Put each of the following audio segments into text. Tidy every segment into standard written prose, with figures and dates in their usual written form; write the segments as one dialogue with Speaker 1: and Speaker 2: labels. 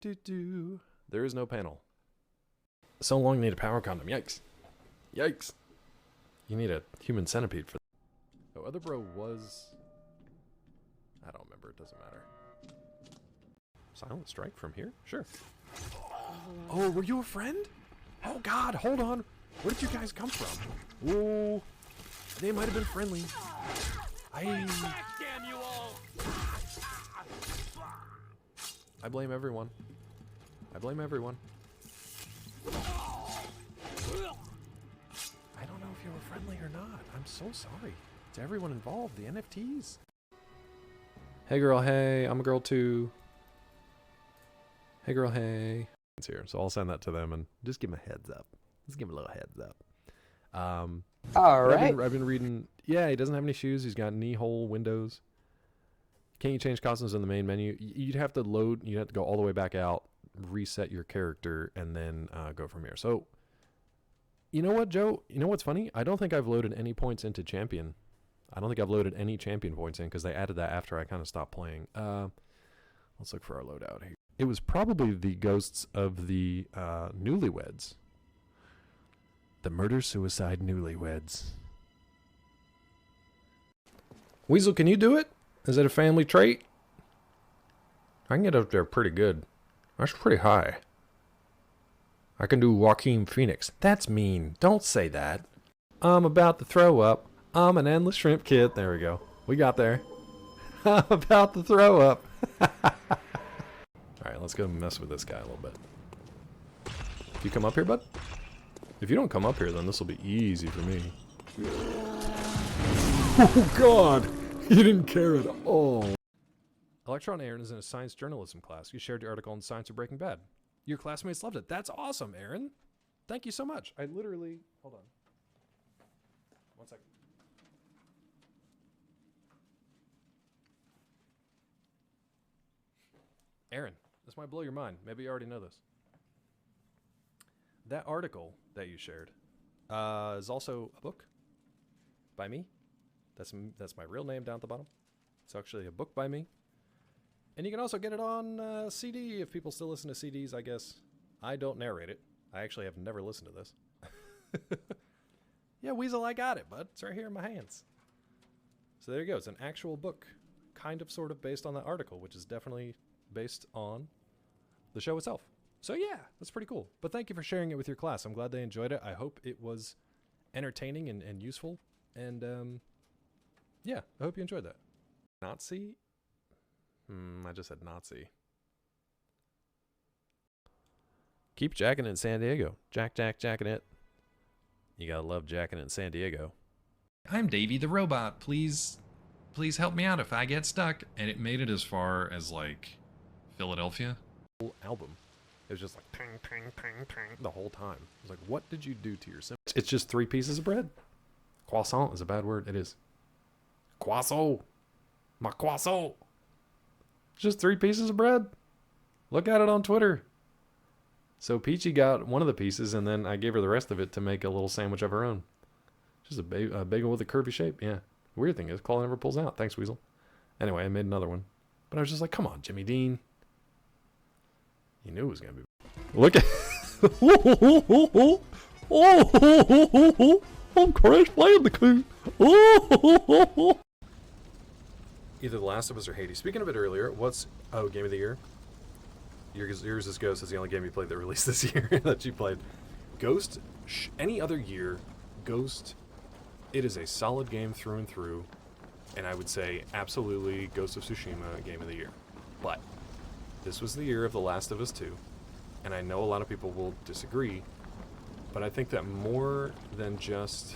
Speaker 1: There is no panel. So long you need a power condom. Yikes. Yikes. You need a human centipede for that. Oh, other bro was... I don't remember. It doesn't matter. Silent strike from here? Sure. Oh, were you a friend? Oh god, hold on. Where did you guys come from? Whoa. They might have been friendly. I blame everyone. I blame everyone. I don't know if you were friendly or not. I'm so sorry. To everyone involved, the NFTs. Hey girl, hey, I'm a girl too. Hey girl, hey. It's here, so I'll send that to them and just give them a heads up. Just give them a little heads up.
Speaker 2: All right.
Speaker 1: I've been reading. Yeah, he doesn't have any shoes. He's got knee hole windows. Can't you change costumes in the main menu? You'd have to load. You'd have to go all the way back out, reset your character, and then go from here. So, you know what, Joe? You know what's funny? I don't think I've loaded any points into champion. I don't think I've loaded any champion points in because they added that after I kind of stopped playing. Let's look for our loadout here. It was probably the ghosts of the newlyweds. The murder-suicide newlyweds. Weasel, can you do it? Is it a family trait? I can get up there pretty good. That's pretty high. I can do Joaquin Phoenix. That's mean. Don't say that. I'm about to throw up. I'm an endless shrimp kid. There we go. We got there. I'm about to throw up. Alright, let's go mess with this guy a little bit. You come up here, bud? If you don't come up here, then this will be easy for me. Oh, God! You didn't care at all. Electron Aaron is in a science journalism class. You shared your article on Science of Breaking Bad. Your classmates loved it. That's awesome, Aaron. Thank you so much. I literally... Hold on. 1 second. Aaron, this might blow your mind. Maybe you already know this. That article that you shared is also a book by me. That's my real name down at the bottom. It's actually a book by me. And you can also get it on CD if people still listen to CDs, I guess. I don't narrate it. I actually have never listened to this. Yeah, Weasel, I got it, bud. It's right here in my hands. So there you go. It's an actual book, kind of sort of based on that article, which is definitely based on the show itself. So yeah, that's pretty cool. But thank you for sharing it with your class. I'm glad they enjoyed it. I hope it was entertaining and useful. And yeah, I hope you enjoyed that. Nazi? I just said Nazi. Keep jacking it in San Diego. Jacking it. You gotta love jacking it in San Diego.
Speaker 3: I'm Davey the robot. Please help me out if I get stuck. And it made it as far as like Philadelphia.
Speaker 1: Whole album. It was just like ping, ping, ping, ping the whole time. I was like, what did you do to your sim? It's just 3 pieces of bread. Croissant is a bad word. It is. Croissant. My croissant. It's just 3 pieces of bread. Look at it on Twitter. So Peachy got one of the pieces, and then I gave her the rest of it to make a little sandwich of her own. Just a bagel with a curvy shape. Yeah. Weird thing is, claw never pulls out. Thanks, Weasel. Anyway, I made another one. But I was just like, come on, Jimmy Dean. You knew it was going to be... Look at... I'm Crash Bandicoot. Either The Last of Us or Hades. Speaking of it earlier, what's... Oh, Game of the Year? Yours is Ghost. Is the only game you played that released this year that you played. Ghost, any other year, Ghost, it is a solid game through and through. And I would say absolutely Ghost of Tsushima Game of the Year. But this was the year of The Last of Us 2. And I know a lot of people will disagree. But I think that more than just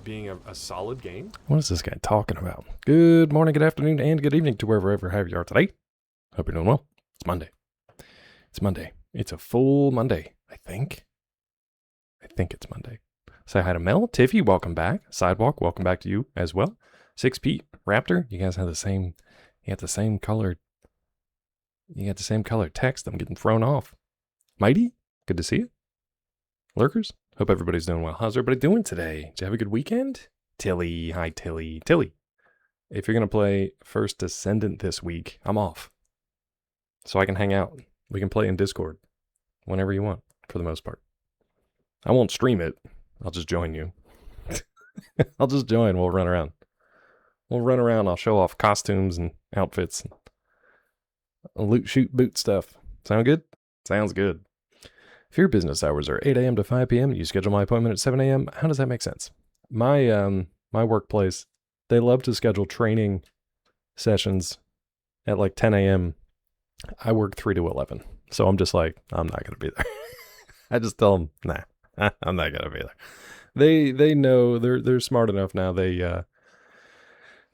Speaker 1: being a solid game. What is this guy talking about? Good morning, good afternoon, and good evening to wherever you are today. Hope you're doing well. It's Monday. It's Monday. It's a full Monday, I think. I think it's Monday. Say hi to Mel. Tiffy, welcome back. Sidewalk, welcome back to you as well. 6 Pete, Raptor, you guys have the same, you got the same colored text. I'm getting thrown off. Mighty, good to see you. Lurkers, hope everybody's doing well. How's everybody doing today? Did you have a good weekend? Tilly, hi Tilly. Tilly, if you're going to play First Descendant this week, I'm off. so I can hang out. We can play in Discord whenever you want, for the most part. I won't stream it. I'll just join you. I'll just join. We'll run around. I'll show off costumes and outfits. And loot, shoot, boot stuff. Sound good? Sounds good. If your business hours are 8 a.m. to 5 p.m. and you schedule my appointment at 7 a.m., how does that make sense? My workplace, they love to schedule training sessions at like 10 a.m. I work 3 to 11. So I'm just like, I'm not going to be there. I just tell them, nah, I'm not going to be there. They know, they're smart enough now. They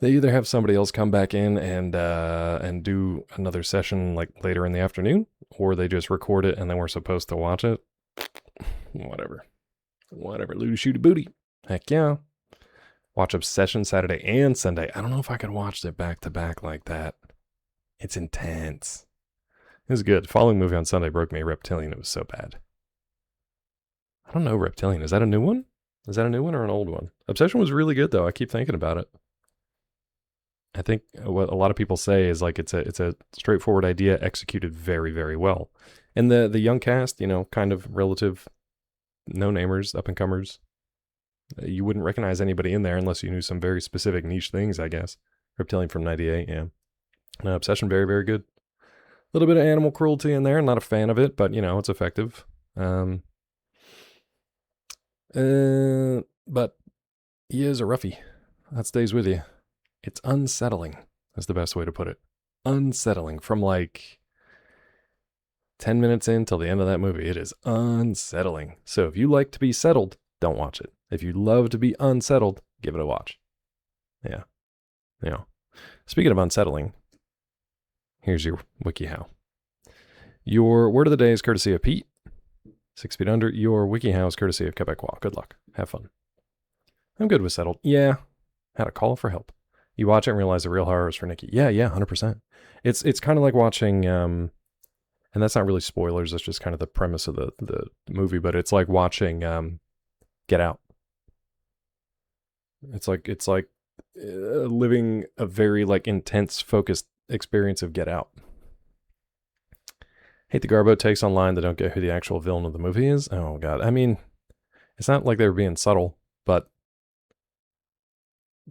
Speaker 1: either have somebody else come back in and do another session like later in the afternoon, or they just record it and then we're supposed to watch it. Whatever. Looty shooty booty. Heck yeah. Watch Obsession Saturday and Sunday. I don't know if I could watch it back to back like that. It's intense. It was good. Following movie on Sunday broke me. Reptilian. It was so bad. I don't know Reptilian. Is that a new one? Is that a new one or an old one? Obsession was really good though. I keep thinking about it. I think what a lot of people say is like it's a straightforward idea executed very, very well. And the young cast, you know, kind of relative no-namers, up-and-comers. You wouldn't recognize anybody in there unless you knew some very specific niche things, I guess. Reptilian from 98, yeah. No, Obsession, very, very good. A little bit of animal cruelty in there. Not a fan of it, but, you know, it's effective. But he is a roughie. That stays with you. It's unsettling. That's the best way to put it. Unsettling. From like 10 minutes in till the end of that movie, it is unsettling. So if you like to be settled, don't watch it. If you love to be unsettled, give it a watch. Yeah. Yeah. Speaking of unsettling, here's your WikiHow. Your word of the day is courtesy of Pete. 6 feet under. Your WikiHow is courtesy of Quebecois. Good luck. Have fun. I'm good with settled. Yeah. Had a call for help. You watch it and realize the real horror is for Nikki. Yeah, 100%. It's kind of like watching, and that's not really spoilers. That's just kind of the premise of the movie. But it's like watching Get Out. It's like living a very like intense, focused experience of Get Out. Hate the Garbo takes online that don't get who the actual villain of the movie is. Oh god, I mean, it's not like they were being subtle, but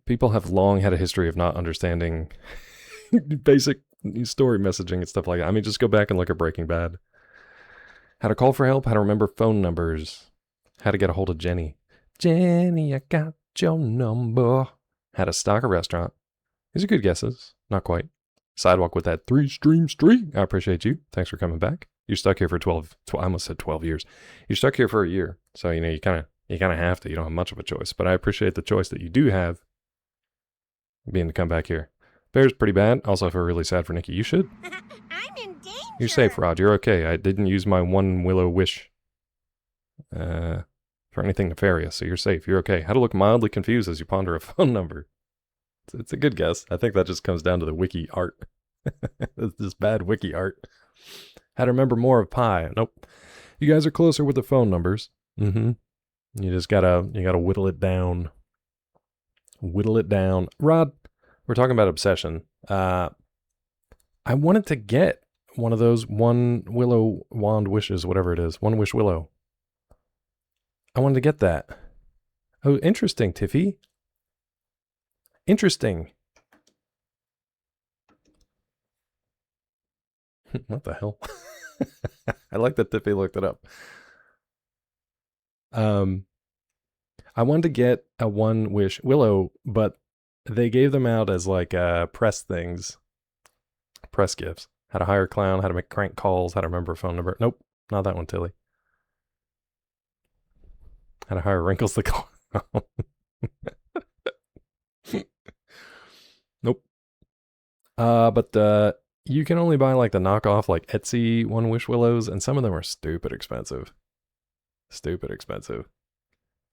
Speaker 1: people have long had a history of not understanding basic story messaging and stuff like that. I mean, just go back and look at Breaking Bad. How to call for help, how to remember phone numbers, how to get a hold of Jenny. Jenny, I got your number. How to stock a restaurant. These are good guesses. Not quite. Sidewalk with that 3-stream streak. I appreciate you. Thanks for coming back. You're stuck here for I almost said 12 years. You're stuck here for a year. So, you know, you kind of have to. You don't have much of a choice. But I appreciate the choice that you do have being to come back here. Bear's pretty bad. Also, I feel really sad for Nikki. You should.
Speaker 4: I'm in danger.
Speaker 1: You're safe, Rod. You're okay. I didn't use my one willow wish for anything nefarious, so you're safe. You're okay. How to look mildly confused as you ponder a phone number. It's a good guess. I think that just comes down to the wiki art. It's this bad wiki art. How to remember more of pi. Nope. You guys are closer with the phone numbers. You just gotta whittle it down. Whittle it down. Rod, we're talking about Obsession. I wanted to get one of those one willow wand wishes, whatever it is. One wish willow. I wanted to get that. Oh, interesting, Tiffy. Interesting. What the hell? I like that Tiffy looked it up. I wanted to get a one wish willow, but they gave them out as like press things. Press gifts. How to hire a clown, how to make crank calls, how to remember a phone number. Nope, not that one, Tilly. How to hire Wrinkles the clown. Nope. But you can only buy like the knockoff, like Etsy one wish willows, and some of them are stupid expensive. Stupid expensive.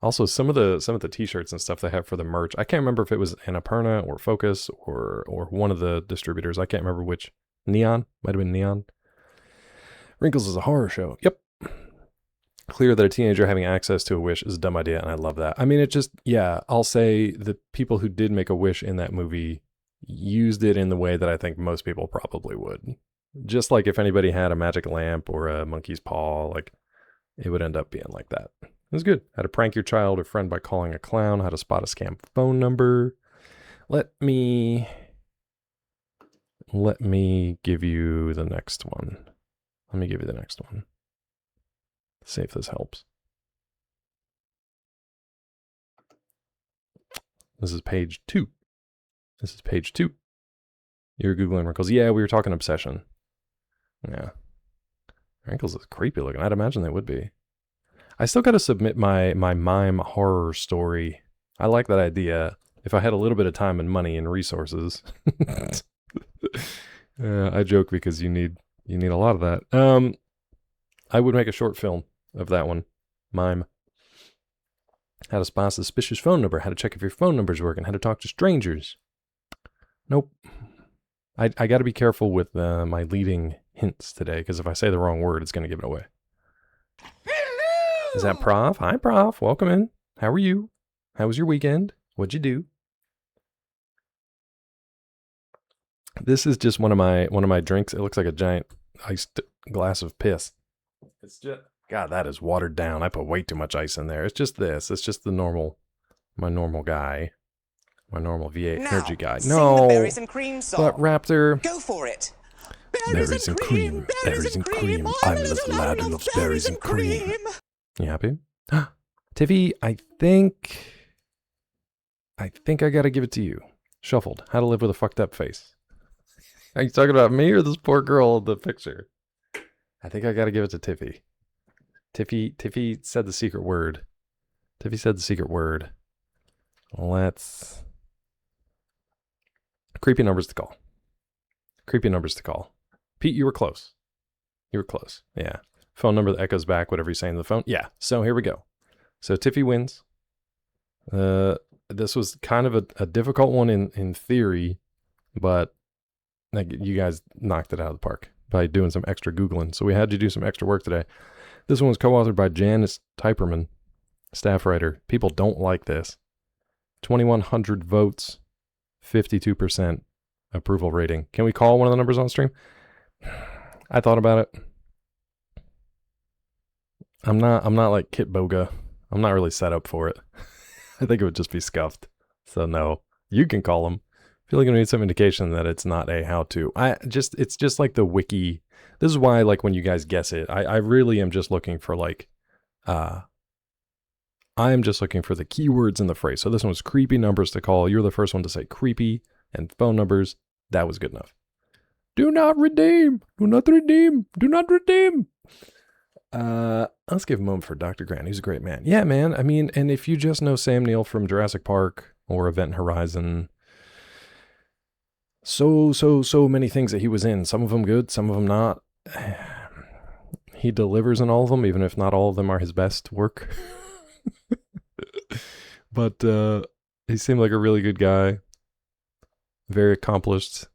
Speaker 1: Also, some of the t-shirts and stuff they have for the merch. I can't remember if it was Annapurna or Focus or one of the distributors. I can't remember which. Neon? Might have been Neon. Wrinkles is a horror show. Yep. Clear that a teenager having access to a wish is a dumb idea, and I love that. I mean, it just, yeah, I'll say the people who did make a wish in that movie used it in the way that I think most people probably would. Just like if anybody had a magic lamp or a monkey's paw, like it would end up being like that. It was good. How to prank your child or friend by calling a clown. How to spot a scam phone number. Let me give you the next one. Let me give you the next one. See if this helps. This is page 2. This is page 2. You're Googling wrinkles. Yeah, we were talking obsession. Yeah. Wrinkles is creepy looking. I'd imagine they would be. I still got to submit my mime horror story. I like that idea. If I had a little bit of time and money and resources. I joke because you need a lot of that. I would make a short film of that one. Mime. How to spot a suspicious phone number. How to check if your phone number's working. How to talk to strangers. Nope. I got to be careful with my leading hints today, because if I say the wrong word, it's going to give it away. Hello! Is that Prof? Hi, Prof. Welcome in. How are you? How was your weekend? What'd you do? This is just one of my drinks. It looks like a giant iced glass of piss. It's just, God, that is watered down. I put way too much ice in there. It's just this. It's just my normal guy. My normal V8 energy guy. No, the berries and cream song. But Raptor. Go for it. Berries and cream. Berries and cream. I'm a little lad who loves berries and cream. You happy? Tiffy, I think I gotta give it to you. Shuffled. How to live with a fucked up face. Are you talking about me or this poor girl in the picture? I think I gotta give it to Tiffy. Tiffy said the secret word. Tiffy said the secret word. Let's... Creepy numbers to call. Creepy numbers to call. Pete, you were close. You were close. Yeah. Phone number that echoes back whatever you say in the phone. Yeah. So here we go. So Tiffy wins. This was kind of a difficult one in theory, but like, you guys knocked it out of the park by doing some extra Googling. So we had to do some extra work today. This one was co-authored by Janice Typerman, staff writer. People don't like this. 2,100 votes, 52% approval rating. Can we call one of the numbers on stream? I thought about it. I'm not like Kit Boga. I'm not really set up for it. I think it would just be scuffed. So no, you can them. I feel like I need some indication that it's not a how-to. It's just like the wiki. This is why, like, when you guys guess it, I really am just looking for like, I am just looking for the keywords in the phrase. So this one was creepy numbers to call. You're the first one to say creepy and phone numbers. That was good enough. Do not redeem. Do not redeem. Do not redeem. Let's give a moment for Dr. Grant. He's a great man. Yeah, man. I mean, and if you just know Sam Neill from Jurassic Park or Event Horizon, so many things that he was in. Some of them good, some of them not. He delivers in all of them, even if not all of them are his best work. But he seemed like a really good guy. Very accomplished.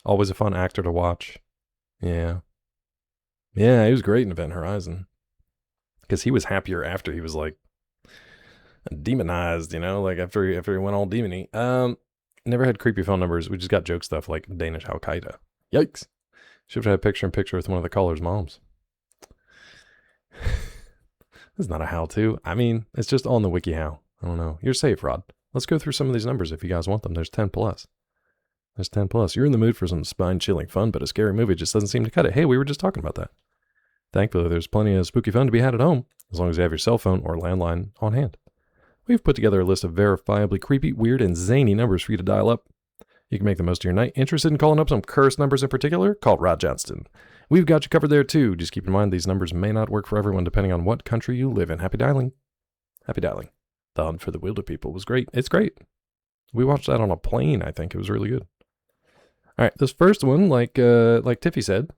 Speaker 1: Always a fun actor to watch. Yeah. Yeah, he was great in Event Horizon. Because he was happier after he was like demonized, you know, like after he went all demony. Never had creepy phone numbers. We just got joke stuff like Danish Al Qaeda. Yikes. Should have had a picture-in-picture with one of the caller's moms. This is not a how-to. I mean, it's just on the WikiHow. I don't know. You're safe, Rod. Let's go through some of these numbers if you guys want them. There's 10 plus. There's 10 plus. You're in the mood for some spine-chilling fun, but a scary movie just doesn't seem to cut it. Hey, we were just talking about that. Thankfully, there's plenty of spooky fun to be had at home, as long as you have your cell phone or landline on hand. We've put together a list of verifiably creepy, weird, and zany numbers for you to dial up. You can make the most of your night. Interested in calling up some cursed numbers in particular? Call Rod Johnston. We've got you covered there too. Just keep in mind these numbers may not work for everyone depending on what country you live in. Happy dialing. Happy dialing. The Hunt for the Wilder People was great. It's great. We watched that on a plane, I think. It was really good. All right, this first one, like Tiffy said,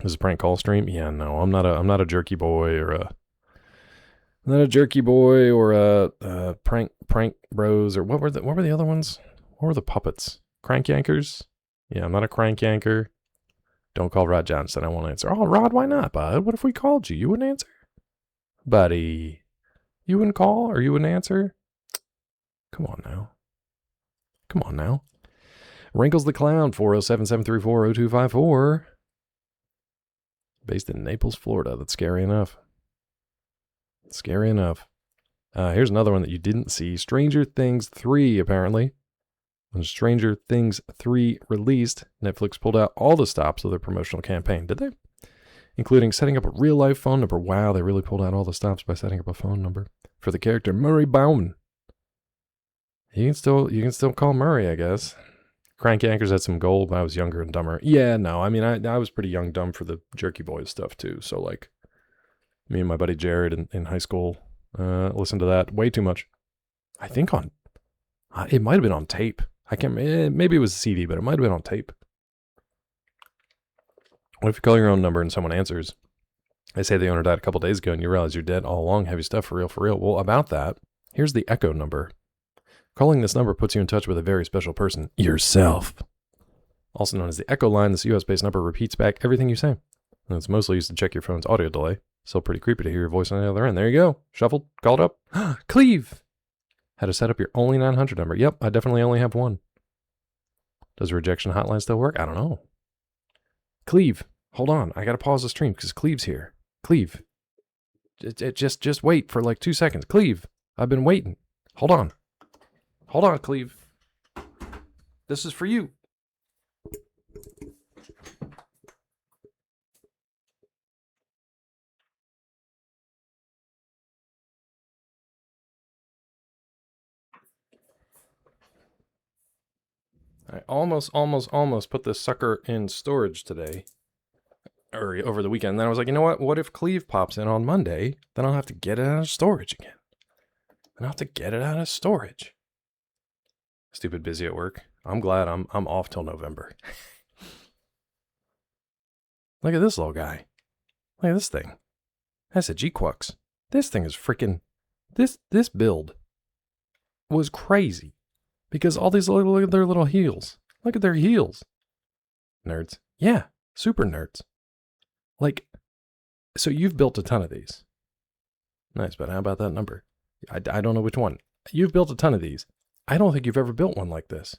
Speaker 1: this is a prank call stream. Yeah, no, I'm not a jerky boy or a prank bros, or what were the other ones? What were the puppets? Crank yankers? Yeah, I'm not a crank yanker. Don't call Rod Johnson. I won't answer. Oh, Rod, why not, bud? What if we called you? You wouldn't answer? Buddy, you wouldn't call or you wouldn't answer? Come on now. Come on now. Wrinkles the Clown, 407-734-0254. Based in Naples, Florida. That's scary enough. Scary enough. Here's another one that you didn't see. Stranger Things 3, apparently. When Stranger Things 3 released, Netflix pulled out all the stops of their promotional campaign. Did they? Including setting up a real-life phone number. Wow, they really pulled out all the stops by setting up a phone number for the character Murray Bauman. You can still call Murray, I guess. Crank Yankers had some gold when I was younger and dumber. Yeah, no, I mean, I was pretty young, dumb for the Jerky Boys stuff, too. So, like, me and my buddy Jared in high school listened to that way too much. I think on... it might have been on tape. I can't... maybe it was a CD, but it might have been on tape. What if you call your own number and someone answers? They say the owner died a couple days ago and you realize you're dead all along. Heavy stuff, for real, for real. Well, about that, here's the Echo number. Calling this number puts you in touch with a very special person. Yourself. Also known as the Echo line, this US-based number repeats back everything you say. And it's mostly used to check your phone's audio delay. Still pretty creepy to hear your voice on the other end. There you go. Shuffled. Called up. Cleve! How to set up your only 900 number. Yep, I definitely only have one. Does a rejection hotline still work? I don't know. Cleve. Hold on. I gotta pause the stream because Cleve's here. Cleve. Just wait for like 2 seconds. Cleve. I've been waiting. Hold on. Hold on, Cleve. This is for you. I almost put this sucker in storage today. Or over the weekend. And then I was like, you know what? What if Cleve pops in on Monday? Then I'll have to get it out of storage again. Then I'll have to get it out of storage. Stupid busy at work. I'm glad I'm off till November. Look at this little guy. Look at this thing. That's a G-Quux. This thing is freaking... This build was crazy. Because all these look at their little heels. Look at their heels. Nerds. Yeah, super nerds. Like, so you've built a ton of these. Nice, but how about that number? I don't know which one. You've built a ton of these. I don't think you've ever built one like this.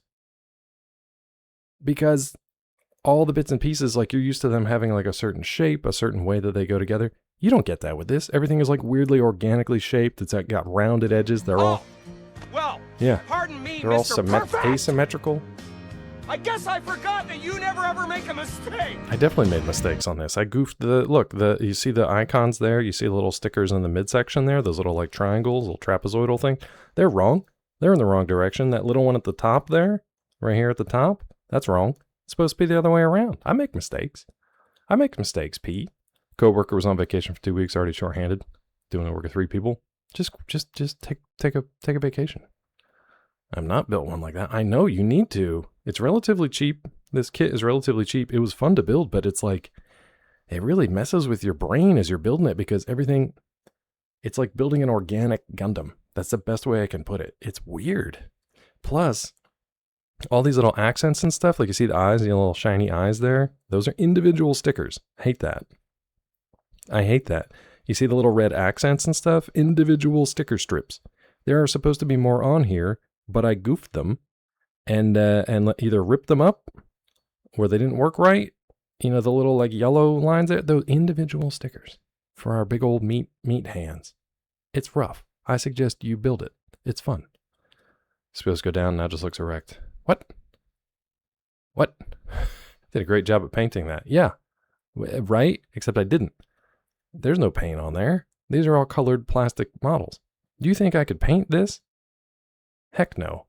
Speaker 1: Because all the bits and pieces, like you're used to them having like a certain shape, a certain way that they go together. You don't get that with this. Everything is like weirdly organically shaped. It's got rounded edges. They're all...
Speaker 4: Well,
Speaker 1: yeah.
Speaker 4: Pardon me,
Speaker 1: They're all
Speaker 4: Mr. Perfect.
Speaker 1: asymmetrical.
Speaker 4: I guess I forgot that you never ever make a mistake.
Speaker 1: I definitely made mistakes on this. I goofed you see the icons there? You see the little stickers in the midsection there? Those little like triangles, little trapezoidal thing? They're wrong. They're in the wrong direction. That little one at the top there, right here at the top, that's wrong. It's supposed to be the other way around. I make mistakes. I make mistakes, Pete. Coworker was on vacation for 2 weeks, already short-handed, doing the work of 3 people. Just take a vacation. I'm not built one like that. I know you need to. It's relatively cheap. This kit is relatively cheap. It was fun to build, but it's like, it really messes with your brain as you're building it because everything, it's like building an organic Gundam. That's the best way I can put it. It's weird. Plus, all these little accents and stuff, like you see the eyes, the little shiny eyes there, those are individual stickers. Hate that. I hate that. You see the little red accents and stuff? Individual sticker strips. There are supposed to be more on here, but I goofed them and either ripped them up or they didn't work right. You know, the little like yellow lines there, those individual stickers for our big old meat hands. It's rough. I suggest you build it. It's fun. Supposed to go down, now just looks erect. What? Did a great job at painting that. Yeah. Right? Except I didn't. There's no paint on there. These are all colored plastic models. Do you think I could paint this? Heck no.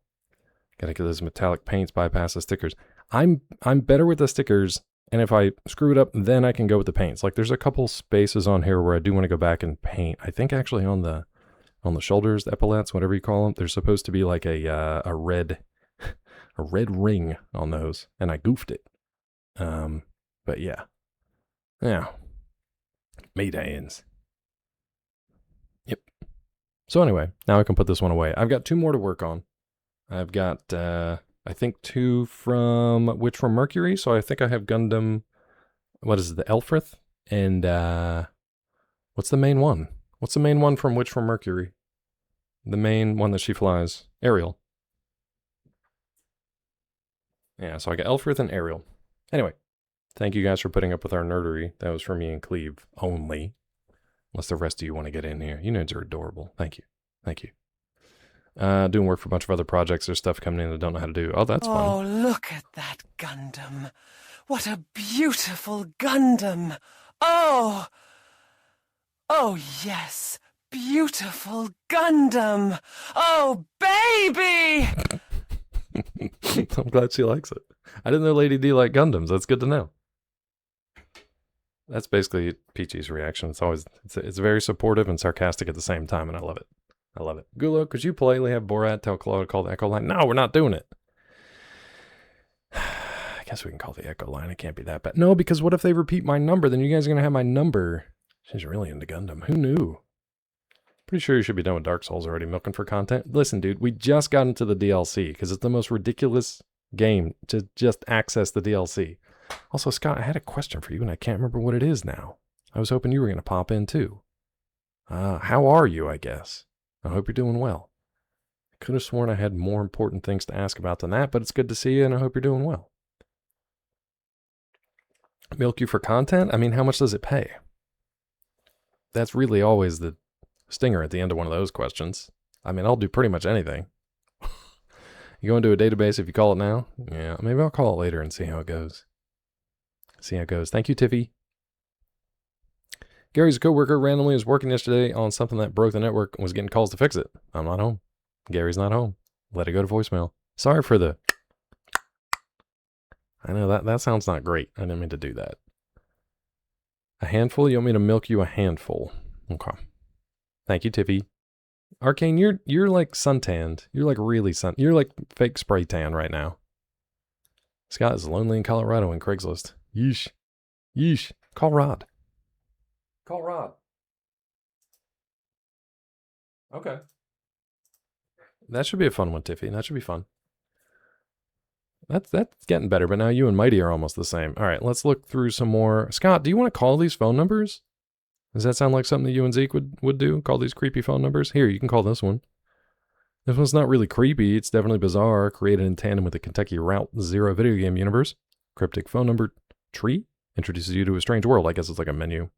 Speaker 1: Gotta get those metallic paints, bypass the stickers. I'm better with the stickers, and if I screw it up, then I can go with the paints. Like there's a couple spaces on here where I do want to go back and paint. I think actually on the shoulders, the epaulets, whatever you call them, there's supposed to be like a red ring on those, and I goofed it. But yeah. Made hands. Yep. So anyway, now I can put this one away. I've got 2 more to work on. I've got, I think 2 from Witch from Mercury. So I think I have Gundam, what is it, the Elfrith? And what's the main one? What's the main one from Witch from Mercury? The main one that she flies. Ariel. Yeah, so I got Elfrith and Ariel. Anyway, Thank you guys for putting up with our nerdery. That was for me and Cleve only. Unless the rest of you want to get in here. You nerds are adorable. Thank you. Thank you. Doing work for a bunch of other projects. There's stuff coming in I don't know how to do. Oh, that's fun.
Speaker 4: Oh, look at that Gundam. What a beautiful Gundam. Oh! Oh, yes. Beautiful Gundam. Oh, baby!
Speaker 1: I'm glad she likes it. I didn't know Lady D liked Gundams. That's good to know. That's basically Peachy's reaction. It's very supportive and sarcastic at the same time, and I love it. I love it. Gulo, could you politely have Borat tell Claude to call the Echo Line? No, we're not doing it. I guess we can call the Echo Line. It can't be that bad. No, because what if they repeat my number? Then you guys are going to have my number. She's really into Gundam. Who knew? Pretty sure you should be done with Dark Souls already, milking for content. Listen, dude, we just got into the DLC because it's the most ridiculous game to just access the DLC. Also, Scott, I had a question for you, and I can't remember what it is now. I was hoping you were going to pop in, too. How are you, I guess? I hope you're doing well. I could have sworn I had more important things to ask about than that, but it's good to see you, and I hope you're doing well. Milk you for content? I mean, how much does it pay? That's really always the stinger at the end of one of those questions. I mean, I'll do pretty much anything. You go into a database if you call it now? Yeah, maybe I'll call it later and see how it goes. See how it goes. Thank you, Tiffy. Gary's coworker randomly was working yesterday on something that broke the network and was getting calls to fix it. I'm not home. Gary's not home. Let it go to voicemail. Sorry for the... I know that sounds not great. I didn't mean to do that. A handful? You want me to milk you a handful? Okay. Thank you, Tiffy. Arcane, you're like suntanned. You're like really you're like fake spray tan right now. Scott is lonely in Colorado in Craigslist. Yeesh. Yeesh. Call Rod. Call Rod. Okay. That should be a fun one, Tiffy. That should be fun. That's getting better, but now you and Mighty are almost the same. All right, let's look through some more. Scott, do you want to call these phone numbers? Does that sound like something that you and Zeke would do? Call these creepy phone numbers? Here, you can call this one. This one's not really creepy. It's definitely bizarre. Created in tandem with the Kentucky Route Zero video game universe. Cryptic phone number tree introduces you to a strange world. I guess it's like a menu.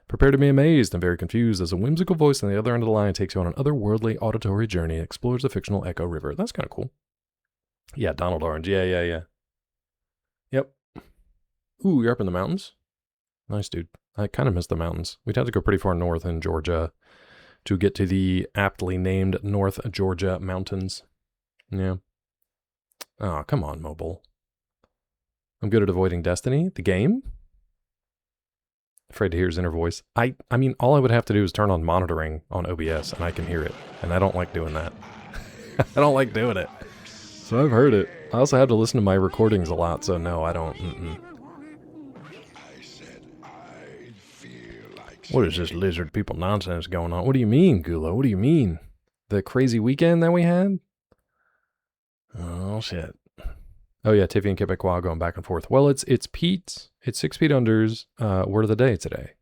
Speaker 1: Prepare to be amazed and very confused as a whimsical voice on the other end of the line takes you on an otherworldly auditory journey and explores the fictional Echo River. That's kind of cool. Yeah, Donald Orange. Yeah. Yep. Ooh, you're up in the mountains? Nice, dude. I kind of miss the mountains. We'd have to go pretty far north in Georgia to get to the aptly named North Georgia Mountains. Yeah. Oh, come on, mobile. I'm good at avoiding Destiny. The game? Afraid to hear his inner voice. I mean, all I would have to do is turn on monitoring on OBS, and I can hear it. And I don't like doing that. I don't like doing it. So I've heard it. I also have to listen to my recordings a lot, so no, I don't. What is this lizard people nonsense going on? What do you mean, Gulo? What do you mean? The crazy weekend that we had? Oh, shit. Oh, yeah, Tiffy and Quebecois going back and forth. Well, it's Pete. It's 6 Feet Under's word of the day today.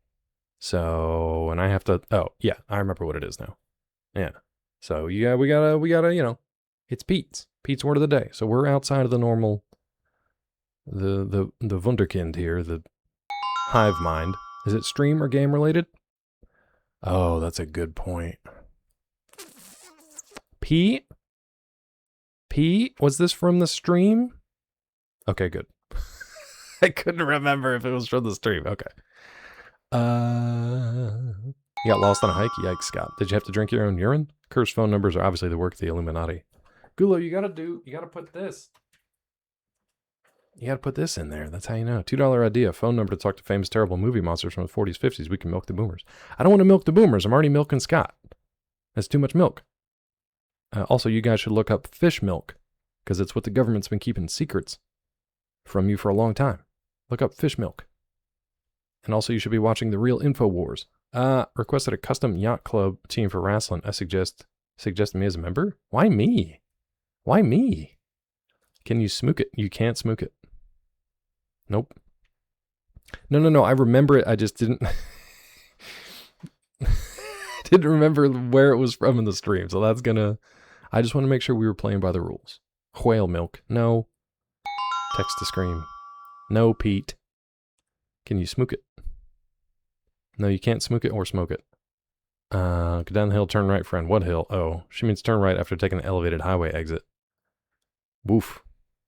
Speaker 1: So, and I have to... Oh, yeah, I remember what it is now. Yeah. So, we gotta, you know, it's Pete's word of the day. So we're outside of the normal, the Wunderkind here, the hive mind. Is it stream or game related? Oh, that's a good point. Pete? Was this from the stream? Okay, good. I couldn't remember if it was from the stream. Okay. You got lost on a hike? Yikes, Scott. Did you have to drink your own urine? Cursed phone numbers are obviously the work of the Illuminati. Gulo, you gotta put this. You gotta put this in there. That's how you know. $2 idea. Phone number to talk to famous terrible movie monsters from the 40s, 50s. We can milk the boomers. I don't want to milk the boomers. I'm already milking Scott. That's too much milk. Also, you guys should look up fish milk, because it's what the government's been keeping secrets from you for a long time. Look up fish milk. And also, you should be watching The Real InfoWars. Requested a custom yacht club team for wrestling. I suggest me as a member? Why me? Why me? Can you smook it? You can't smook it. Nope. No. I remember it. I just didn't... didn't remember where it was from in the stream. So that's gonna... I just want to make sure we were playing by the rules. Whale milk. No. Text to scream. No, Pete. Can you smoke it? No, you can't smoke it or smoke it. Go down the hill, turn right, friend. What hill? Oh, she means turn right after taking the elevated highway exit. Woof.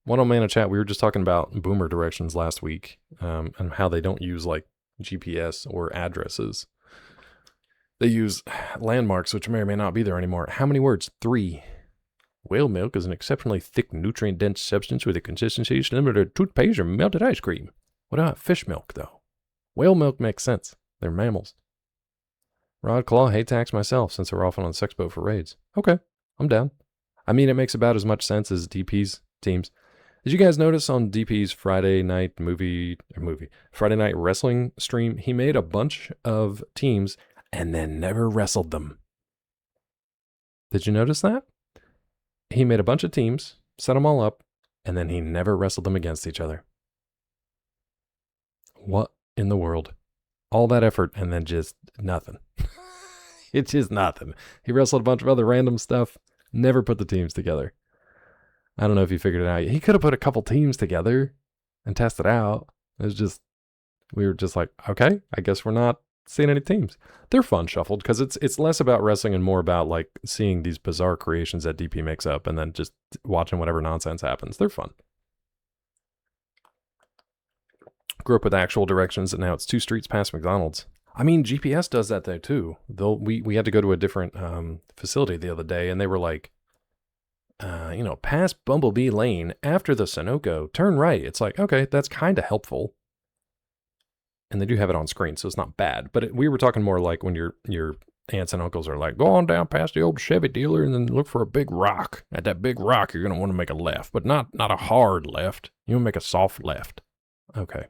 Speaker 1: One old man in chat, we were just talking about boomer directions last week, and how they don't use like GPS or addresses. They use landmarks, which may or may not be there anymore. How many words? 3. Whale milk is an exceptionally thick, nutrient-dense substance with a consistency similar to toothpaste or melted ice cream. What about fish milk, though? Whale milk makes sense. They're mammals. Rod Claw, hate tax myself since we're often on sex boat for raids. Okay, I'm down. I mean, it makes about as much sense as DP's teams. Did you guys notice on DP's Friday night Friday night wrestling stream, he made a bunch of teams and then never wrestled them? Did you notice that? He made a bunch of teams, set them all up, and then he never wrestled them against each other. What in the world? All that effort and then just nothing. It's just nothing. He wrestled a bunch of other random stuff, never put the teams together. I don't know if he figured it out. He could have put a couple teams together and tested out. It was just, we were just like, okay, I guess we're not seeing any teams. They're fun shuffled because it's less about wrestling and more about like seeing these bizarre creations that DP makes up and then just watching whatever nonsense happens. They're fun. Grew up with actual directions and now it's 2 streets past McDonald's. I mean, GPS does that though too. We had to go to a different facility the other day and they were like, past Bumblebee Lane after the Sunoco, turn right. It's like, okay, that's kind of helpful. And they do have it on screen, so it's not bad. But we were talking more like when your aunts and uncles are like, go on down past the old Chevy dealer and then look for a big rock. At that big rock, you're going to want to make a left, but not a hard left. You want to make a soft left. Okay.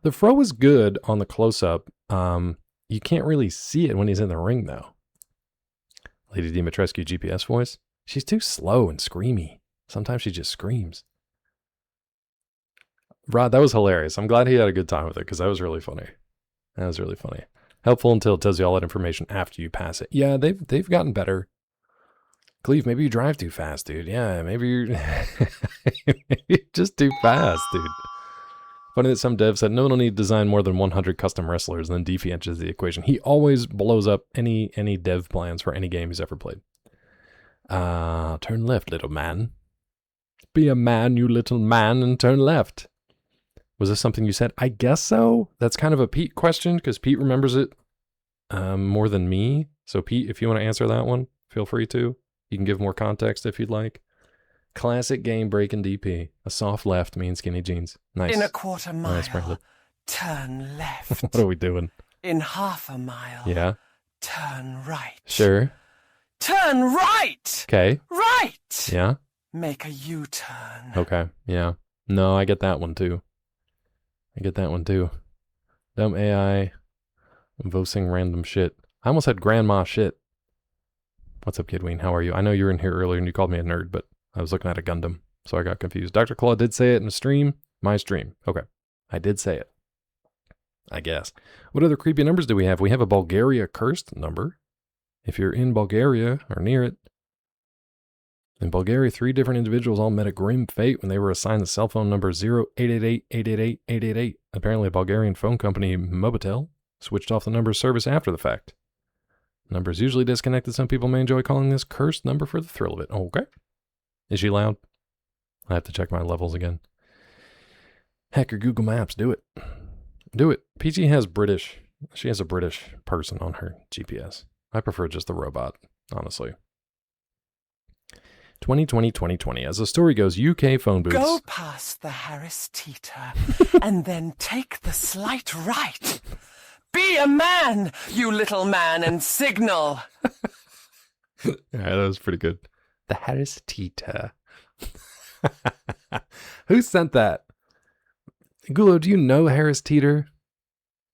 Speaker 1: The fro is good on the close-up. You can't really see it when he's in the ring, though. Lady Dimitrescu GPS voice. She's too slow and screamy. Sometimes she just screams. Rod, that was hilarious. I'm glad he had a good time with it because that was really funny. That was really funny. Helpful until it tells you all that information after you pass it. Yeah, they've gotten better. Cleve, maybe you drive too fast, dude. Yeah, maybe you're just too fast, dude. Funny that some devs said, no one will need to design more than 100 custom wrestlers, and then Deefy enters the equation. He always blows up any dev plans for any game he's ever played. Turn left, little man. Be a man, you little man, and turn left. Was this something you said? I guess so. That's kind of a Pete question, because Pete remembers it more than me. So Pete, if you want to answer that one, feel free to. You can give more context if you'd like. Classic game breaking DP. A soft left means skinny jeans. Nice.
Speaker 4: In a quarter mile,
Speaker 1: Nice, Bradley.
Speaker 4: turn left.
Speaker 1: What are we doing?
Speaker 4: In half a mile,
Speaker 1: Yeah.
Speaker 4: turn right.
Speaker 1: Sure.
Speaker 4: Turn right!
Speaker 1: Okay.
Speaker 4: Right!
Speaker 1: Yeah.
Speaker 4: Make a U-turn.
Speaker 1: Okay. Yeah. No, I get that one too. Dumb AI. Voicing random shit. I almost had grandma shit. What's up, Kidween? How are you? I know you were in here earlier and you called me a nerd, but I was looking at a Gundam, so I got confused. Dr. Claw did say it in a stream. My stream. Okay. I did say it. I guess. What other creepy numbers do we have? We have a Bulgaria cursed number. If you're in Bulgaria or near it. In Bulgaria, 3 different individuals all met a grim fate when they were assigned the cell phone number 0888-888-888. Apparently a Bulgarian phone company, Mobitel, switched off the number's service after the fact. The number is usually disconnected. Some people may enjoy calling this cursed number for the thrill of it. Okay. Is she loud? I have to check my levels again. Heck, your Google Maps. Do it. Do it. PG has British. She has a British person on her GPS. I prefer just the robot, honestly. 2020. As the story goes, UK phone booths.
Speaker 4: Go past the Harris Teeter and then take the slight right. Be a man, you little man, and signal.
Speaker 1: Yeah, that was pretty good. The Harris Teeter. Who sent that? Gulo, do you know Harris Teeter?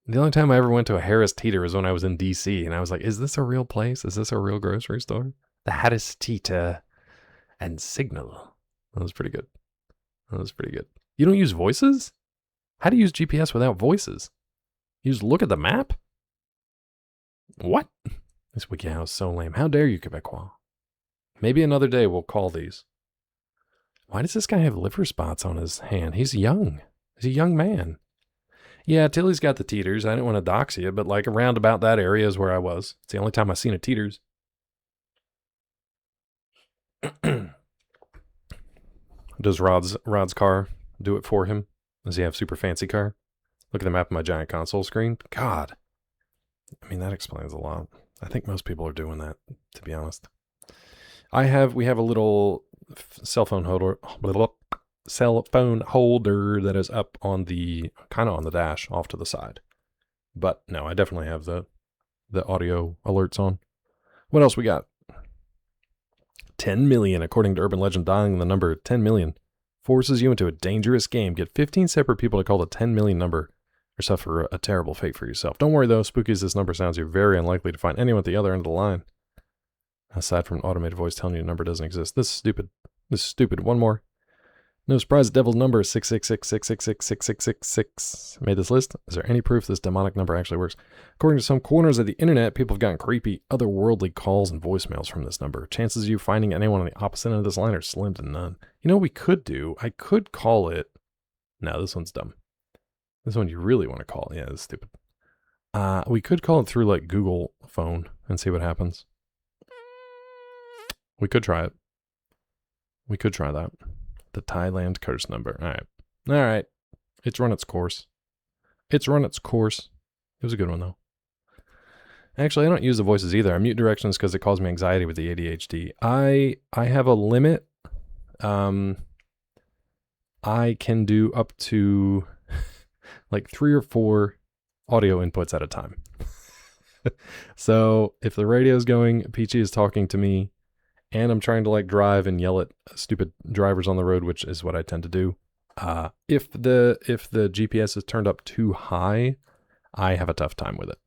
Speaker 1: The only time I ever went to a Harris Teeter was when I was in DC, and I was like, is this a real place? Is this a real grocery store? The Harris Teeter and Signal. That was pretty good. You don't use voices? How do you use GPS without voices? You just look at the map? What? This WikiHow is so lame. How dare you, Quebecois? Maybe another day we'll call these. Why does this guy have liver spots on his hand? He's young. He's a young man. Yeah, Tilly's got the teeters. I didn't want to dox you, but like around about that area is where I was. It's the only time I've seen a teeters. Does Rod's car do it for him? Does he have super fancy car? Look at the map of my giant console screen. God. I mean, that explains a lot. I think most people are doing that, to be honest. We have a little cell phone holder that is up on the, kind of on the dash off to the side. But no, I definitely have the audio alerts on. What else we got? 10 million, according to urban legend, dialing the number 10 million forces you into a dangerous game. Get 15 separate people to call the 10 million number or suffer a terrible fate for yourself. Don't worry though, spooky as this number sounds, you're very unlikely to find anyone at the other end of the line. Aside from an automated voice telling you a number doesn't exist. This is stupid. This is stupid. One more. No surprise, the devil's number is 666666666. Made this list. Is there any proof this demonic number actually works? According to some corners of the internet, people have gotten creepy, otherworldly calls and voicemails from this number. Chances of you finding anyone on the opposite end of this line are slim to none. You know what we could do? I could call it... No, this one's dumb. This one you really want to call. Yeah, it's stupid. We could call it through like Google phone and see what happens. We could try it. We could try that. The Thailand curse number. All right. All right. It's run its course. It's run its course. It was a good one, though. Actually, I don't use the voices either. I mute directions because it causes me anxiety with the ADHD. I have a limit. I can do up to like 3 or 4 audio inputs at a time. So if the radio's going, Peachy is talking to me, and I'm trying to like drive and yell at stupid drivers on the road, which is what I tend to do. If the GPS is turned up too high, I have a tough time with it.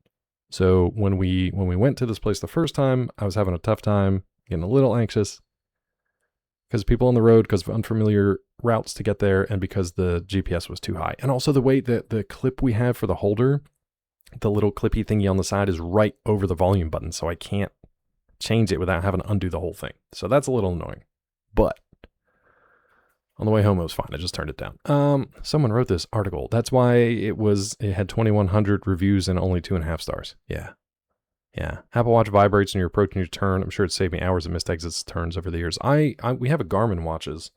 Speaker 1: So when we went to this place the first time, I was having a tough time, getting a little anxious because people on the road, because of unfamiliar routes to get there, and because the GPS was too high. And also the way that the clip we have for the holder, the little clippy thingy on the side is right over the volume button, so I can't change it without having to undo the whole thing. So that's a little annoying. But on the way home, it was fine. I just turned it down. Someone wrote this article. That's why it had 2,100 reviews and only 2.5 stars. Yeah. Apple Watch vibrates when you're approaching your turn. I'm sure it saved me hours of missed exits turns over the years. We have a Garmin watches.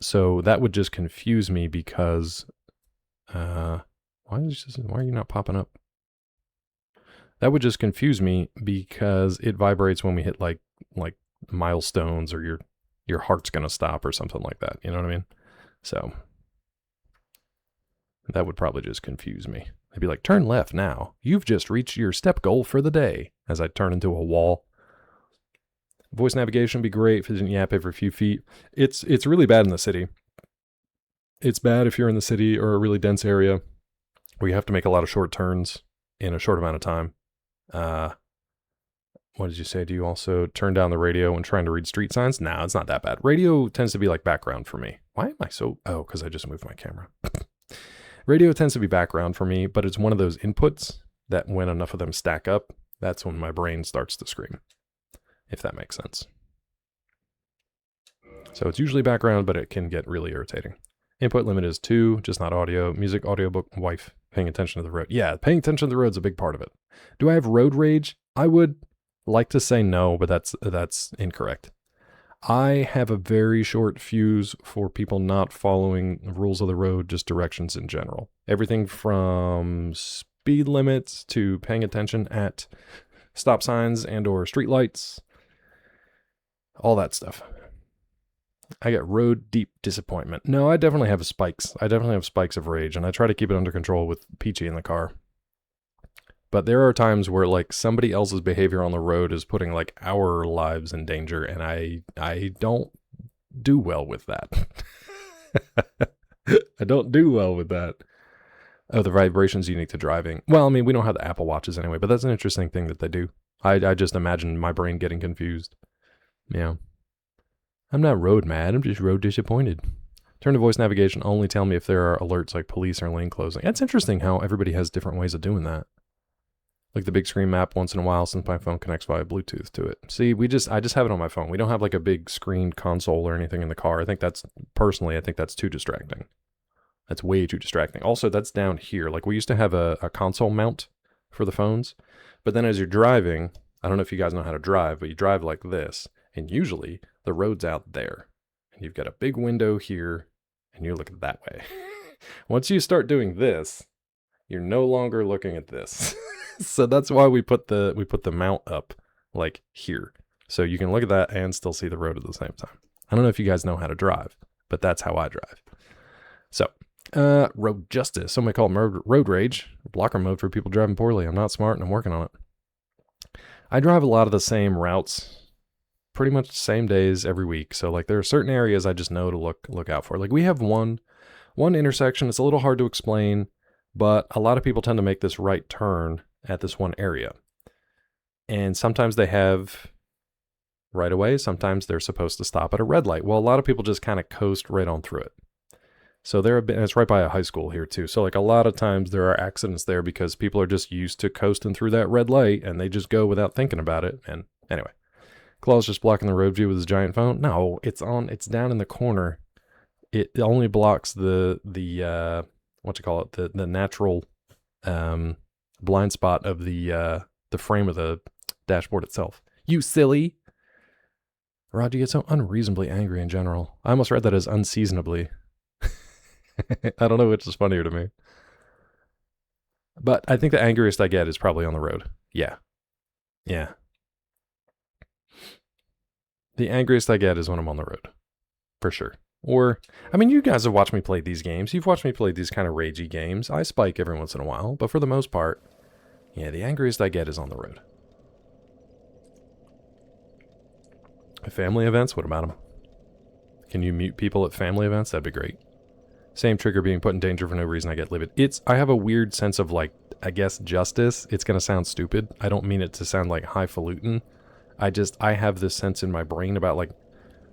Speaker 1: So that would just confuse me because, why are you not popping up? That would just confuse me because it vibrates when we hit like milestones, or your heart's going to stop or something like that. You know what I mean? So that would probably just confuse me. I'd be like, turn left now. You've just reached your step goal for the day, as I turn into a wall. Voice navigation would be great if it didn't yap every few feet. It's really bad in the city. It's bad if you're in the city or a really dense area where you have to make a lot of short turns in a short amount of time. What did you say? Do you also turn down the radio when trying to read street signs? No, it's not that bad. Radio tends to be like background for me. Why am I so... Oh, because I just moved my camera. Radio tends to be background for me, but it's one of those inputs that when enough of them stack up, that's when my brain starts to scream, if that makes sense. So it's usually background, but it can get really irritating. Input limit is 2, just not audio. Music, audiobook, wife, paying attention to the road. Yeah, paying attention to the road is a big part of it. Do I have road rage? I would like to say no, but that's incorrect. I have a very short fuse for people not following the rules of the road, just directions in general. Everything from speed limits to paying attention at stop signs and or street lights. All that stuff. I get road deep disappointment. No, I definitely have spikes. I definitely have spikes of rage, and I try to keep it under control with Peachy in the car. But there are times where like somebody else's behavior on the road is putting like our lives in danger, and I don't do well with that. I don't do well with that. Oh, the vibration's unique to driving. Well, I mean, we don't have the Apple Watches anyway, but that's an interesting thing that they do. I just imagine my brain getting confused. Yeah. I'm not road mad, I'm just road disappointed. Turn to voice navigation, only tell me if there are alerts like police or lane closing. That's interesting how everybody has different ways of doing that. Like the big screen map once in a while, since my phone connects via Bluetooth to it. See, I just have it on my phone. We don't have like a big screen console or anything in the car. I think that's too distracting. That's way too distracting. Also, that's down here. Like, we used to have a console mount for the phones. But then as you're driving, I don't know if you guys know how to drive, but you drive like this. And usually, the road's out there. And you've got a big window here, and you're looking that way. Once you start doing this, you're no longer looking at this. So that's why we put the mount up, like, here. So you can look at that and still see the road at the same time. I don't know if you guys know how to drive, but that's how I drive. So, road justice. Some may call it road rage. Blocker mode for people driving poorly. I'm not smart and I'm working on it. I drive a lot of the same routes, pretty much the same days every week. So like there are certain areas I just know to look out for. Like we have one intersection. It's a little hard to explain, but a lot of people tend to make this right turn at this one area. And sometimes they have right away. Sometimes they're supposed to stop at a red light. Well, a lot of people just kind of coast right on through it. So it's right by a high school here too. So like a lot of times there are accidents there because people are just used to coasting through that red light and they just go without thinking about it. And anyway, Claw's just blocking the road view with his giant phone. No, it's down in the corner. It only blocks the natural blind spot of the frame of the dashboard itself. You silly. Rod, you get so unreasonably angry in general. I almost read that as unseasonably. I don't know which is funnier to me. But I think the angriest I get is probably on the road. Yeah. Yeah. The angriest I get is when I'm on the road. For sure. Or, I mean, you guys have watched me play these games. You've watched me play these kind of ragey games. I spike every once in a while, but for the most part, yeah, the angriest I get is on the road. Family events? What about them? Can you mute people at family events? That'd be great. Same trigger being put in danger for no reason, I get livid. I have a weird sense of like, I guess, justice. It's going to sound stupid. I don't mean it to sound like highfalutin. I have this sense in my brain about like,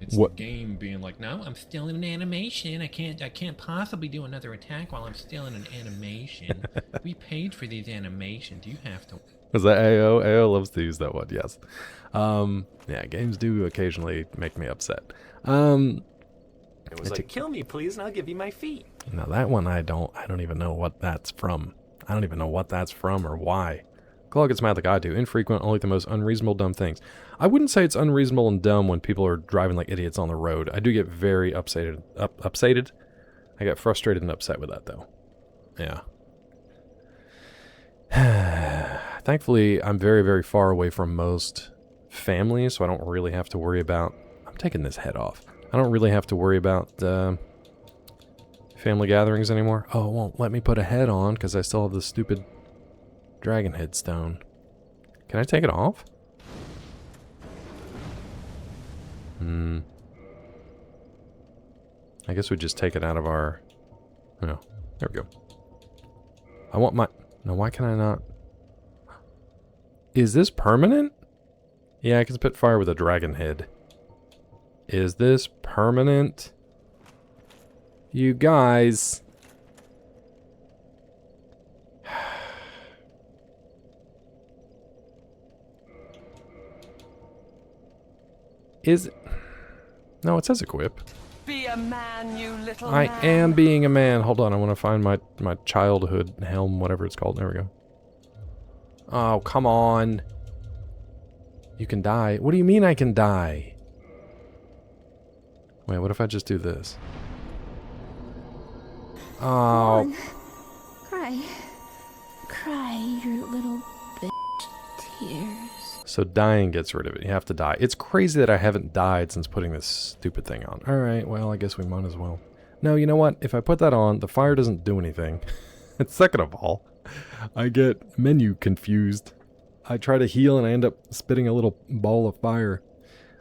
Speaker 3: it's
Speaker 1: what
Speaker 3: the game being like, no, I'm still in an animation. I can't possibly do another attack while I'm still in an animation. We paid for these animations. You have to.
Speaker 1: Was that AO? AO loves to use that one, yes. Yeah, games do occasionally make me upset.
Speaker 2: It was like, kill me, please, and I'll give you my feet.
Speaker 1: Now that one, I don't even know what that's from. I don't even know what that's from or why. Claw gets mad like I do. Infrequent, only the most unreasonable dumb things. I wouldn't say it's unreasonable and dumb when people are driving like idiots on the road. I do get very upsetted. I get frustrated and upset with that, though. Yeah. Thankfully, I'm very, very far away from most families, so I don't really have to worry about... I'm taking this head off. I don't really have to worry about family gatherings anymore. Oh, it won't let me put a head on because I still have the stupid dragon head stone. Can I take it off? I guess we just take it out of our... Oh, there we go. I want my... No, why can I not... Is this permanent? Yeah, I can spit fire with a dragon head. Is this permanent? You guys... Is... No, it says equip.
Speaker 4: Be a man, you little
Speaker 1: I
Speaker 4: man.
Speaker 1: am being a man. Hold on, I want to find my childhood helm, whatever it's called. There we go. Oh, come on. You can die. What do you mean I can die? Wait, what if I just do this? Oh.
Speaker 5: Cry. Cry, your little bitch tears.
Speaker 1: So dying gets rid of it. You have to die. It's crazy that I haven't died since putting this stupid thing on. Alright, well, I guess we might as well. No, you know what? If I put that on, the fire doesn't do anything. And second of all, I get menu confused. I try to heal and I end up spitting a little ball of fire.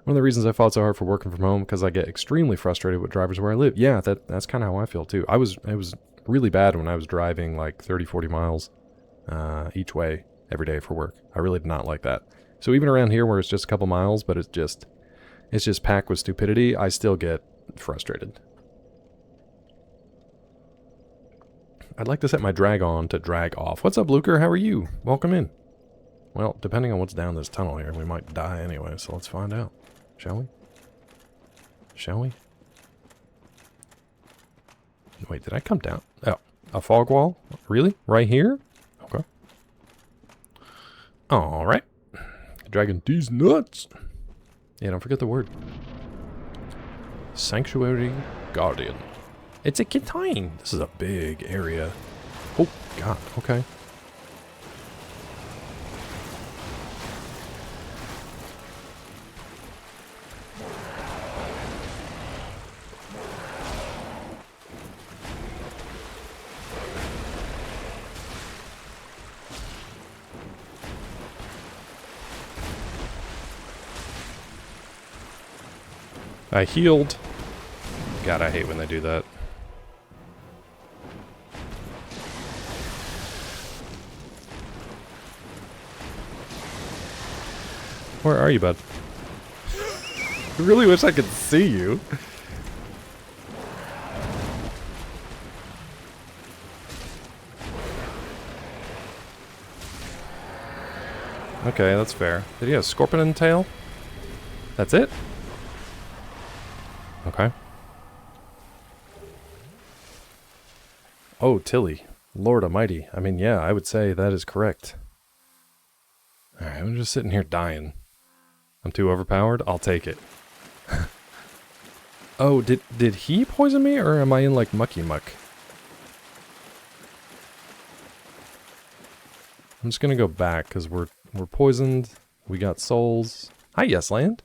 Speaker 1: One of the reasons I fought so hard for working from home, because I get extremely frustrated with drivers where I live. Yeah, that's kind of how I feel too. It was really bad when I was driving like 30, 40 miles each way every day for work. I really did not like that. So even around here where it's just a couple miles, but it's just packed with stupidity, I still get frustrated. I'd like to set my drag on to drag off. What's up, Luker? How are you? Welcome in. Well, depending on what's down this tunnel here, we might die anyway, so let's find out. Shall we? Shall we? Wait, did I come down? Oh, a fog wall? Really? Right here? Okay. Alright. Dragging these nuts. Yeah, don't forget the word. Sanctuary Guardian. It's a Kitine. This is a big area. Oh, God. Okay. I healed. God, I hate when they do that. Where are you, bud? I really wish I could see you. Okay, that's fair. Did he have scorpion tail? That's it? Okay. Oh, Tilly. Lord Almighty. I mean, yeah, I would say that is correct. Alright, I'm just sitting here dying. I'm too overpowered? I'll take it. Oh, did he poison me, or am I in, like, mucky muck? I'm just gonna go back, because we're poisoned. We got souls. Hi, Yesland.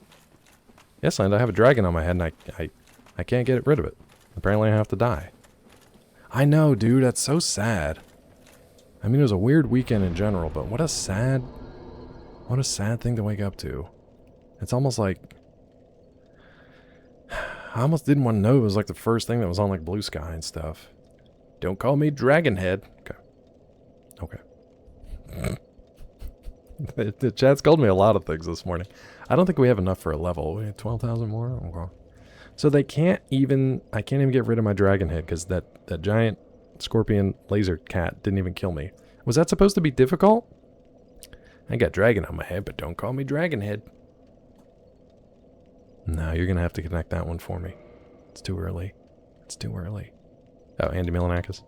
Speaker 1: Yesland, I have a dragon on my head, and I can't get rid of it. Apparently I have to die. I know, dude, that's so sad. I mean, it was a weird weekend in general, but what a sad thing to wake up to. It's almost like... I almost didn't want to know it was like the first thing that was on like Blue Sky and stuff. Don't call me Dragonhead. Okay. Okay. The chat's called me a lot of things this morning. I don't think we have enough for a level. We have 12,000 more? Okay. So they can't even... I can't even get rid of my Dragonhead because that giant scorpion laser cat didn't even kill me. Was that supposed to be difficult? I got dragon on my head, but don't call me Dragonhead. No, you're going to have to connect that one for me. It's too early. It's too early. Oh, Andy Milanakis.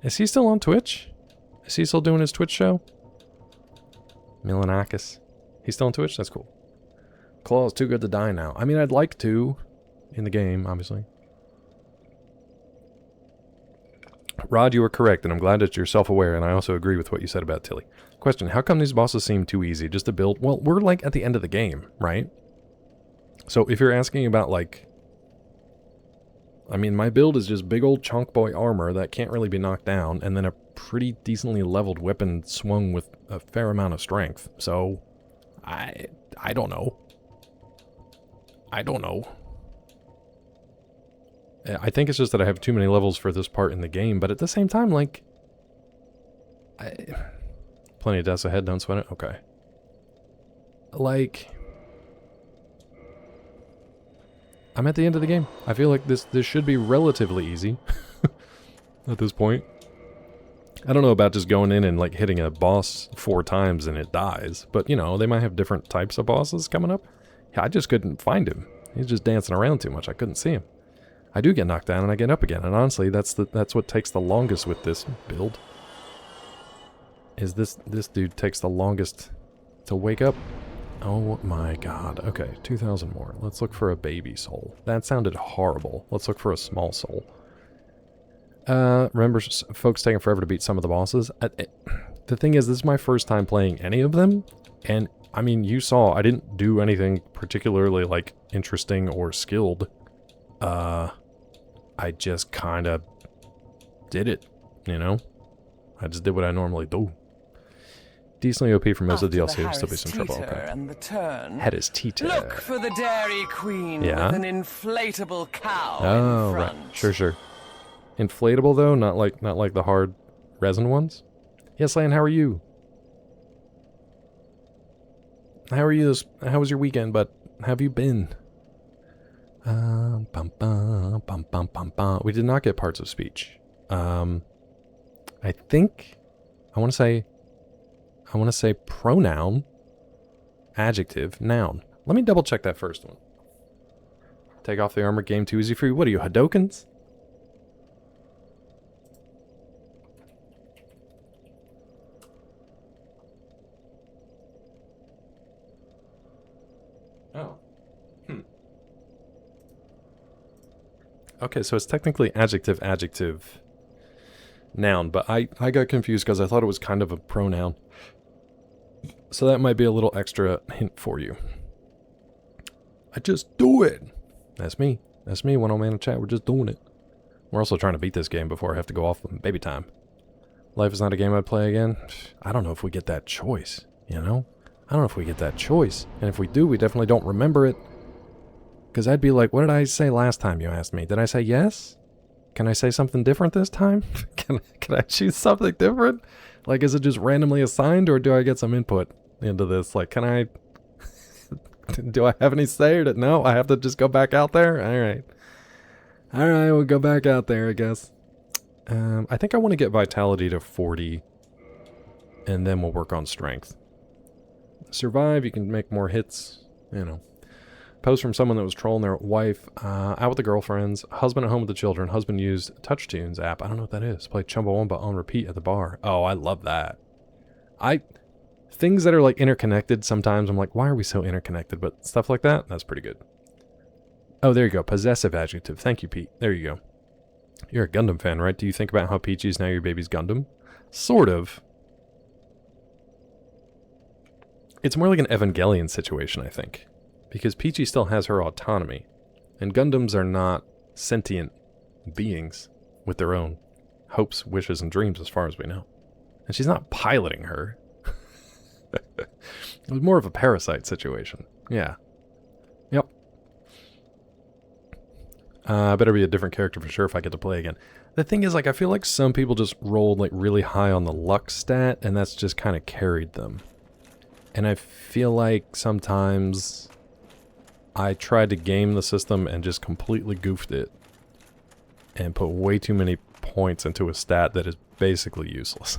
Speaker 1: Is he still on Twitch? Is he still doing his Twitch show? Milanakis. He's still on Twitch? That's cool. Claw is too good to die now. I mean, I'd like to. In the game, obviously. Rod, you were correct, and I'm glad that you're self-aware, and I also agree with what you said about Tilly. Question, how come these bosses seem too easy just to build? Well, we're like at the end of the game, right? So if you're asking about like... I mean, my build is just big old chunk boy armor that can't really be knocked down, and then a pretty decently leveled weapon swung with a fair amount of strength. So, I don't know. I don't know. I think it's just that I have too many levels for this part in the game, but at the same time, like... Plenty of deaths ahead, don't sweat it? Okay. Like... I'm at the end of the game. I feel like this should be relatively easy at this point. I don't know about just going in and like hitting a boss 4 times and it dies, but you know, they might have different types of bosses coming up. Yeah, I just couldn't find him. He's just dancing around too much. I couldn't see him. I do get knocked down and I get up again, and honestly, that's what takes the longest with this build. Is this dude takes the longest to wake up. Oh my god. Okay, 2,000 more. Let's look for a baby soul. That sounded horrible. Let's look for a small soul. Remember folks taking forever to beat some of the bosses? The thing is, this is my first time playing any of them, and I mean, you saw I didn't do anything particularly like interesting or skilled. I just kind of did it, you know? I just did what I normally do. Decently OP for most of the DLC, there'll still be some trouble. Okay.
Speaker 4: And the turn.
Speaker 1: Harris Teeter.
Speaker 4: Look for the Dairy Queen with an inflatable cow
Speaker 1: in front. Right. Sure. Inflatable though, not like the hard resin ones. Yes, Lan, how are you? How are you? How was your weekend? But how have you been? We did not get parts of speech. I think I want to say pronoun, adjective, noun. Let me double check that first one. Take off the armor, game too easy for you. What are you, Hadokens?
Speaker 2: Oh.
Speaker 1: Okay, so it's technically adjective, adjective, noun, but I got confused because I thought it was kind of a pronoun. So that might be a little extra hint for you. I just do it. That's me. That's me when I'm in a chat. We're just doing it. We're also trying to beat this game before I have to go off on baby time. Life is not a game I'd play again. I don't know if we get that choice, you know? I don't know if we get that choice. And if we do, we definitely don't remember it. Because I'd be like, what did I say last time you asked me? Did I say yes? Can I say something different this time? Can I choose something different? Like, is it just randomly assigned, or do I get some input into this? Like, can I... do I have any say? Or no, I have to just go back out there? Alright. Alright, we'll go back out there, I guess. I think I want to get vitality to 40, and then we'll work on strength. Survive, you can make more hits, you know. Post from someone that was trolling their wife, out with the girlfriends, husband at home with the children, husband used TouchTunes app, I don't know what that is, play Chumbawamba on repeat at the bar. Oh, I love that. Things that are like interconnected, sometimes I'm like, why are we so interconnected? But stuff like that, that's pretty good. Oh, there you go, possessive adjective. Thank you, Pete. There you go. You're a Gundam fan, right? Do you think about how Peachy's now your baby's Gundam? Sort of. It's more like an Evangelion situation, I think. Because Peachy still has her autonomy. And Gundams are not sentient beings with their own hopes, wishes, and dreams as far as we know. And she's not piloting her. It was more of a parasite situation. Yeah. Yep. Better be a different character for sure if I get to play again. The thing is, like, I feel like some people just rolled, like, really high on the luck stat, and that's just kind of carried them. And I feel like sometimes I tried to game the system and just completely goofed it. And put way too many points into a stat that is basically useless.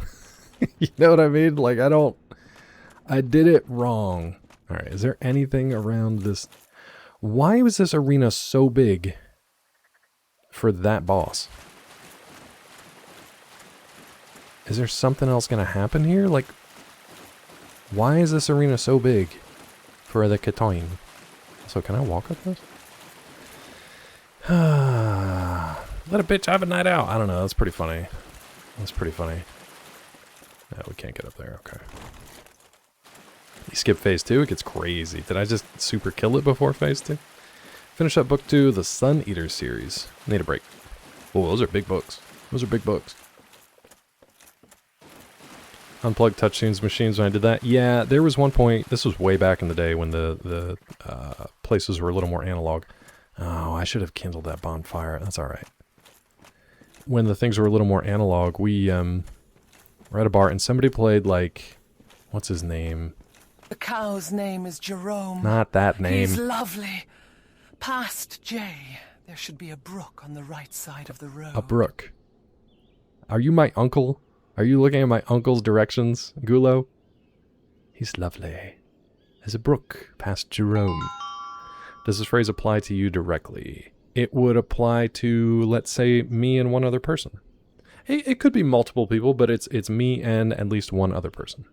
Speaker 1: You know what I mean? Like, I did it wrong. Alright, is there anything around this? Why was this arena so big for that boss? Is there something else gonna happen here? Like, why is this arena so big for the Katoin? So can I walk up this? Let a bitch have a night out. I don't know, that's pretty funny. That's pretty funny. No, we can't get up there, okay. You skip phase 2, it gets crazy. Did I just super kill it before phase 2? Finish up book 2, the Sun Eater series. Need a break. Oh, those are big books. Those are big books. Unplugged TouchTunes machines when I did that. Yeah, there was one point, this was way back in the day when the places were a little more analog. Oh, I should have kindled that bonfire. That's alright. When the things were a little more analog, we were at a bar and somebody played, like, what's his name?
Speaker 4: The cow's name is Jerome.
Speaker 1: Not that name.
Speaker 4: He's lovely. Past J, there should be a brook on the right side of the road.
Speaker 1: A brook. Are you my uncle? Are you looking at my uncle's directions, Gulo? He's lovely. There's a brook past Jerome. Does this phrase apply to you directly? It would apply to, let's say, me and one other person. It could be multiple people, but it's me and at least one other person.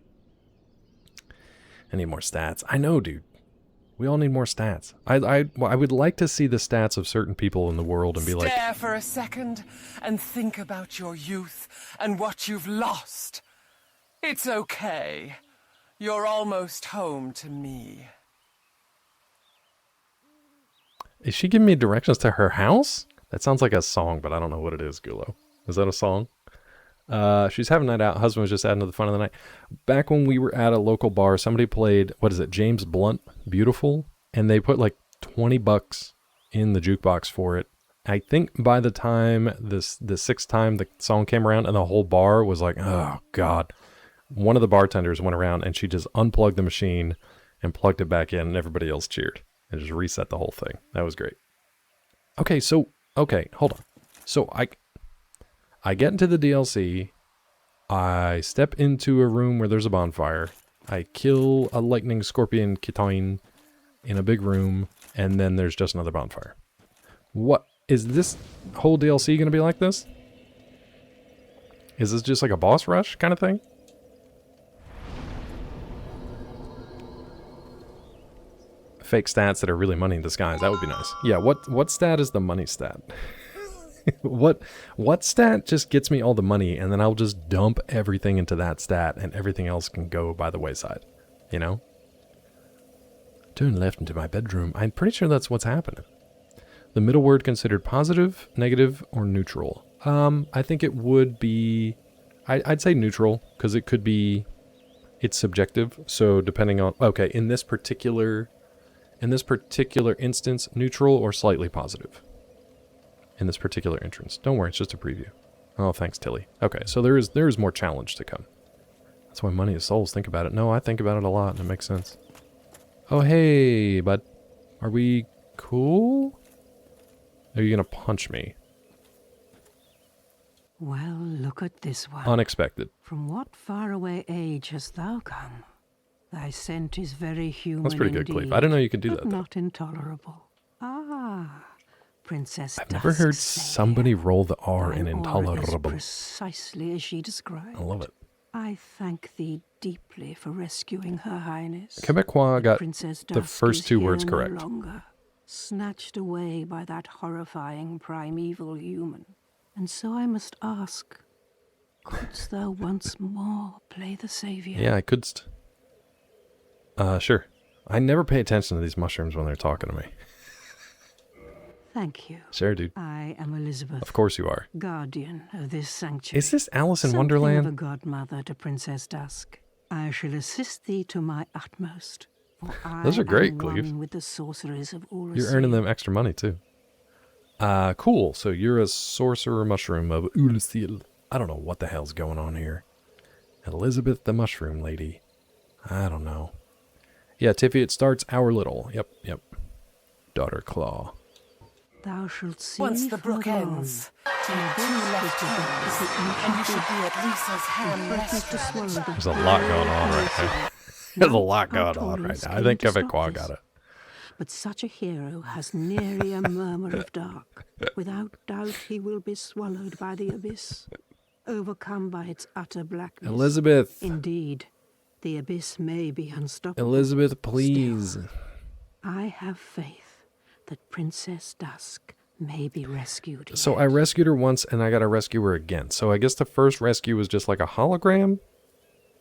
Speaker 1: I need more stats. I know, dude. We all need more stats. I would like to see the stats of certain people in the world and be like...
Speaker 4: Stare for a second and think about your youth and what you've lost. It's okay. You're almost home to me.
Speaker 1: Is she giving me directions to her house? That sounds like a song, but I don't know what it is, Gulo. Is that a song? She's having a night out. Husband was just adding to the fun of the night. Back when we were at a local bar, somebody played, what is it, James Blunt, Beautiful? And they put like $20 in the jukebox for it. I think by the time the sixth time the song came around and the whole bar was like, oh God. One of the bartenders went around and she just unplugged the machine and plugged it back in and everybody else cheered. And just reset the whole thing. That was great. Okay, hold on. So I get into the DLC, I step into a room where there's a bonfire, I kill a lightning scorpion Kitoin in a big room, and then there's just another bonfire. What, is this whole DLC going to be like this? Is this just like a boss rush kind of thing? fake stats that are really money in disguise. That would be nice. Yeah, what stat is the money stat? What stat just gets me all the money, and then I'll just dump everything into that stat, and everything else can go by the wayside, you know? Turn left into my bedroom. I'm pretty sure that's what's happening. The middle word considered positive, negative, or neutral? I think it would be... I'd say neutral, because it could be... It's subjective, so depending on... Okay, in this particular instance, neutral or slightly positive. In this particular entrance. Don't worry, it's just a preview. Oh, thanks, Tilly. Okay, so there is more challenge to come. That's why money is souls. Think about it. No, I think about it a lot, and it makes sense. Oh, hey, bud. Are we cool? Are you gonna punch me?
Speaker 6: Well, look at this one.
Speaker 1: Unexpected.
Speaker 6: From what faraway age hast thou come? Thy scent is very human.
Speaker 1: That's pretty good,
Speaker 6: indeed,
Speaker 1: Cleve. I didn't know you could do
Speaker 6: but
Speaker 1: that, though.
Speaker 6: not intolerable. Ah, Princess
Speaker 1: I've never heard somebody roll the R in intolerable.
Speaker 6: Precisely as she described.
Speaker 1: I love it.
Speaker 6: I thank thee deeply for rescuing Her Highness.
Speaker 1: Quebecois got
Speaker 6: Princess
Speaker 1: the
Speaker 6: Dusk
Speaker 1: first
Speaker 6: is
Speaker 1: two
Speaker 6: here
Speaker 1: words
Speaker 6: no
Speaker 1: correct.
Speaker 6: longer, snatched away by that horrifying primeval human. And so I must ask, couldst thou once more play the savior?
Speaker 1: Yeah, I could. Sure. I never pay attention to these mushrooms when they're talking to me.
Speaker 6: Thank you.
Speaker 1: Sure, dude.
Speaker 6: I am Elizabeth.
Speaker 1: Of course you are.
Speaker 6: Guardian of this sanctuary.
Speaker 1: Is this Alice in
Speaker 6: Something
Speaker 1: Wonderland?
Speaker 6: of a godmother to Princess Dusk. I shall assist thee to my utmost. For
Speaker 1: Those are great,
Speaker 6: I am
Speaker 1: Cleve.
Speaker 6: one with the sorcerers of Ulasil.
Speaker 1: You're earning them extra money, too. Cool. So you're a sorcerer mushroom of Ulasil. I don't know what the hell's going on here. Elizabeth the Mushroom Lady. I don't know. Yeah, Tiffy, it starts our little. Yep. Daughter Claw.
Speaker 6: Thou shalt see
Speaker 4: Once the brook
Speaker 6: further on.
Speaker 4: ends, take 2 left turns, and you should be at Lisa's ham restaurant.
Speaker 1: There's a lot going on right now. There's a lot going on right now. I think Quebecois got it.
Speaker 6: But such a hero has nary a murmur of dark. Without doubt he will be swallowed by the abyss, overcome by its utter blackness.
Speaker 1: Elizabeth.
Speaker 6: Indeed, the abyss may be unstoppable.
Speaker 1: Elizabeth, please.
Speaker 6: Still, I have faith that Princess Dusk may be rescued.
Speaker 1: So
Speaker 6: yet.
Speaker 1: I rescued her once, and I got to rescue her again. So I guess the first rescue was just like a hologram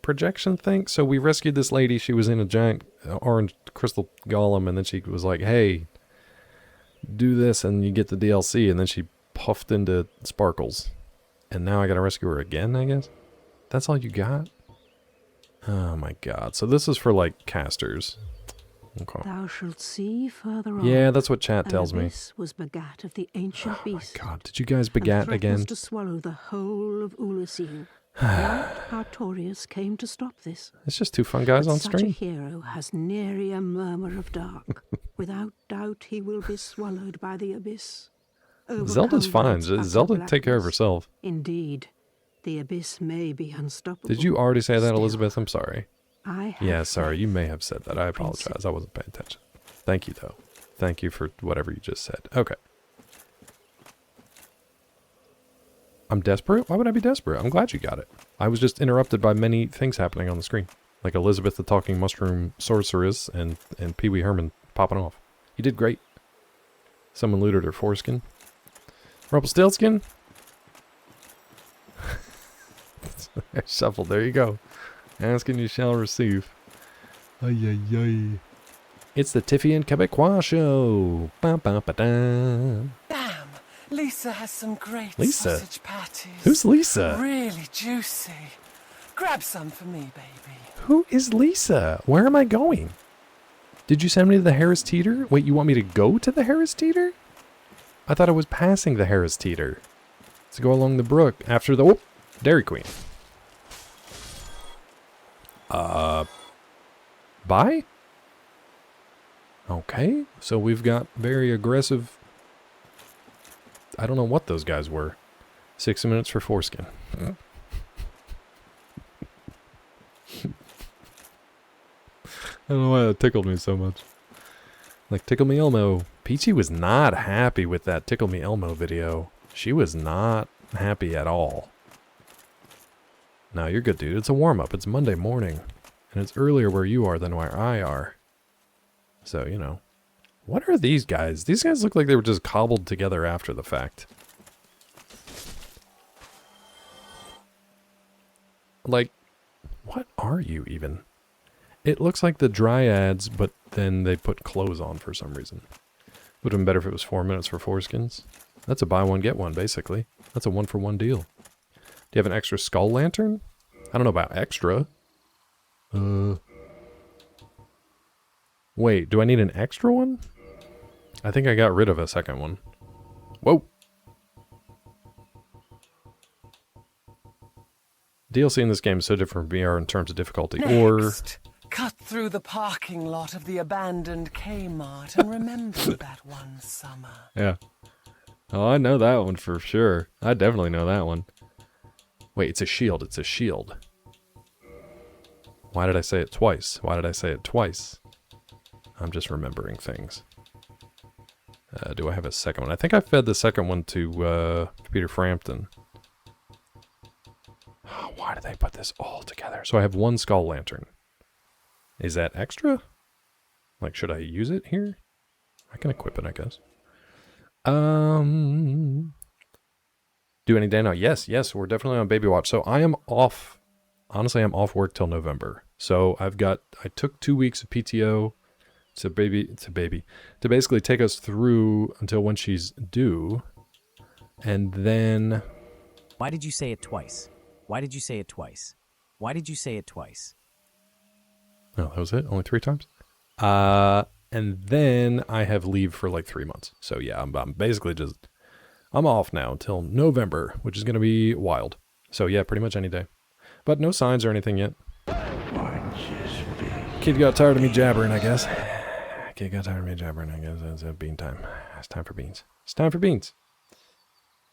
Speaker 1: projection thing. So we rescued this lady. She was in a giant orange crystal golem, and then she was like, hey, do this, and you get the DLC. And then she puffed into sparkles. And now I got to rescue her again, I guess? That's all you got? Oh my god. So this is for, like, casters. Okay.
Speaker 6: Thou shalt see further on.
Speaker 1: Yeah, that's what chat tells me.
Speaker 6: This was begat of the ancient
Speaker 1: Oh my
Speaker 6: beast.
Speaker 1: god, did you guys
Speaker 6: and
Speaker 1: begat
Speaker 6: threatens
Speaker 1: again?
Speaker 6: to swallow the whole of Ulasil. Not Artorius came to stop this.
Speaker 1: It's just two fun guys
Speaker 6: But
Speaker 1: on
Speaker 6: such a
Speaker 1: stream.
Speaker 6: hero has nary a murmur of dark. Without doubt he will be swallowed by the abyss.
Speaker 1: Zelda's
Speaker 6: Overcome by
Speaker 1: fine.
Speaker 6: its utter
Speaker 1: Zelda take care of
Speaker 6: blackness.
Speaker 1: herself.
Speaker 6: Indeed, the abyss may be unstoppable.
Speaker 1: Did you already say that,
Speaker 6: Still,
Speaker 1: Elizabeth? I'm sorry.
Speaker 6: I have
Speaker 1: Yeah, sorry. You
Speaker 6: faith.
Speaker 1: may have said that. I apologize. I wasn't paying attention. Thank you, though. Thank you for whatever you just said. Okay. I'm desperate? Why would I be desperate? I'm glad you got it. I was just interrupted by many things happening on the screen. Like Elizabeth the Talking Mushroom Sorceress and Pee Wee Herman popping off. You did great. Someone looted her foreskin. Rumpelstiltskin? Shuffle. There you go. Ask and you shall receive. Ay, ay, ay. It's the Tiffy and Quebecois show. Ba, ba, ba, da.
Speaker 4: Damn, Lisa has some great
Speaker 1: Lisa?
Speaker 4: sausage patties.
Speaker 1: Who's Lisa?
Speaker 4: Really juicy. Grab some for me, baby.
Speaker 1: Who is Lisa? Where am I going? Did you send me to the Harris Teeter? Wait, you want me to go to the Harris Teeter? I thought I was passing the Harris Teeter. Let's go along the brook after the... Oh, Dairy Queen. Bye? Okay, so we've got very aggressive... I don't know what those guys were. 6 minutes for foreskin. I don't know why that tickled me so much. Like, Tickle Me Elmo. Peachy was not happy with that Tickle Me Elmo video. She was not happy at all. No, you're good, dude. It's a warm-up. It's Monday morning. And it's earlier where you are than where I are. So, you know. What are these guys? These guys look like they were just cobbled together after the fact. Like, what are you even? It looks like the Dryads, but then they put clothes on for some reason. Would have been better if it was 4 minutes for 4 skins. That's a buy one, get one, basically. That's a 1-for-1 deal. Do you have an extra skull lantern? I don't know about extra. Wait, do I need an extra one? I think I got rid of a second one. Whoa! DLC in this game is so different from VR in terms of difficulty.
Speaker 4: Next, cut through the parking lot of the abandoned Kmart and remember that one summer.
Speaker 1: Yeah. Oh, I know that one for sure. I definitely know that one. Wait, it's a shield. It's a shield. Why did I say it twice? Why did I say it twice? I'm just remembering things. Do I have a second one? I think I fed the second one to Peter Frampton. Why did they put this all together? So I have one skull lantern. Is that extra? Like, should I use it here? I can equip it, I guess. Do any day now? Yes, we're definitely on baby watch. So I am off. Honestly, I'm off work till November. So I took 2 weeks of PTO to basically take us through until when she's due. And then...
Speaker 7: Why did you say it twice? Why did you say it twice? Why did you say it twice?
Speaker 1: Oh, that was it? Only 3 times? And then I have leave for like 3 months. So yeah, I'm basically just... I'm off now until November, which is going to be wild. So yeah, pretty much any day. But no signs or anything yet. Kid got tired of me jabbering, I guess. It's bean time. It's time for beans. It's time for beans.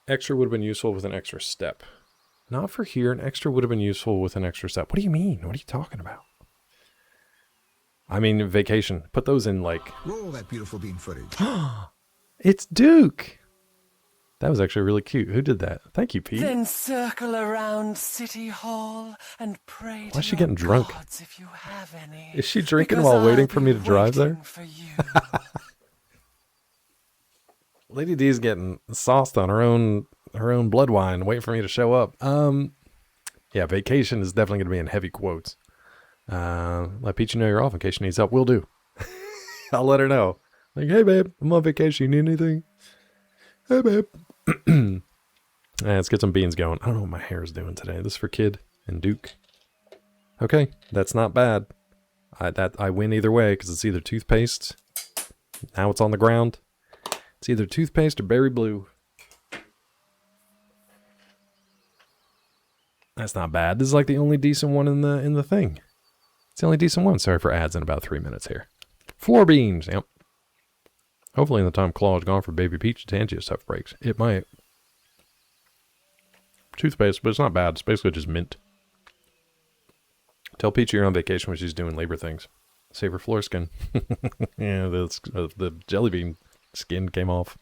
Speaker 1: Extra would have been useful with an extra step. Not for here. An extra would have been useful with an extra step. What do you mean? What are you talking about? I mean, vacation. Put those in, like...
Speaker 8: Roll that beautiful bean footage.
Speaker 1: It's Duke! That was actually really cute. Who did that? Thank you, Pete.
Speaker 4: Then circle around City Hall and pray
Speaker 1: Why
Speaker 4: to
Speaker 1: is she
Speaker 4: your
Speaker 1: getting drunk?
Speaker 4: gods if you have any.
Speaker 1: Is she drinking
Speaker 4: Because
Speaker 1: while waiting
Speaker 4: I'll
Speaker 1: for me
Speaker 4: be
Speaker 1: to drive there?
Speaker 4: waiting for you.
Speaker 1: Lady D's getting sauced on her own blood wine, waiting for me to show up. Yeah, vacation is definitely going to be in heavy quotes. Let Peachy know you're off in case she needs help. Will do. I'll let her know. Like, hey babe, I'm on vacation. You need anything? Hey babe. Let's get some beans going. I don't know what my hair is doing today. This is for Kid and Duke. Okay, that's not bad. I win either way because it's either toothpaste. Now it's on the ground. It's either toothpaste or berry blue. That's not bad. This is like the only decent one in the thing. It's the only decent one. Sorry for ads in about 3 minutes here. 4 beans. Yep. Hopefully in the time Claw is gone for Baby Peach, Tangia stuff breaks. It might. Toothpaste, but it's not bad. It's basically just mint. Tell Peachy you're on vacation when she's doing labor things. Save her floor skin. Yeah, the jelly bean skin came off.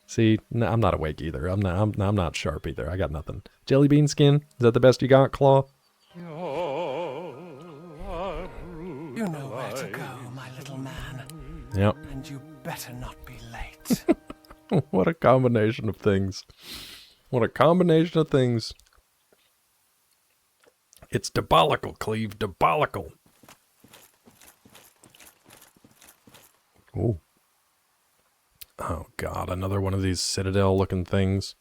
Speaker 1: See, no, I'm not awake either. I'm not sharp either. I got nothing. Jelly bean skin? Is that the best you got, Claw?
Speaker 4: You know where to go, my little man.
Speaker 1: Yep.
Speaker 4: And you better not be late.
Speaker 1: What a combination of things. What a combination of things. It's diabolical, Cleve. Diabolical. Ooh. Oh, God. Another one of these Citadel-looking things.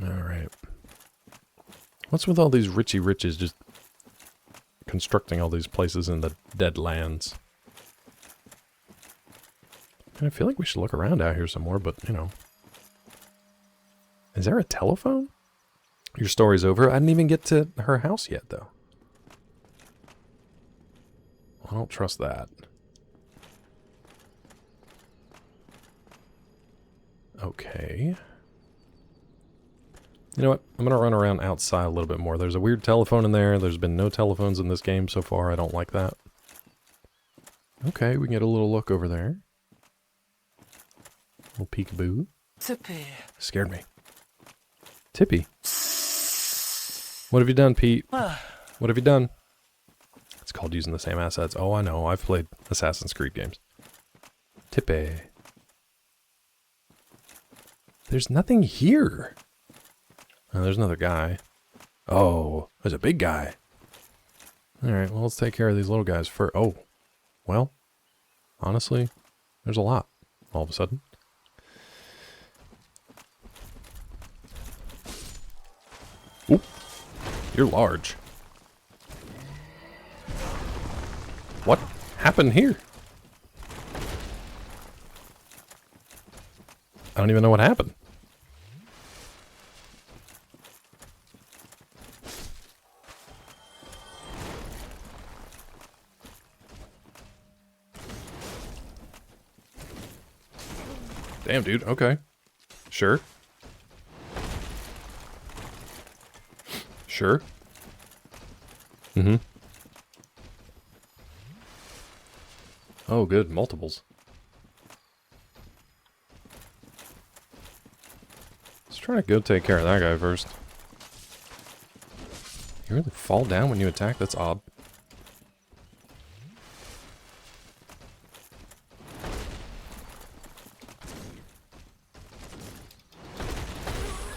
Speaker 1: All right. What's with all these Richie Riches just constructing all these places in the dead lands? I feel like we should look around out here some more, but, you know. Is there a telephone? Your story's over. I didn't even get to her house yet, though. I don't trust that. Okay. You know what? I'm going to run around outside a little bit more. There's a weird telephone in there. There's been no telephones in this game so far. I don't like that. Okay, we can get a little look over there. Little peekaboo.
Speaker 4: Tippy.
Speaker 1: Scared me. Tippy. What have you done, Pete? What have you done? It's called using the same assets. Oh, I know. I've played Assassin's Creed games. Tippe. There's nothing here. Oh, there's another guy. Oh, there's a big guy. Alright, well, let's take care of these little guys first. Oh, well, honestly, there's a lot all of a sudden. Oop, you're large. What happened here? I don't even know what happened. Damn, dude. Okay. Sure. Sure. Mm-hmm. Oh, good. Multiples. Let's try to go take care of that guy first. You really fall down when you attack? That's odd.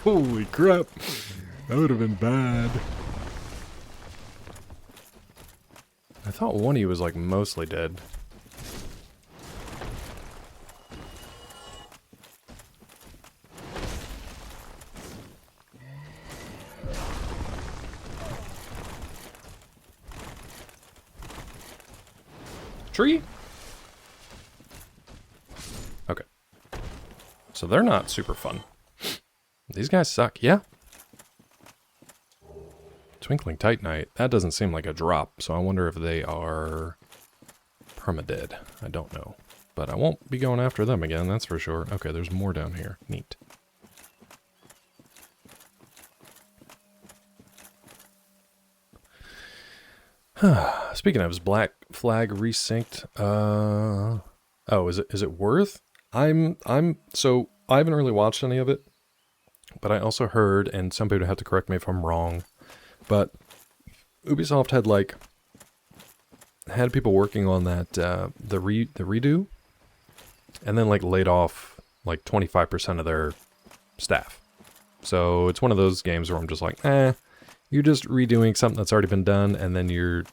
Speaker 1: Holy crap. That would have been bad. I thought one of you was like mostly dead. Tree? Okay. So they're not super fun. These guys suck, yeah. Twinkling Titanite, that doesn't seem like a drop, so I wonder if they are permadead. I don't know. But I won't be going after them again, that's for sure. Okay, there's more down here. Neat. Speaking of, is Black Flag resynced? Oh, is it worth? So I haven't really watched any of it, but I also heard, and some people have to correct me if I'm wrong, but Ubisoft had people working on that the redo, and then like laid off like 25% of their staff. So it's one of those games where I'm just like, you're just redoing something that's already been done, and then you're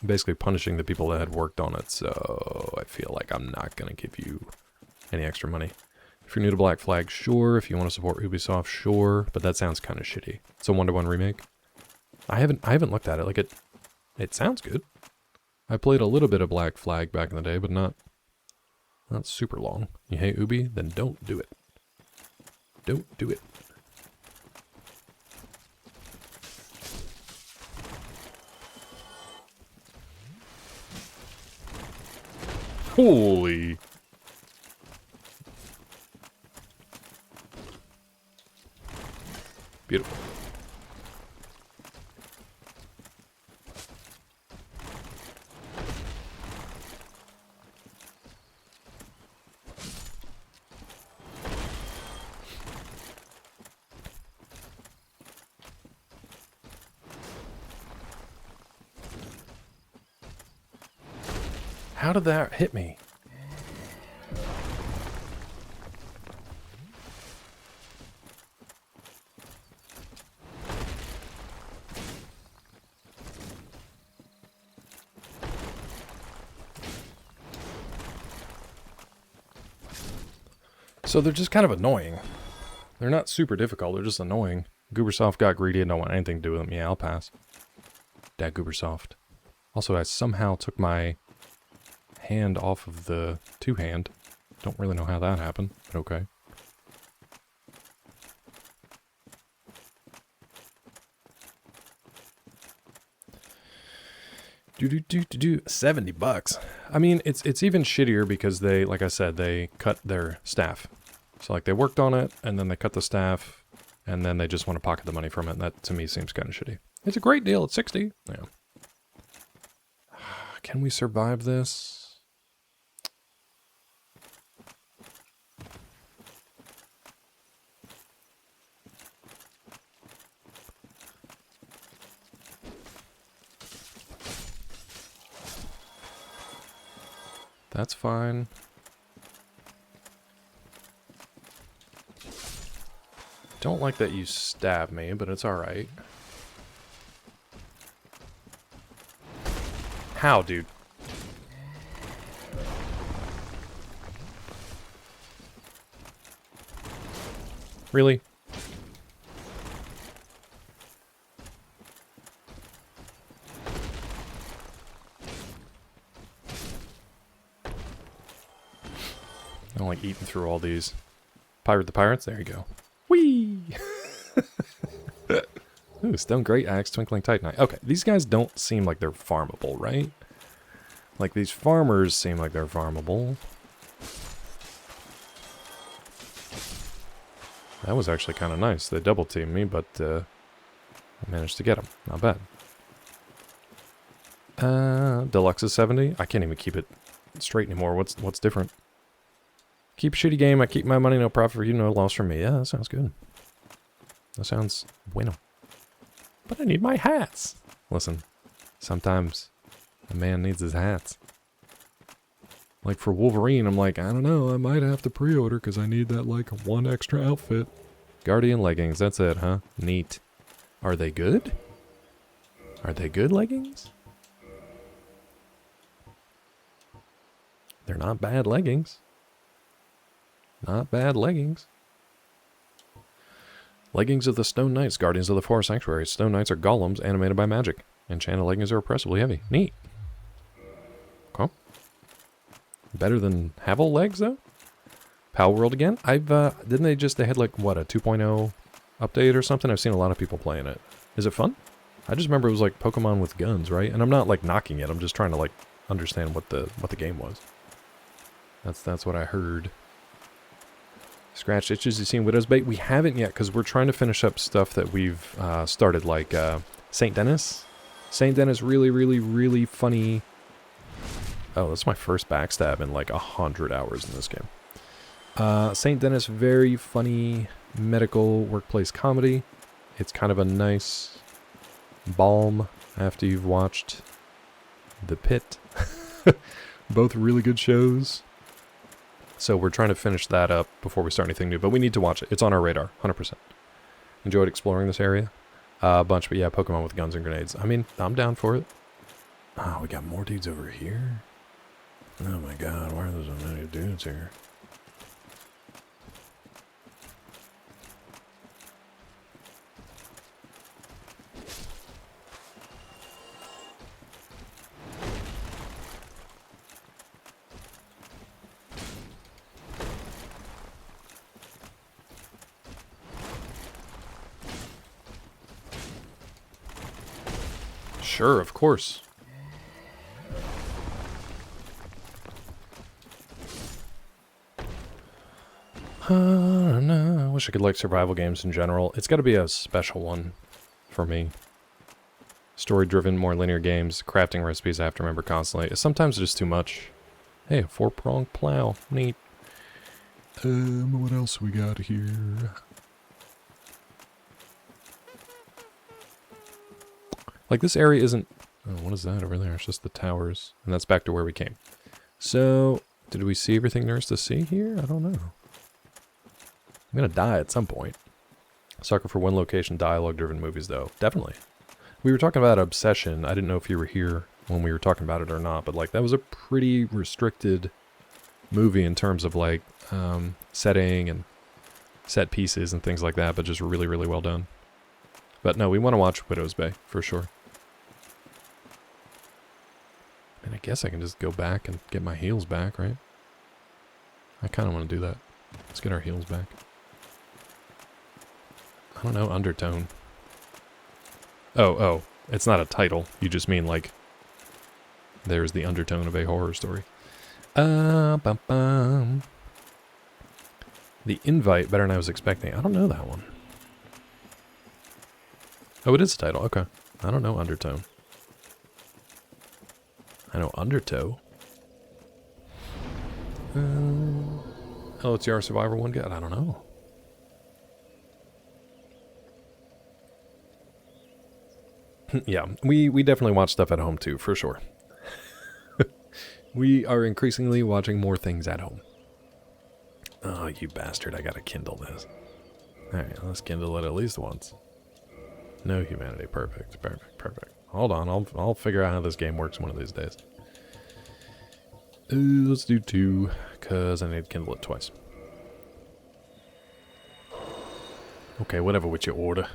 Speaker 1: basically punishing the people that had worked on it. So I feel like I'm not gonna give you any extra money. If you're new to Black Flag, sure. If you want to support Ubisoft, sure. But that sounds kind of shitty. It's a 1-to-1 remake. I haven't looked at it. Like it sounds good. I played a little bit of Black Flag back in the day, but not super long. You hate Ubi? Then don't do it. Don't do it. Holy. Beautiful. How did that hit me? So they're just kind of annoying. They're not super difficult, they're just annoying. Goobersoft got greedy and don't want anything to do with them. Yeah, I'll pass. Dad Goobersoft. Also, I somehow took my hand off of the two-hand. Don't really know how that happened, but okay. $70. I mean, it's even shittier because they, like I said, they cut their staff. So like they worked on it, and then they cut the staff, and then they just want to pocket the money from it. And that to me seems kind of shitty. It's a great deal. It's 60. Yeah. Can we survive this? That's fine. Don't like that you stabbed me, but it's alright. How, dude? Really? I don't like eating through all these. Pirate the Pirates, there you go. Whee! Ooh, Stone Great Axe, Twinkling Titanite. Okay, these guys don't seem like they're farmable, right? Like, these farmers seem like they're farmable. That was actually kind of nice. They double teamed me, but I managed to get them. Not bad. Deluxe is 70. I can't even keep it straight anymore. What's different? Keep a shitty game. I keep my money. No profit for you. No loss for me. Yeah, that sounds good. That sounds bueno. But I need my hats. Listen, sometimes a man needs his hats. Like for Wolverine, I'm like, I don't know, I might have to pre-order because I need that like one extra outfit. Guardian leggings, that's it, huh? Neat. Are they good? Are they good leggings? They're not bad leggings. Not bad leggings. Leggings of the Stone Knights, Guardians of the Forest Sanctuary. Stone Knights are golems animated by magic. Enchanted leggings are oppressively heavy. Neat. Okay. Better than Havel legs, though? Pal World again? Didn't they had like, what, a 2.0 update or something? I've seen a lot of people playing it. Is it fun? I just remember it was like Pokemon with guns, right? And I'm not like knocking it, I'm just trying to like understand what the game was. That's what I heard. Scratched Itches, you've seen Widow's Bait? We haven't yet, because we're trying to finish up stuff that we've started, like St. Denis. St. Denis, really, really, really funny. Oh, that's my first backstab in like 100 hours in this game. St. Denis, very funny medical workplace comedy. It's kind of a nice balm after you've watched The Pit. Both really good shows. So we're trying to finish that up before we start anything new, but we need to watch it. It's on our radar, 100%. Enjoyed exploring this area a bunch, but yeah, Pokemon with guns and grenades. I mean, I'm down for it. Oh, we got more dudes over here. Oh my god, why are there so many dudes here? Sure, of course. No, I wish I could like survival games in general. It's got to be a special one for me. Story-driven, more linear games, crafting recipes I have to remember constantly. Sometimes it's just too much. Hey, a 4-pronged plow. Neat. What else we got here? Like, this area isn't... Oh, what is that over there? It's just the towers. And that's back to where we came. So, did we see everything there is to see here? I don't know. I'm gonna die at some point. Sucker for one location dialogue-driven movies, though. Definitely. We were talking about Obsession. I didn't know if you were here when we were talking about it or not, but, like, that was a pretty restricted movie in terms of, like, setting and set pieces and things like that, but just really, really well done. But no, we want to watch Widow's Bay, for sure. And I guess I can just go back and get my heals back, right? I kind of want to do that. Let's get our heals back. I don't know, Undertone. Oh, it's not a title. You just mean, like, there's the undertone of a horror story. The Invite, better than I was expecting. I don't know that one. Oh, it is a title. Okay. I don't know Undertone. I know Undertow. Oh, it's the Our Survivor one? God, I don't know. Yeah, we definitely watch stuff at home too, for sure. We are increasingly watching more things at home. Oh, you bastard, I gotta kindle this. Alright, let's kindle it at least once. No humanity. Perfect, perfect, perfect. Hold on, I'll figure out how this game works one of these days. Let's do 2, because I need to kindle it twice. Okay, whatever with your order.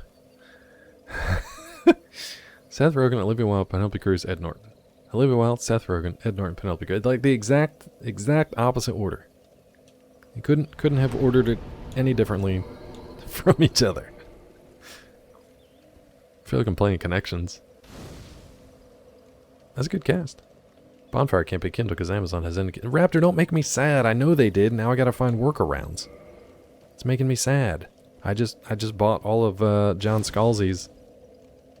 Speaker 1: Seth Rogen, Olivia Wilde, Penelope Cruz, Ed Norton. Olivia Wilde, Seth Rogen, Ed Norton, Penelope Cruz. Like the exact opposite order. You couldn't have ordered it any differently from each other. I feel like I'm playing Connections. That's a good cast. Bonfire can't be kindled because Amazon has indicated. Raptor, don't make me sad. I know they did. Now I gotta find workarounds. It's making me sad. I just bought all of John Scalzi's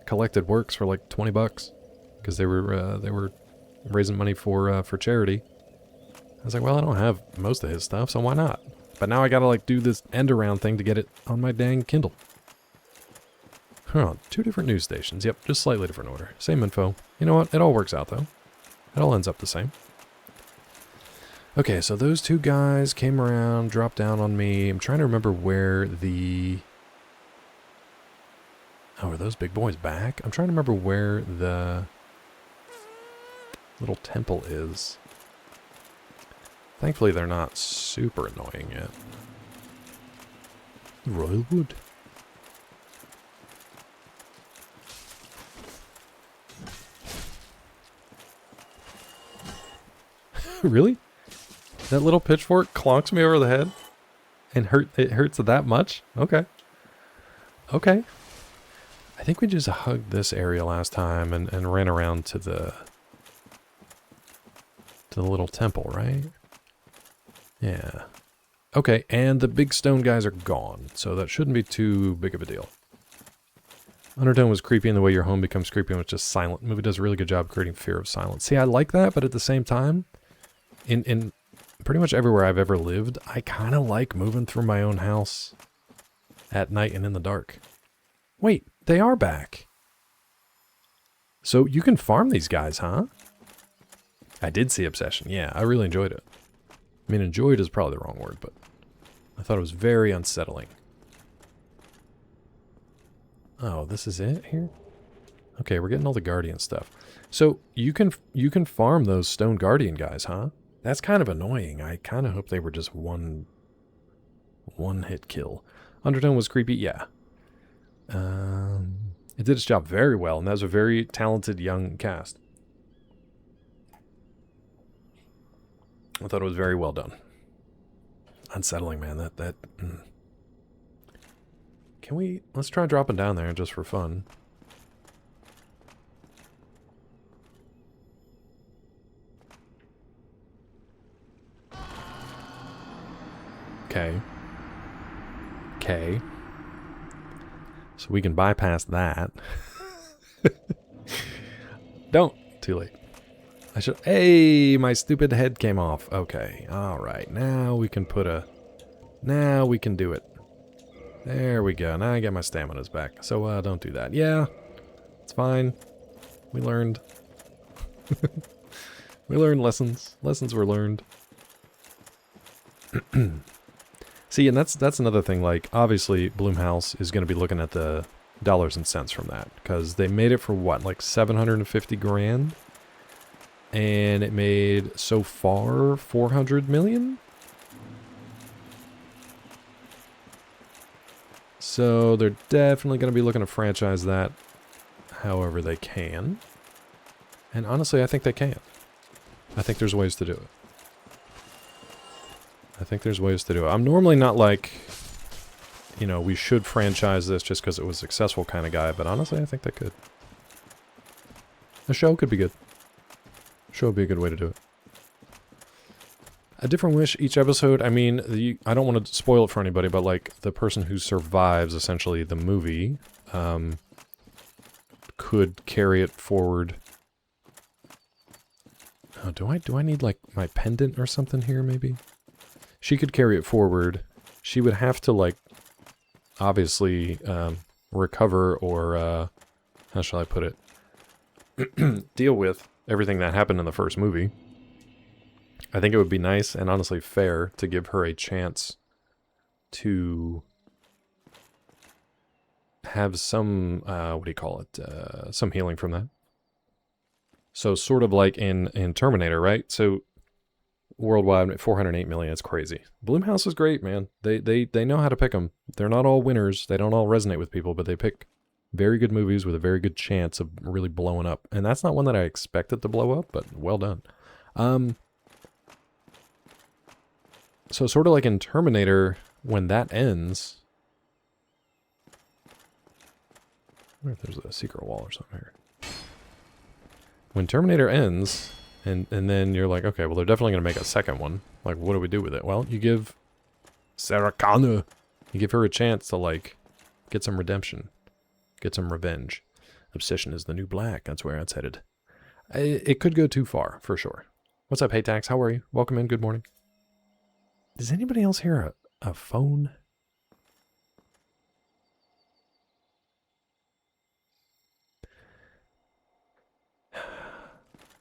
Speaker 1: collected works for like $20 because they were raising money for charity. I was like, well, I don't have most of his stuff, so why not? But now I gotta like do this end around thing to get it on my dang Kindle. Huh, 2 different news stations. Yep, just slightly different order. Same info. You know what? It all works out though. It all ends up the same. Okay, so those 2 guys came around, dropped down on me. I'm trying to remember where the... Oh, are those big boys back? I'm trying to remember where the little temple is. Thankfully, they're not super annoying yet. Royal Wood. Really? That little pitchfork clonks me over the head? And it hurts that much? Okay. Okay. I think we just hugged this area last time and ran around to the little temple, right? Yeah. Okay, and the big stone guys are gone, so that shouldn't be too big of a deal. Undertone was creepy in the way your home becomes creepy when it's just silent. The movie does a really good job creating fear of silence. See, I like that, but at the same time, in pretty much everywhere I've ever lived, I kind of like moving through my own house at night and in the dark. Wait, they are back. So you can farm these guys, huh? I did see Obsession. Yeah, I really enjoyed it. I mean, enjoyed is probably the wrong word, but I thought it was very unsettling. Oh, this is it here? Okay, we're getting all the Guardian stuff. So you can farm those Stone Guardian guys, huh? That's kind of annoying. I kind of hope they were just one hit kill. Undertone was creepy, yeah. It did its job very well, and that was a very talented young cast. I thought it was very well done. Unsettling, man. That. Can we... Let's try dropping down there just for fun. Okay. Okay. So we can bypass that. Don't. Too late. I should... Hey, my stupid head came off. Okay. Alright. Now we can put a... Now we can do it. There we go. Now I get my stamina's back. So, don't do that. Yeah. It's fine. We learned. We learned lessons. Lessons were learned. See, and that's another thing. Like, obviously, Blumhouse is going to be looking at the dollars and cents from that. Because they made it for what? Like 750 grand? And it made, so far, 400 million? So they're definitely going to be looking to franchise that however they can. And honestly, I think they can. I think there's ways to do it. I think there's ways to do it. I'm normally not like, you know, we should franchise this just because it was successful kind of guy, but honestly, I think they could. A show could be good. A show would be a good way to do it. A different wish each episode. I mean, I don't want to spoil it for anybody, but like the person who survives essentially the movie could carry it forward. Oh, do I need like my pendant or something here? Maybe she could carry it forward. She would have to like obviously recover or how shall I put it? Deal with everything that happened in the first movie. I think it would be nice and honestly fair to give her a chance to have some, what do you call it, some healing from that. So sort of like in Terminator, right? So worldwide, 408 million, it's crazy. Blumhouse is great, man. They know how to pick them. They're not all winners. They don't all resonate with people, but they pick very good movies with a very good chance of really blowing up. And that's not one that I expected to blow up, but well done. So sort of like in Terminator, when that ends... I wonder if there's a secret wall or something here. When Terminator ends, and then you're like, okay, well, they're definitely going to make a second one. Like, what do we do with it? Well, you give Sarah Connor, you give her a chance to, like, get some redemption. Get some revenge. Obsession is the new black. That's where it's headed. It could go too far, for sure. What's up, Hey Tax? How are you? Welcome in. Good morning. Does anybody else hear a phone?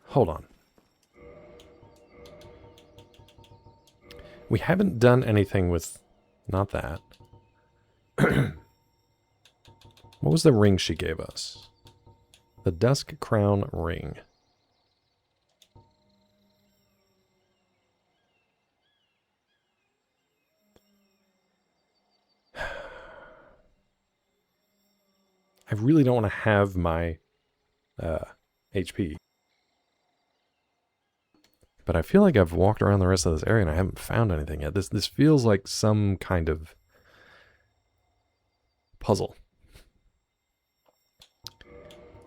Speaker 1: Hold on. We haven't done anything with... Not that. What was the ring she gave us? The Dusk Crown ring. I really don't want to have my HP. But I feel like I've walked around the rest of this area and I haven't found anything yet. This feels like some kind of puzzle.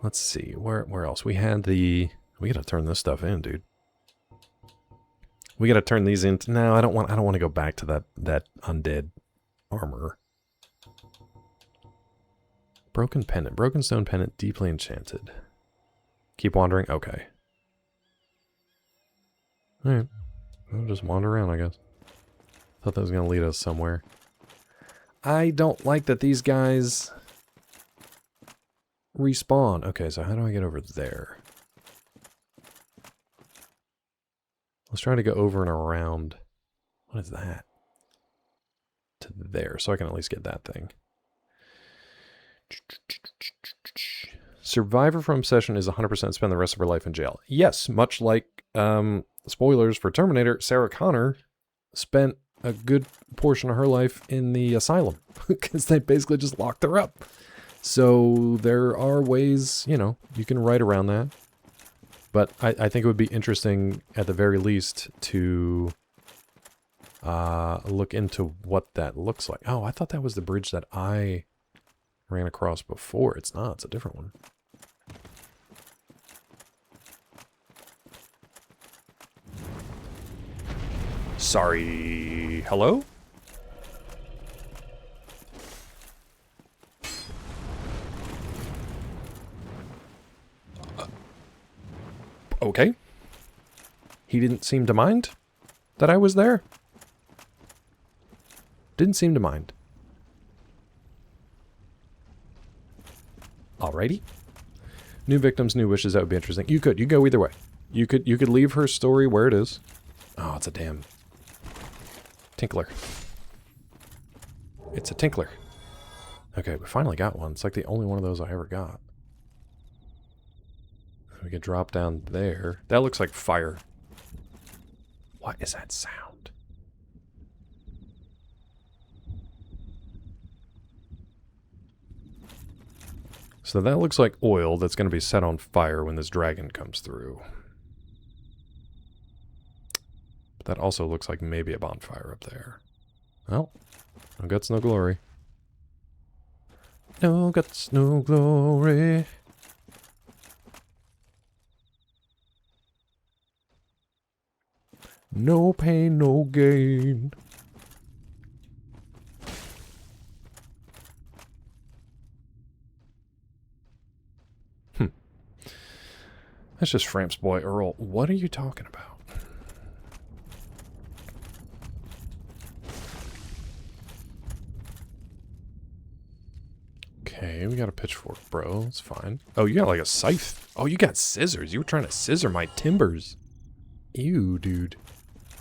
Speaker 1: Let's see, where else? We had the... We gotta turn this stuff in, dude. We gotta turn these into... No, I don't want to go back to that undead armor. Broken pendant. Broken stone pendant, deeply enchanted. Keep wandering? Okay. Alright. I'll just wander around, I guess. Thought that was gonna lead us somewhere. I don't like that these guys... respawn. Okay, so how do I get over there? Let's try to go over and around. What is that? To there, so I can at least get that thing. Survivor from Obsession is 100% spend the rest of her life in jail. Yes, much like, spoilers for Terminator, Sarah Connor spent a good portion of her life in the asylum. Because they basically just locked her up. So there are ways, you know, you can write around that. But I think it would be interesting, at the very least, to look into what that looks like. Oh, I thought that was the bridge that I ran across before. It's not. It's a different one. Sorry. Hello? Okay. He didn't seem to mind that I was there. Didn't seem to mind. Alrighty. New victims, new wishes. That would be interesting. You could go either way. You could leave her story where it is. Oh, it's a damn tinkler. It's a tinkler. Okay, we finally got one. It's like the only one of those I ever got. We could drop down there. That looks like fire. What is that sound? So that looks like oil that's going to be set on fire when this dragon comes through. But that also looks like maybe a bonfire up there. Well, no guts, no glory. No guts, no glory. No pain, no gain. That's just Framps boy Earl. What are you talking about? Okay, we got a pitchfork, bro. It's fine. Oh, you got like a scythe. Oh, you got scissors. You were trying to scissor my timbers. Ew, dude.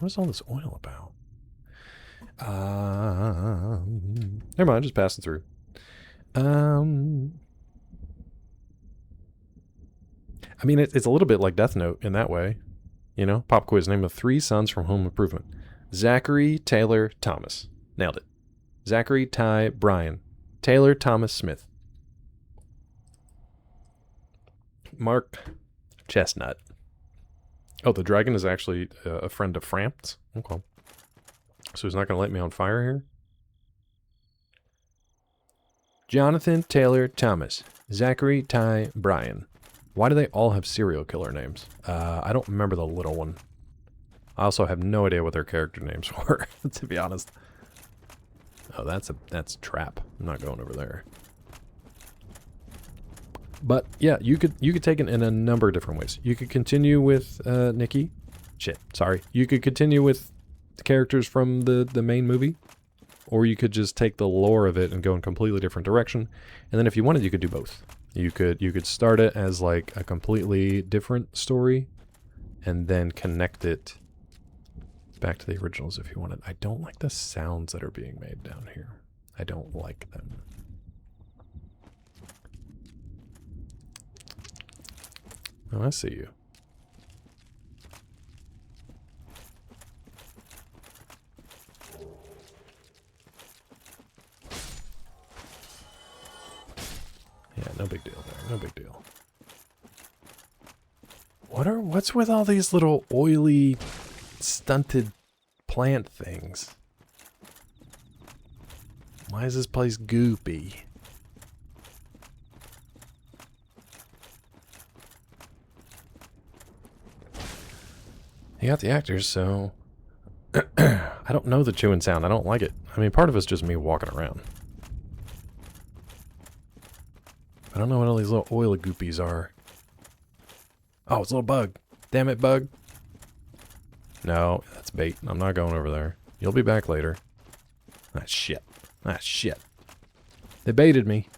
Speaker 1: What's all this oil about? Never mind, just passing through. I mean, it's a little bit like Death Note in that way. You know, pop quiz. Name of 3 sons from Home Improvement. Zachary, Taylor, Thomas. Nailed it. Zachary, Ty, Brian. Taylor, Thomas, Smith. Mark, Chestnut. Oh, the dragon is actually a friend of Framp's? Okay. So he's not going to light me on fire here? Jonathan, Taylor, Thomas. Zachary, Ty, Brian. Why do they all have serial killer names? I don't remember the little one. I also have no idea what their character names were, to be honest. Oh, that's a trap. I'm not going over there. But yeah, you could take it in a number of different ways. You could continue with Nikki. Shit, sorry. You could continue with the characters from the main movie, or you could just take the lore of it and go in a completely different direction. And then if you wanted, you could do both. You could start it as like a completely different story, and then connect it back to the originals if you wanted. I don't like the sounds that are being made down here. I don't like them. Oh, I see you. Yeah, no big deal there. No big deal. What's with all these little oily, stunted plant things? Why is this place goopy? You got the actors, so I don't know the chewing sound. I don't like it. I mean, part of it's just me walking around. I don't know what all these little oily goopies are. Oh, it's a little bug. Damn it, bug. No, that's bait. I'm not going over there. You'll be back later. Ah, shit. Ah, shit. They baited me.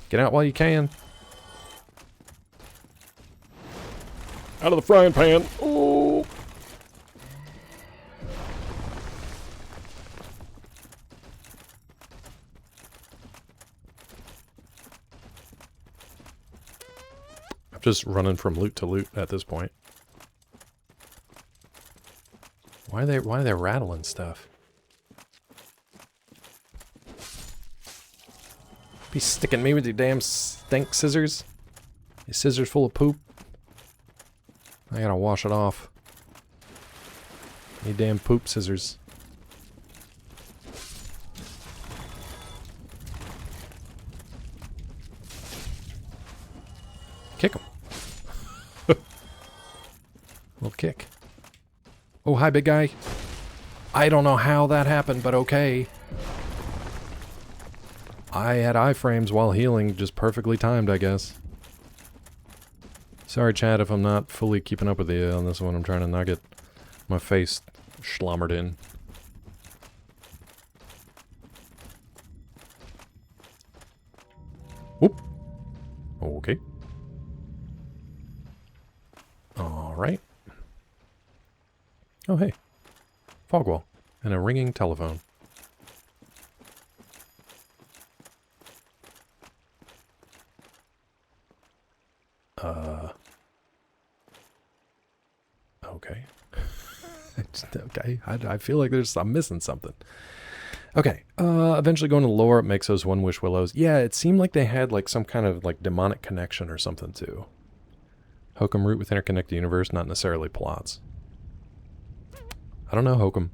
Speaker 1: Get out while you can. Out of the frying pan. Oh. I'm just running from loot to loot at this point. Why are they rattling stuff? Be sticking me with your damn stink scissors? Your scissors full of poop? I gotta wash it off. You damn poop scissors. Kick him. Little kick. Oh, hi, big guy. I don't know how that happened, but okay. I had iframes while healing, just perfectly timed, I guess. Sorry, Chad, if I'm not fully keeping up with you on this one. I'm trying to not get my face schlommered in. Whoop. Okay. Alright. Oh, hey. Fog wall. And a ringing telephone. Okay. Okay. I feel like I'm missing something. Okay. Eventually going to lore, it makes those One Wish Willows. Yeah, it seemed like they had like some kind of like demonic connection or something too. Hokum root with interconnected universe, not necessarily plots. I don't know, Hokum.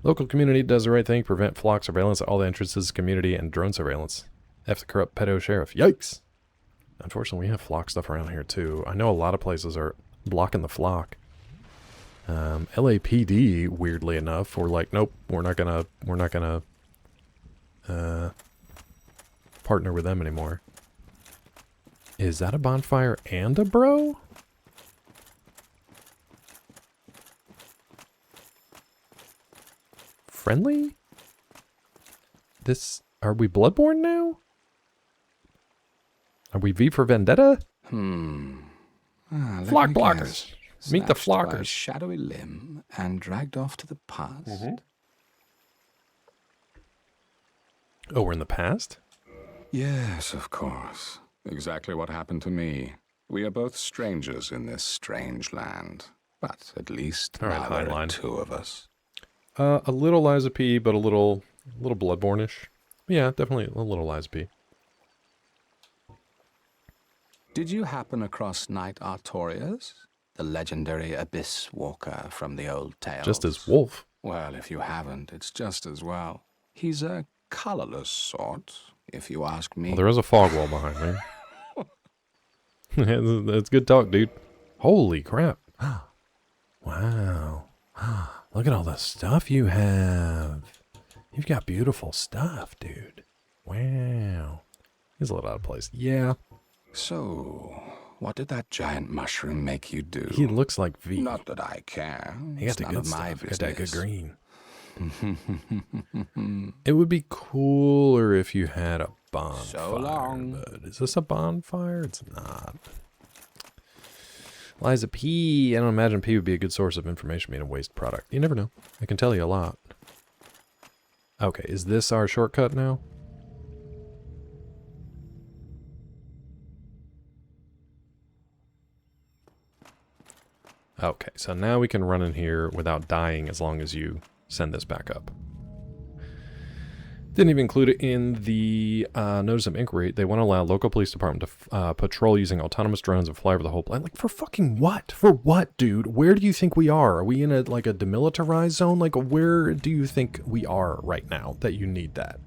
Speaker 1: Local community does the right thing, prevent flock surveillance at all the entrances, community, and drone surveillance. F the corrupt pedo sheriff. Yikes! Unfortunately, we have flock stuff around here too. I know a lot of places are blocking the flock. LAPD, weirdly enough, were like, nope, we're not gonna partner with them anymore. Is that a bonfire and a bro? Friendly? Are we Bloodborne now? Are we V for Vendetta?
Speaker 8: Flock
Speaker 1: blockers. Meet the
Speaker 8: snatched by a
Speaker 1: flockers.
Speaker 8: shadowy limb and dragged off to the past.
Speaker 1: Oh, we're in the past?
Speaker 8: Yes, of course. Exactly what happened to me. We are both strangers in this strange land. But at least
Speaker 1: All right,
Speaker 8: now there are
Speaker 1: Heinlein.
Speaker 8: 2 of us.
Speaker 1: A little Liza P, but a little Bloodborne-ish. Yeah, definitely a little Liza P.
Speaker 8: Did you happen across Knight Artorias? The legendary abyss walker from the old tales?
Speaker 1: Just as Wolf.
Speaker 8: Well, if you haven't, it's just as well. He's a colorless sort, if you ask me.
Speaker 1: Well, there is a fog wall behind me. That's good talk, dude. Holy crap. Wow. Look at all the stuff you have. You've got beautiful stuff, dude. Wow. He's a little out of place. Yeah.
Speaker 8: So, what did that giant mushroom make you do?
Speaker 1: He looks like V.
Speaker 8: Not that I care.
Speaker 1: He got
Speaker 8: It's
Speaker 1: the
Speaker 8: none
Speaker 1: good
Speaker 8: of my
Speaker 1: stuff. Got that good
Speaker 8: business.
Speaker 1: green. It would be cooler if you had a bonfire.
Speaker 8: So long.
Speaker 1: But is this a bonfire? It's not. Liza P. I don't imagine P would be a good source of information being a waste product. You never know. I can tell you a lot. Okay, is this our shortcut now? Okay, so now we can run in here without dying as long as you send this back up. Didn't even include it in the notice of inquiry. They want to allow local police department to patrol using autonomous drones and fly over the whole planet. Like, for fucking what? For what, dude? Where do you think we are? Are we in a demilitarized zone? Like, where do you think we are right now that you need that?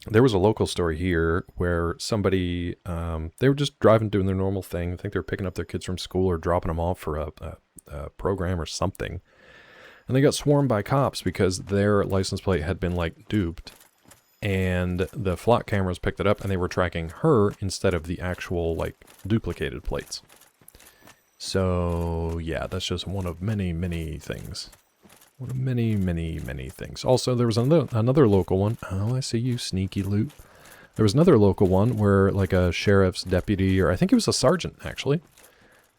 Speaker 1: There was a local story here where somebody, they were just driving, doing their normal thing. I think they were picking up their kids from school or dropping them off for a program or something. And they got swarmed by cops because their license plate had been, like, duped. And the flock cameras picked it up and they were tracking her instead of the actual, like, duplicated plates. So, yeah, that's just one of many, many things. One of many, many, many things. Also, there was another local one. Oh, I see you, sneaky loot. There was another local one where, like, a sheriff's deputy, or I think it was a sergeant, actually.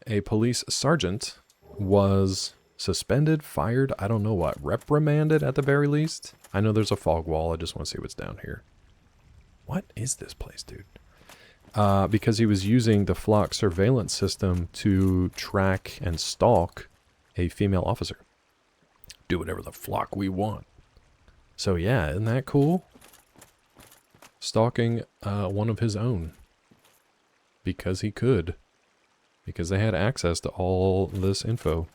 Speaker 1: A police sergeant was suspended, fired, I don't know what, reprimanded at the very least. I know there's a fog wall. I just want to see what's down here. What is this place, dude? Because he was using the flock surveillance system to track and stalk a female officer. Do whatever the flock we want. So yeah, isn't that cool? Stalking one of his own. Because he could. Because they had access to all this info.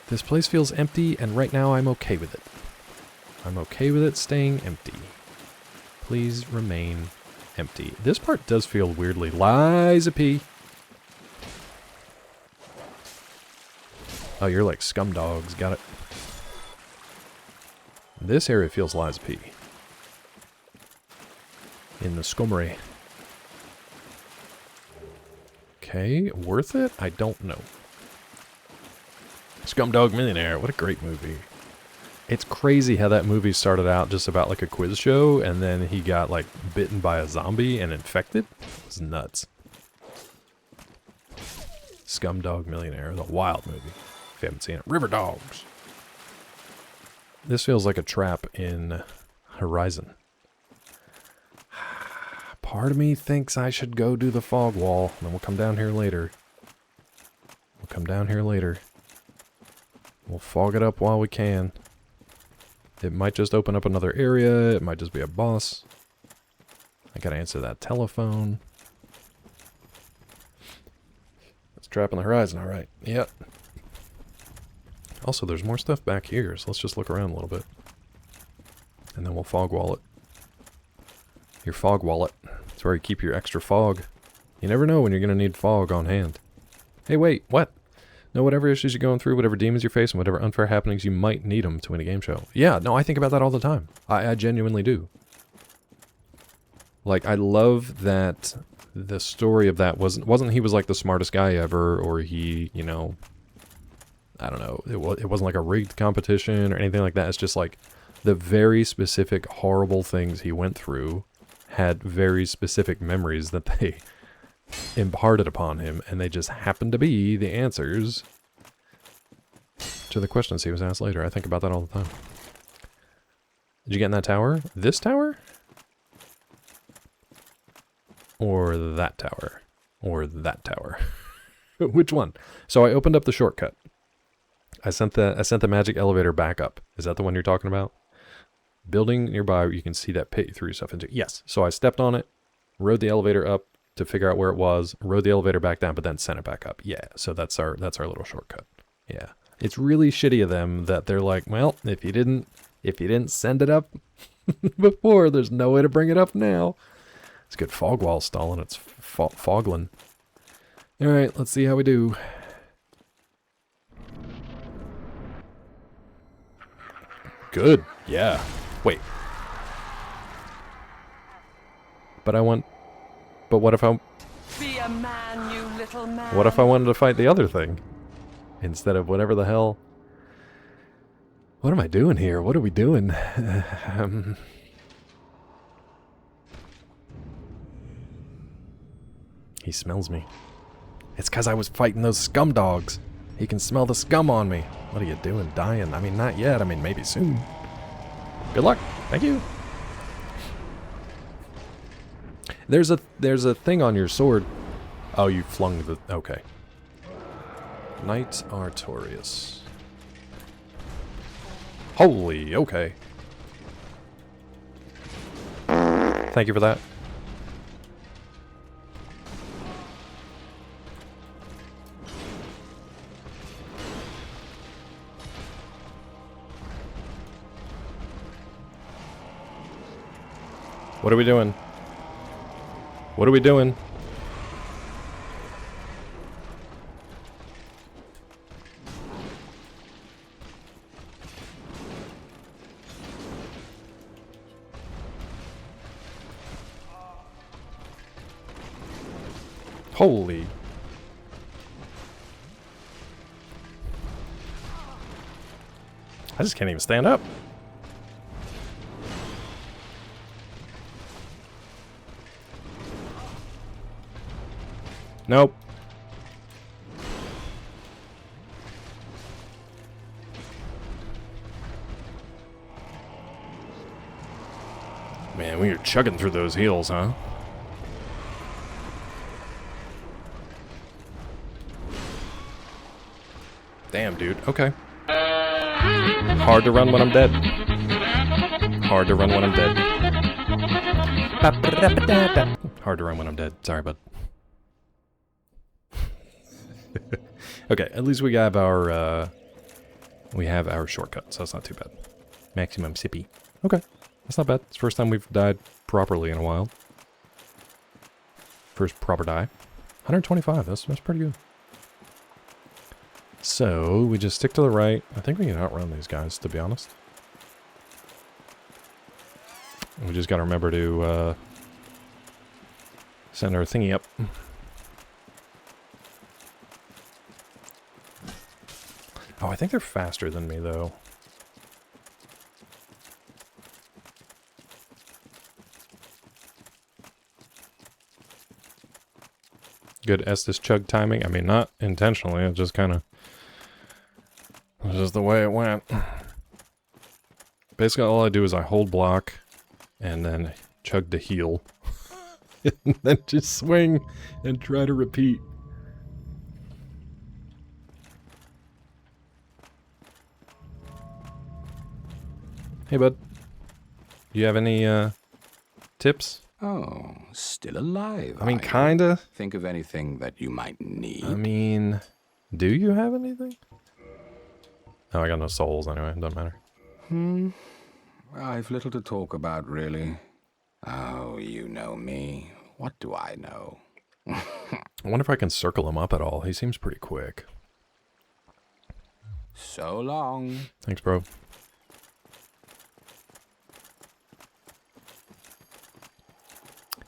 Speaker 1: This place feels empty, and right now I'm okay with it. I'm okay with it staying empty. Please remain empty. This part does feel weirdly Liza P. Oh, you're like scum dogs. Got it. This area feels Liza P. In the scummery. Okay, worth it? I don't know. Scumdog Millionaire, what a great movie. It's crazy how that movie started out just about like a quiz show, and then he got like bitten by a zombie and infected. It's nuts. Scumdog Millionaire, the wild movie. If you haven't seen it. River Dogs. This feels like a trap in Horizon. Part of me thinks I should go do the fog wall, and then we'll come down here later. We'll come down here later. We'll fog it up while we can. It might just open up another area. It might just be a boss. I gotta answer that telephone. Let's trap on the horizon, alright. Yep. Also, there's more stuff back here, so let's just look around a little bit. And then we'll fog wall it. Your fog wallet. It's where you keep your extra fog. You never know when you're gonna need fog on hand. Hey, wait, what? No, whatever issues you're going through, whatever demons you're facing, whatever unfair happenings, you might need them to win a game show. Yeah, no, I think about that all the time. I genuinely do. Like, I love that the story of that wasn't he was like the smartest guy ever, or he, you know, I don't know, it wasn't like a rigged competition or anything like that. It's just like the very specific horrible things he went through had very specific memories that they imparted upon him, and they just happen to be the answers to the questions he was asked later. I think about that all the time. Did you get in that tower? This tower? Or that tower? Or that tower? Which one? So I opened up the shortcut. I sent the magic elevator back up. Is that the one you're talking about? Building nearby, you can see that pit you threw yourself into. Yes. So I stepped on it, rode the elevator up to figure out where it was, rode the elevator back down, but then sent it back up. Yeah. So that's our little shortcut. Yeah. It's really shitty of them that they're like, well, if you didn't send it up before, there's no way to bring it up now. It's good fog wall stalling. It's fogling. All right, let's see how we do. Good. Yeah. Wait. But what if
Speaker 4: Be a man, you little man.
Speaker 1: What if I wanted to fight the other thing? Instead of whatever the hell. What am I doing here? What are we doing? He smells me. It's because I was fighting those scum dogs. He can smell the scum on me. What are you doing? Dying? I mean, not yet. I mean, maybe soon. Good luck. Thank you. There's a thing on your sword. Oh, you flung the... Okay. Knight Artorias. Holy, okay. Thank you for that. What are we doing? What are we doing? Holy. I just can't even stand up. Nope. Man, we are chugging through those heels, huh? Damn, dude. Okay. Hard to run when I'm dead. Hard to run when I'm dead. Hard to run when I'm dead. Sorry, bud. Okay, at least we have our shortcut, so that's not too bad. Maximum sippy. Okay, that's not bad. It's the first time we've died properly in a while. First proper die. 125, that's pretty good. So, we just stick to the right. I think we can outrun these guys, to be honest. We just gotta remember to send our thingy up. Oh, I think they're faster than me, though. Good Estus chug timing. I mean, not intentionally. It just kind of... It was just the way it went. Basically, all I do is I hold block and then chug to heal. And then just swing and try to repeat. Hey, bud. Do you have any, tips?
Speaker 8: Oh, still alive.
Speaker 1: I mean, kinda.
Speaker 8: Think of anything that you might need.
Speaker 1: I mean, do you have anything? Oh, I got no souls anyway. It doesn't matter.
Speaker 8: I've little to talk about, really. Oh, you know me. What do I know?
Speaker 1: I wonder if I can circle him up at all. He seems pretty quick.
Speaker 8: So long.
Speaker 1: Thanks, bro.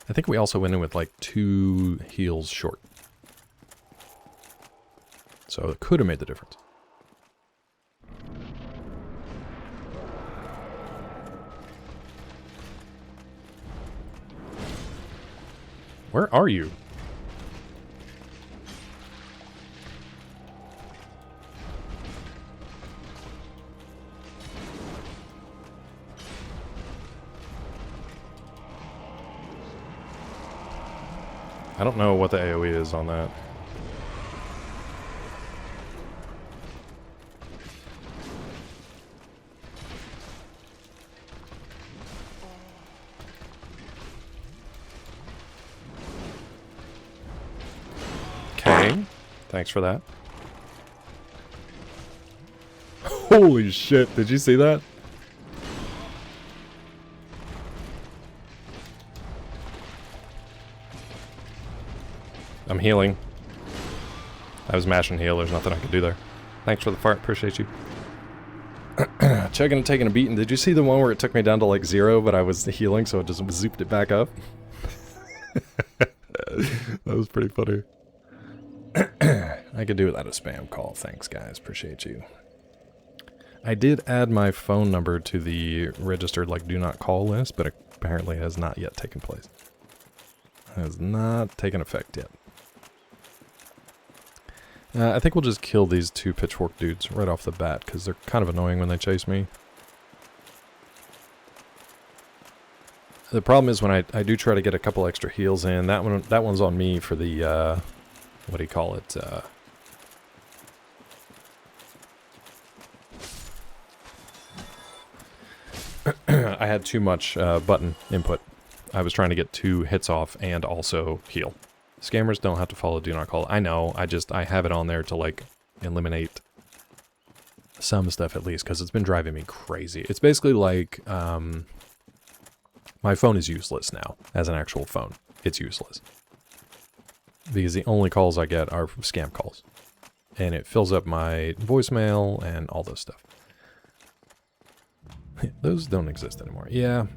Speaker 1: I think we also went in with like 2 heals short. So it could have made the difference. Where are you? I don't know what the AoE is on that. Okay. Thanks for that. Holy shit, did you see that? I'm healing. I was mashing heal, there's nothing I can do there. Thanks for the fart, appreciate you. Chugging and taking a beating. Did you see the one where it took me down to like 0, but I was healing, so it just zooped it back up? That was pretty funny. I could do without a spam call. Thanks, guys. Appreciate you. I did add my phone number to the registered, like, do not call list, but it apparently has not yet taken place. Has not taken effect yet. I think we'll just kill these 2 pitchfork dudes right off the bat, because they're kind of annoying when they chase me. The problem is when I do try to get a couple extra heals in, that one's on me for the, what do you call it, I had too much button input. I was trying to get 2 hits off and also heal. Scammers don't have to follow do not call. I know, I have it on there to like eliminate some stuff at least, because it's been driving me crazy. It's basically like, my phone is useless now as an actual phone. It's useless. Because the only calls I get are scam calls. And it fills up my voicemail and all this stuff. Those don't exist anymore. Yeah.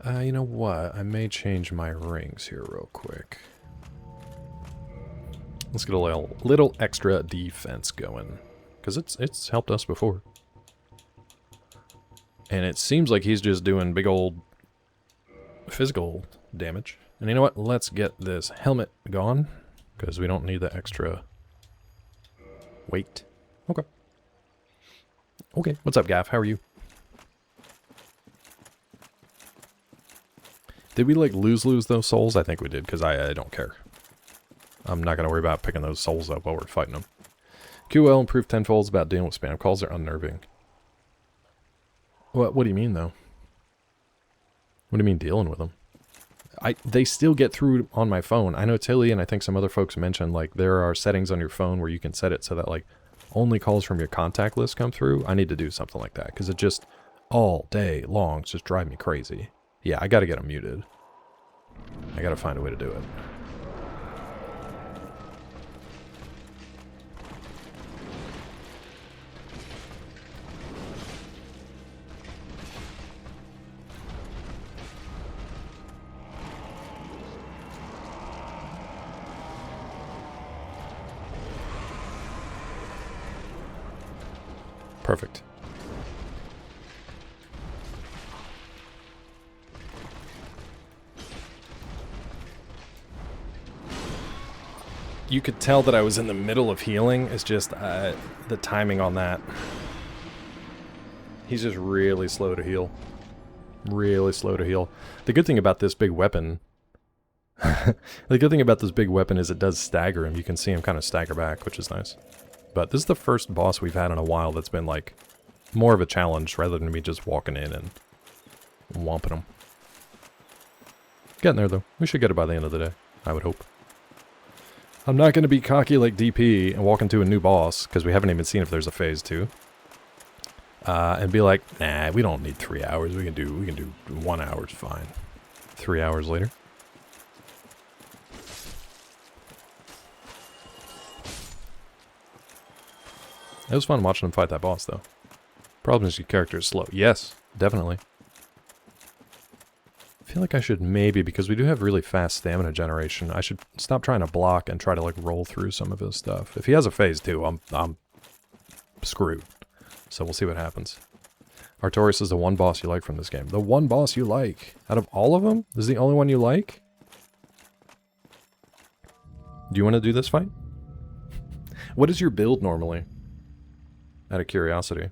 Speaker 1: You know what? I may change my rings here real quick. Let's get a little extra defense going. Because it's helped us before. And it seems like he's just doing big old physical damage. And you know what? Let's get this helmet gone. Because we don't need the extra weight. Okay. Okay, what's up, Gaff? How are you? Did we, like, lose those souls? I think we did, because I don't care. I'm not going to worry about picking those souls up while we're fighting them. QL improved tenfold about dealing with spam calls. They're unnerving. What do you mean, though? What do you mean dealing with them? They still get through on my phone. I know Tilly and I think some other folks mentioned, like, there are settings on your phone where you can set it so that, like, only calls from your contact list come through. I need to do something like that, because it just, all day long, just drive me crazy. Yeah, I gotta get them muted. I gotta find a way to do it. Perfect. You could tell that I was in the middle of healing. It's just the timing on that. He's just really slow to heal. Really slow to heal. The good thing about this big weapon... the good thing about this big weapon is it does stagger him. You can see him kind of stagger back, which is nice. But this is the first boss we've had in a while that's been, like, more of a challenge rather than me just walking in and whomping him. Getting there, though. We should get it by the end of the day, I would hope. I'm not going to be cocky like DP and walk into a new boss, because we haven't even seen if there's a phase 2. And be like, nah, we don't need 3 hours. We can do 1 hour, it's fine. 3 hours later. It was fun watching him fight that boss, though. Problem is your character is slow. Yes, definitely. I feel like I should maybe, because we do have really fast stamina generation, I should stop trying to block and try to, like, roll through some of his stuff. If he has a phase 2, I'm screwed. So we'll see what happens. Artorias is the one boss you like from this game. The one boss you like. Out of all of them, this is the only one you like? Do you want to do this fight? What is your build normally? Out of curiosity.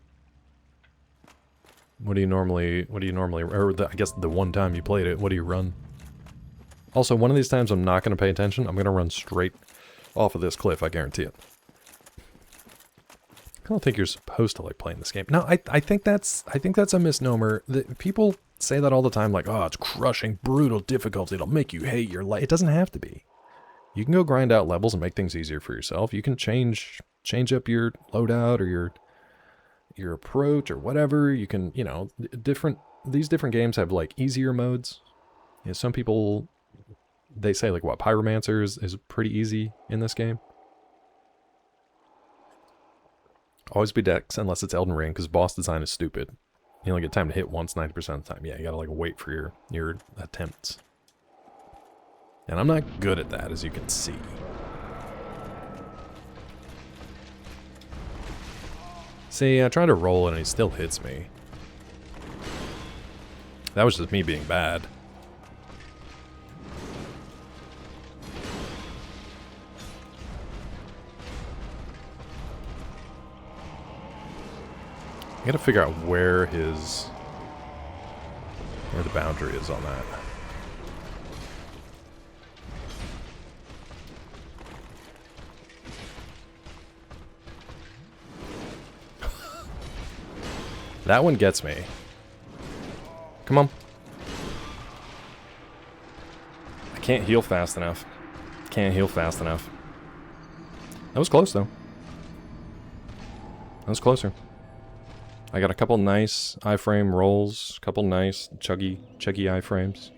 Speaker 1: What do you normally, or I guess the one time you played it, what do you run? Also, one of these times I'm not going to pay attention. I'm going to run straight off of this cliff, I guarantee it. I don't think you're supposed to like playing this game. No, I think that's a misnomer. People say that all the time, like, oh, it's crushing, brutal difficulty. It'll make you hate your life. It doesn't have to be. You can go grind out levels and make things easier for yourself. You can change up your loadout or your approach or whatever. You can, you know, these different games have like easier modes. You know, some people, they say like what, Pyromancer is pretty easy in this game. Always be Dex unless it's Elden Ring, because boss design is stupid. You only get time to hit once 90% of the time. Yeah, you gotta like wait for your attempts. And I'm not good at that, as you can see. See, I try to roll it and he still hits me. That was just me being bad. I gotta figure out where the boundary is on that. That one gets me. Come on. I can't heal fast enough. Can't heal fast enough. That was close though. That was closer. I got a couple nice iframe rolls, a couple nice chuggy iframes.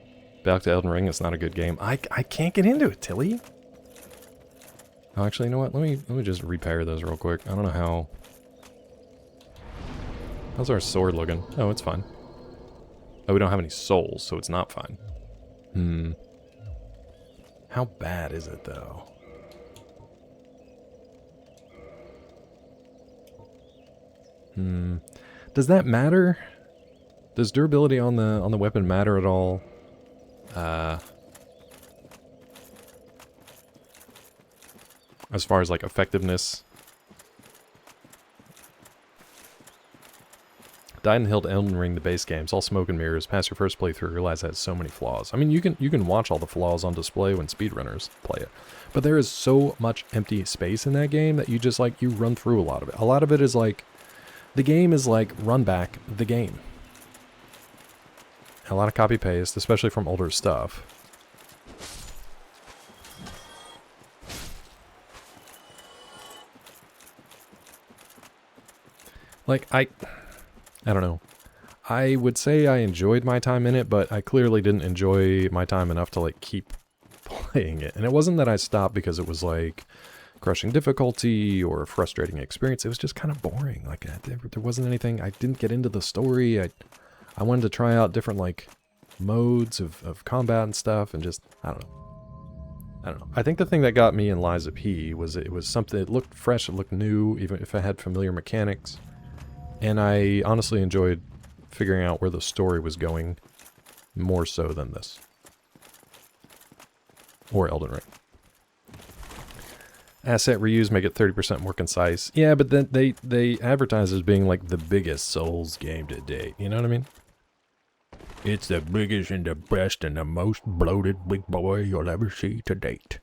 Speaker 1: Back to Elden Ring, it's not a good game. I can't get into it, Tilly. Oh, actually, you know what? Let me just repair those real quick. I don't know how. How's our sword looking? Oh, it's fine. Oh, we don't have any souls, so it's not fine. How bad is it though? Does that matter? Does durability on the weapon matter at all? As far as like effectiveness. Died and Hill to Elden Ring, the base games, all smoke and mirrors. Pass your first playthrough, realize it has so many flaws. I mean, you can watch all the flaws on display when speedrunners play it, but there is so much empty space in that game that you just like you run through a lot of it. A lot of it is like the game is like run back the game. A lot of copy paste, especially from older stuff. Like I don't know. I would say I enjoyed my time in it, but I clearly didn't enjoy my time enough to like keep playing it. And it wasn't that I stopped because it was like crushing difficulty or a frustrating experience. It was just kind of boring. Like there wasn't anything. I didn't get into the story. I wanted to try out different like modes of combat and stuff, and just I don't know. I think the thing that got me in Lies of P was it was something. It looked fresh. It looked new, even if it had familiar mechanics. And I honestly enjoyed figuring out where the story was going more so than this. Or Elden Ring. Asset reuse, make it 30% more concise. Yeah, but then they advertise as being like the biggest Souls game to date. You know what I mean? It's the biggest and the best and the most bloated big boy you'll ever see to date.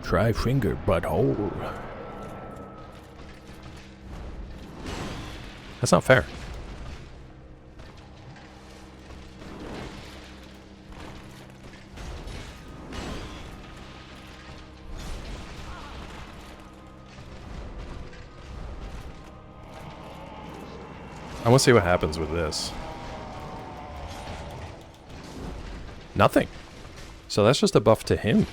Speaker 1: Try finger butthole. That's not fair. I want to see what happens with this. Nothing. So that's just a buff to him.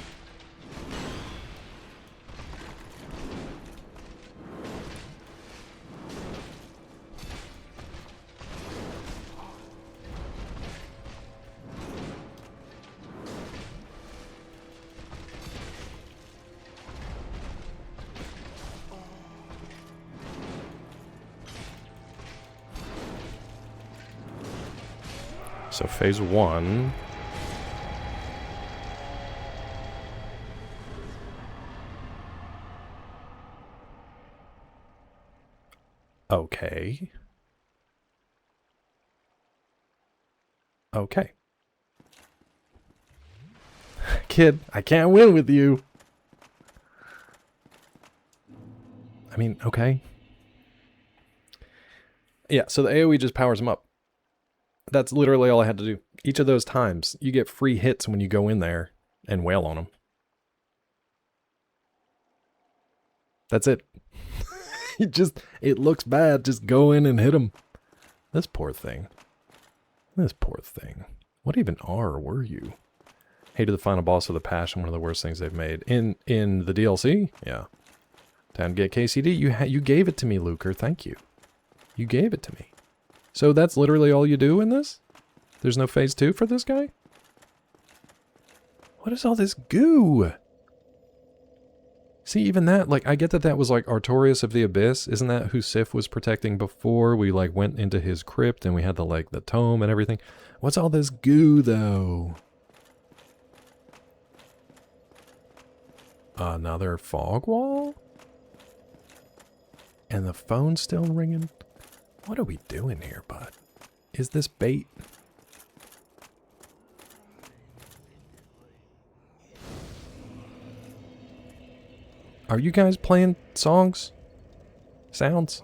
Speaker 1: So phase 1. Okay. Okay. Kid, I can't win with you. I mean, okay. Yeah, so the AoE just powers them up. That's literally all I had to do. Each of those times, you get free hits when you go in there and wail on them. That's it. It looks bad. Just go in and hit them. This poor thing. This poor thing. What even were you? Hated the final boss of the Passion, one of the worst things they've made. In the DLC? Yeah. Time to get KCD. You gave it to me, Luker. Thank you. You gave it to me. So that's literally all you do in this? There's no phase 2 for this guy? What is all this goo? See, even that, like, I get that that was like Artorias of the Abyss. Isn't that who Sif was protecting before we, like, went into his crypt and we had the, like, the tome and everything? What's all this goo, though? Another fog wall? And the phone's still ringing? What are we doing here, bud? Is this bait? Are you guys playing songs? Sounds?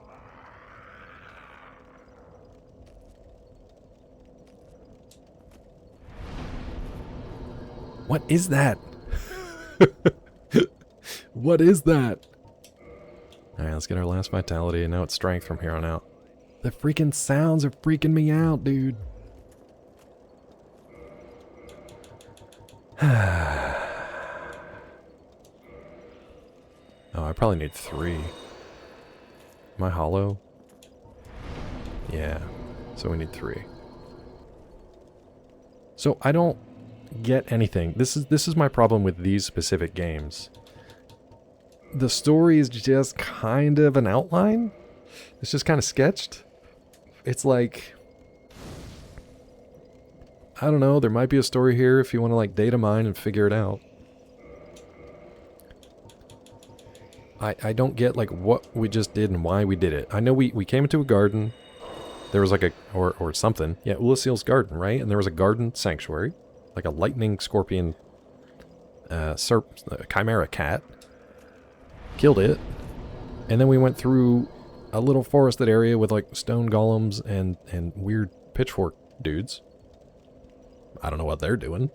Speaker 1: What is that? What is that? Alright, let's get our last vitality, and now it's strength from here on out. The freaking sounds are freaking me out, dude. Oh, I probably need 3. Am I hollow? Yeah. So we need 3. So I don't get anything. This is my problem with these specific games. The story is just kind of an outline. It's just kind of sketched. It's like, I don't know, there might be a story here if you want to like data mine and figure it out. I don't get like what we just did and why we did it. I know we came into a garden. There was like a, or something. Yeah, Ulaseel's garden, right? And there was a garden sanctuary. Like a lightning scorpion chimera cat. Killed it. And then we went through a little forested area with like stone golems and weird pitchfork dudes. I don't know what they're doing.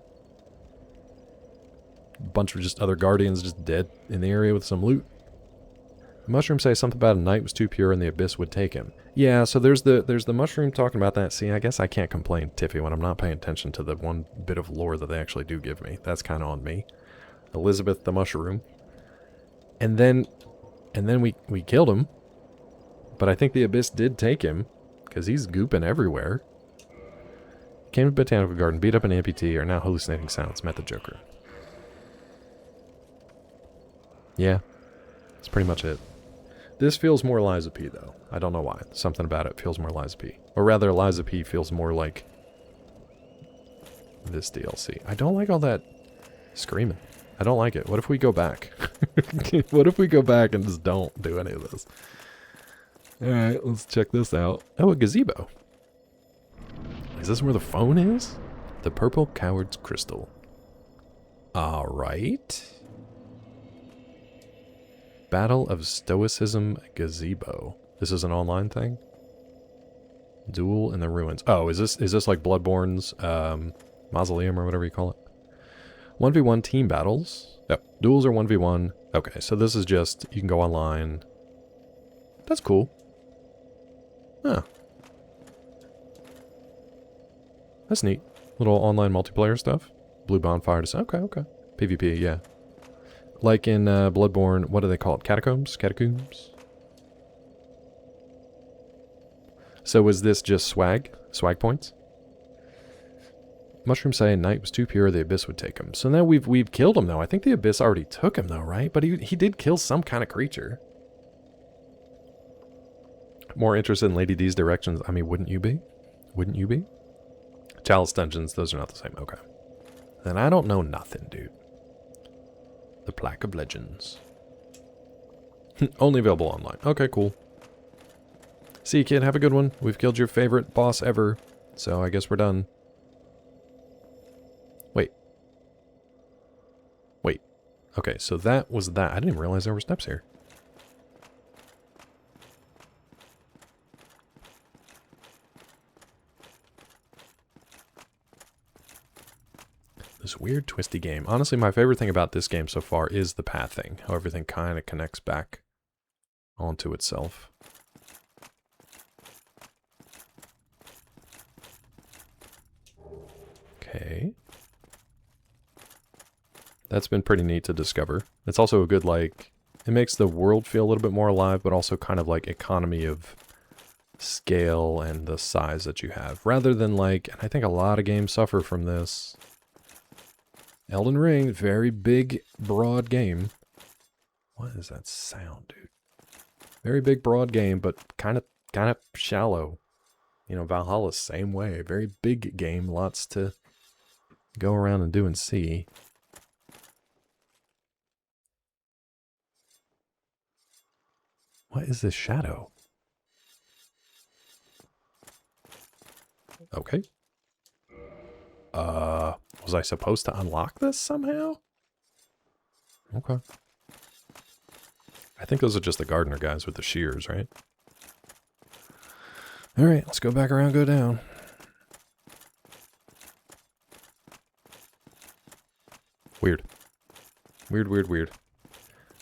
Speaker 1: A bunch of just other guardians just dead in the area with some loot. Mushroom say something about a night was too pure and the abyss would take him. Yeah, so there's the mushroom talking about that. See, I guess I can't complain, Tiffy, when I'm not paying attention to the one bit of lore that they actually do give me. That's kind of on me. Elizabeth the mushroom. And then we killed him. But I think the abyss did take him, because he's gooping everywhere. Came to Botanical Garden, beat up an amputee, are now hallucinating sounds, met the Joker. Yeah, that's pretty much it. This feels more Liza P, though. I don't know why. Something about it feels more Liza P. Or rather, Liza P feels more like this DLC. I don't like all that screaming. I don't like it. What if we go back? What if we go back and just don't do any of this? Alright, let's check this out. Oh, a gazebo. Is this where the phone is? The Purple Coward's Crystal. Alright. Battle of Stoicism Gazebo. This is an online thing? Duel in the Ruins. Oh, is this like Bloodborne's mausoleum or whatever you call it? 1v1 team battles. Yep. Duels are 1v1. Okay, so this is just, you can go online. That's cool. Huh. That's neat. Little online multiplayer stuff. Blue bonfire to say, okay. PvP, yeah. Like in Bloodborne, what do they call it? Catacombs? Catacombs? So was this just swag? Swag points? Mushroom say night was too pure, the abyss would take him. So now we've killed him though. I think the abyss already took him though, right? But he did kill some kind of creature. More interested in Lady D's directions. I mean, wouldn't you be? Wouldn't you be? Chalice Dungeons, those are not the same. Okay. Then I don't know nothing, dude. The Plaque of Legends. Only available online. Okay, cool. See you, kid. Have a good one. We've killed your favorite boss ever. So I guess we're done. Wait. Okay, so that was that. I didn't even realize there were steps here. This weird twisty game. Honestly, my favorite thing about this game so far is the pathing. How everything kind of connects back onto itself. Okay. That's been pretty neat to discover. It's also a good, like, it makes the world feel a little bit more alive, but also kind of like economy of scale and the size that you have. Rather than like, and I think a lot of games suffer from this. Elden Ring, very big, broad game. What is that sound, dude? Very big, broad game, but kind of shallow. You know, Valhalla's same way. Very big game, lots to go around and do and see. What is this shadow? Okay. Was I supposed to unlock this somehow? Okay. I think those are just the gardener guys with the shears, right? Alright, let's go back around, go down. Weird. Weird, weird, weird.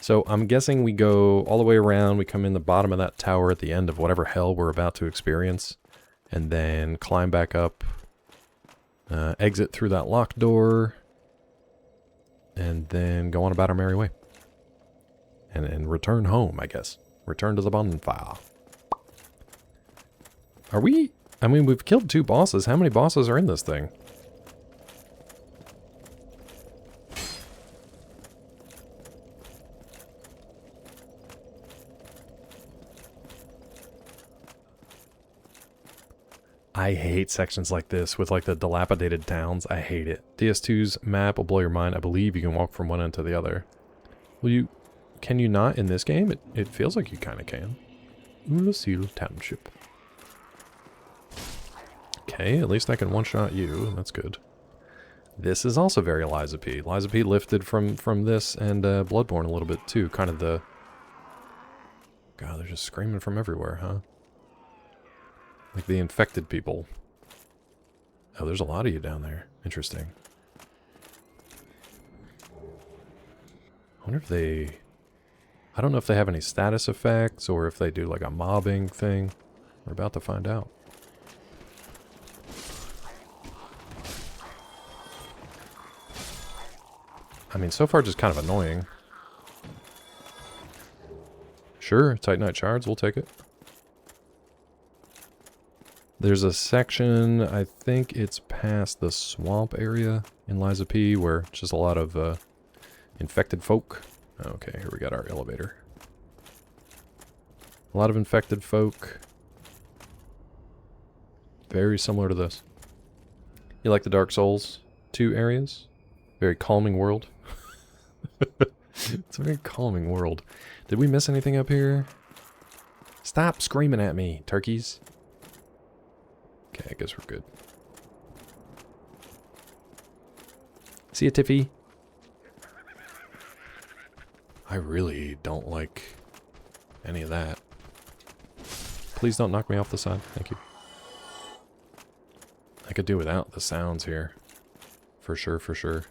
Speaker 1: So I'm guessing we go all the way around, we come in the bottom of that tower at the end of whatever hell we're about to experience, and then climb back up, exit through that locked door, and then go on about our merry way. And return home, I guess. Return to the bonfire. Are we... I mean, we've killed 2 bosses. How many bosses are in this thing? I hate sections like this with like the dilapidated towns. I hate it. DS2's map will blow your mind. I believe you can walk from one end to the other. Will you... Can you not in this game? It feels like you kind of can. Lucille Township. Okay, at least I can one-shot you. That's good. This is also very Lies of P. Lies of P lifted from this and Bloodborne a little bit too. Kind of the... God, they're just screaming from everywhere, huh? Like the infected people. Oh, there's a lot of you down there. Interesting. I wonder if they... I don't know if they have any status effects or if they do like a mobbing thing. We're about to find out. I mean, so far just kind of annoying. Sure, Titanite shards, we'll take it. There's a section, I think it's past the swamp area in Lies of P, where it's just a lot of infected folk. Okay, here we got our elevator. A lot of infected folk. Very similar to this. You like the Dark Souls 2 areas? Very calming world. It's a very calming world. Did we miss anything up here? Stop screaming at me, turkeys. Okay, I guess we're good. See ya, Tiffy. I really don't like any of that. Please don't knock me off the side. Thank you. I could do without the sounds here. For sure, for sure.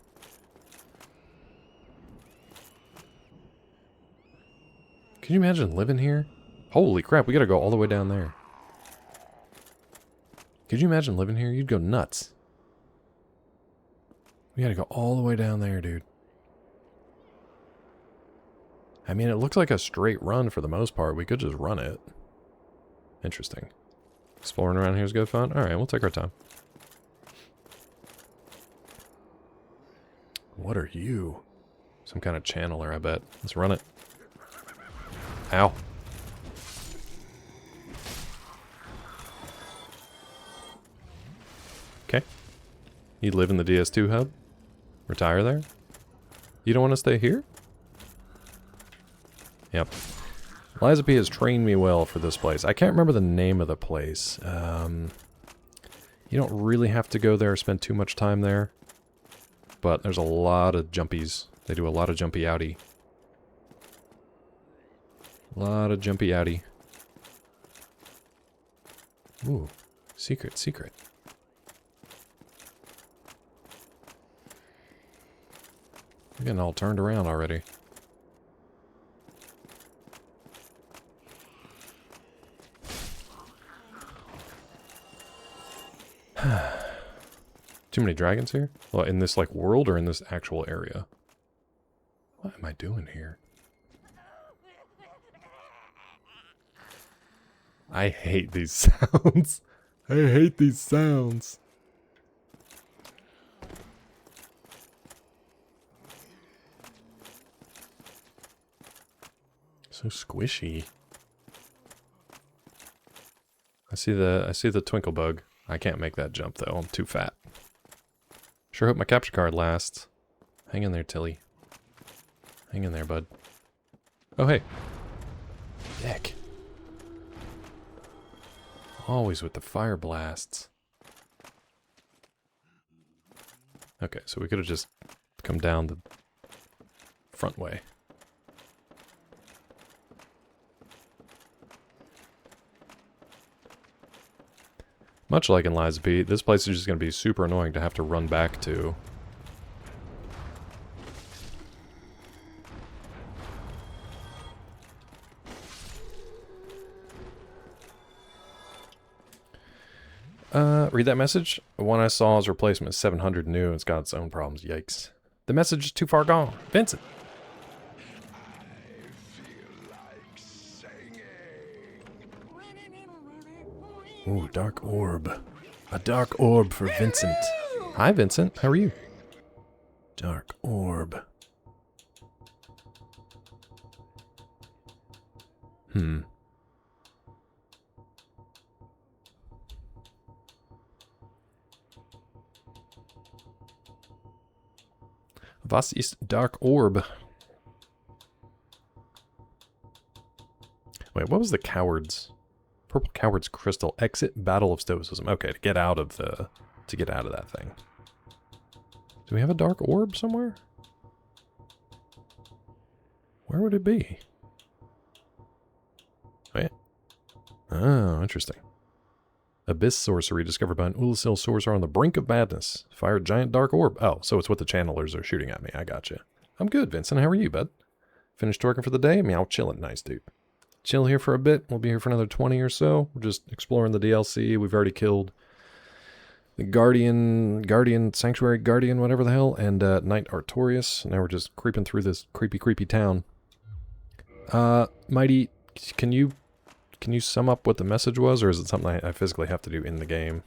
Speaker 1: Can you imagine living here? Holy crap, we gotta go all the way down there. Could you imagine living here? You'd go nuts. We gotta go all the way down there, dude. I mean, it looks like a straight run for the most part. We could just run it. Interesting. Exploring around here is good fun? Alright, we'll take our time. What are you? Some kind of channeler, I bet. Let's run it. Ow. Okay. You live in the DS2 hub? Retire there? You don't want to stay here? Yep. Lies of P has trained me well for this place. I can't remember the name of the place. You don't really have to go there or spend too much time there. But there's a lot of jumpies. They do a lot of jumpy outy. A lot of jumpy outy. Ooh. Secret, secret. I'm getting all turned around already. Too many dragons here? Well, in this, like, world or in this actual area? What am I doing here? I hate these sounds. I hate these sounds. So squishy. I see the twinkle bug. I can't make that jump though. I'm too fat. Sure hope my capture card lasts. Hang in there, Tilly. Hang in there, bud. Oh, hey. Dick. Always with the fire blasts. Okay, so we could have just come down the front way. Much like in Lies of P, this place is just going to be super annoying to have to run back to. Read that message? The one I saw as replacement is 700 new. It's got its own problems. Yikes. The message is too far gone. Vincent. Ooh, dark orb. A dark orb for Vincent. Hi, Vincent. How are you? Dark orb. Was ist dark orb? Wait, what was the cowards? Purple Coward's Crystal. Exit Battle of Stoicism. Okay, to get out of that thing. Do we have a dark orb somewhere? Where would it be? Wait. Oh, interesting. Abyss sorcery discovered by an Ulasil sorcerer on the brink of madness. Fire a giant dark orb. Oh, so it's what the channelers are shooting at me. I gotcha. I'm good, Vincent. How are you, bud? Finished working for the day? Meow, chilling. Nice, dude. Chill here for a bit. We'll be here for another 20 or so. We're just exploring the DLC. We've already killed the Guardian, Sanctuary Guardian, whatever the hell, and Knight Artorias. Now we're just creeping through this creepy town. Mighty, can you sum up what the message was, or is it something I physically have to do in the game?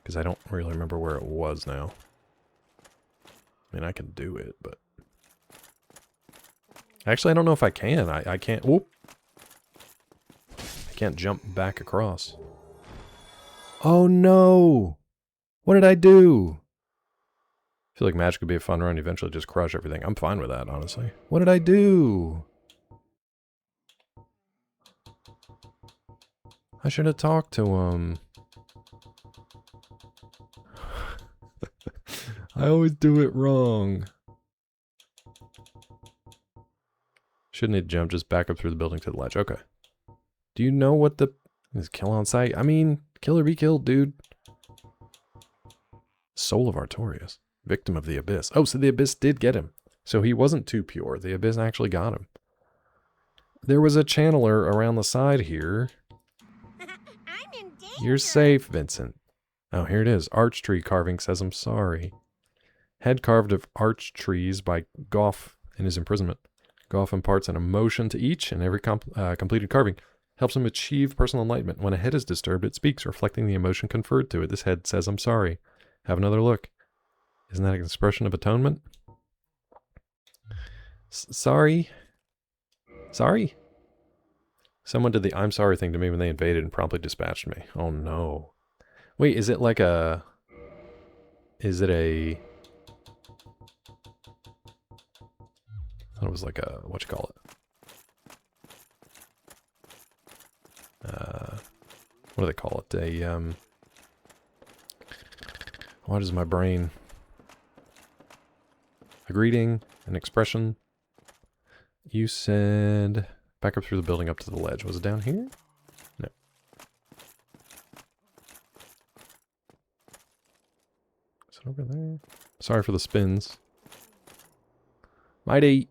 Speaker 1: Because I don't really remember where it was now. I mean, I can do it, but... Actually, I don't know if I can. I can't... Whoop! I can't jump back across. Oh no! What did I do? I feel like Magic could be a fun run, eventually just crush everything. I'm fine with that, honestly. What did I do? I should have talked to him. I always do it wrong. Shouldn't need to jump, just back up through the building to the ledge. Okay. Do you know what the... Is kill on sight? I mean, kill or be killed, dude. Soul of Artorias. Victim of the Abyss. Oh, so the Abyss did get him. So he wasn't too pure. The Abyss actually got him. There was a channeler around the side here. You're safe, Vincent. Oh, here it is. Arch tree carving says I'm sorry. Head carved of arch trees by Goff in his imprisonment. Goff imparts an emotion to each and every completed carving. Helps him achieve personal enlightenment. When a head is disturbed, it speaks, reflecting the emotion conferred to it. This head says, I'm sorry. Have another look. Isn't that an expression of atonement? Sorry? Sorry? Someone did the I'm sorry thing to me when they invaded and promptly dispatched me. Oh no. Wait, is it like a... Is it a... I thought it was like a... What you call it? What do they call it? A, what is my brain? A greeting? an expression. You said back up through the building up to the ledge. Was it down here? No. Is it over there? Sorry for the spins. Mighty.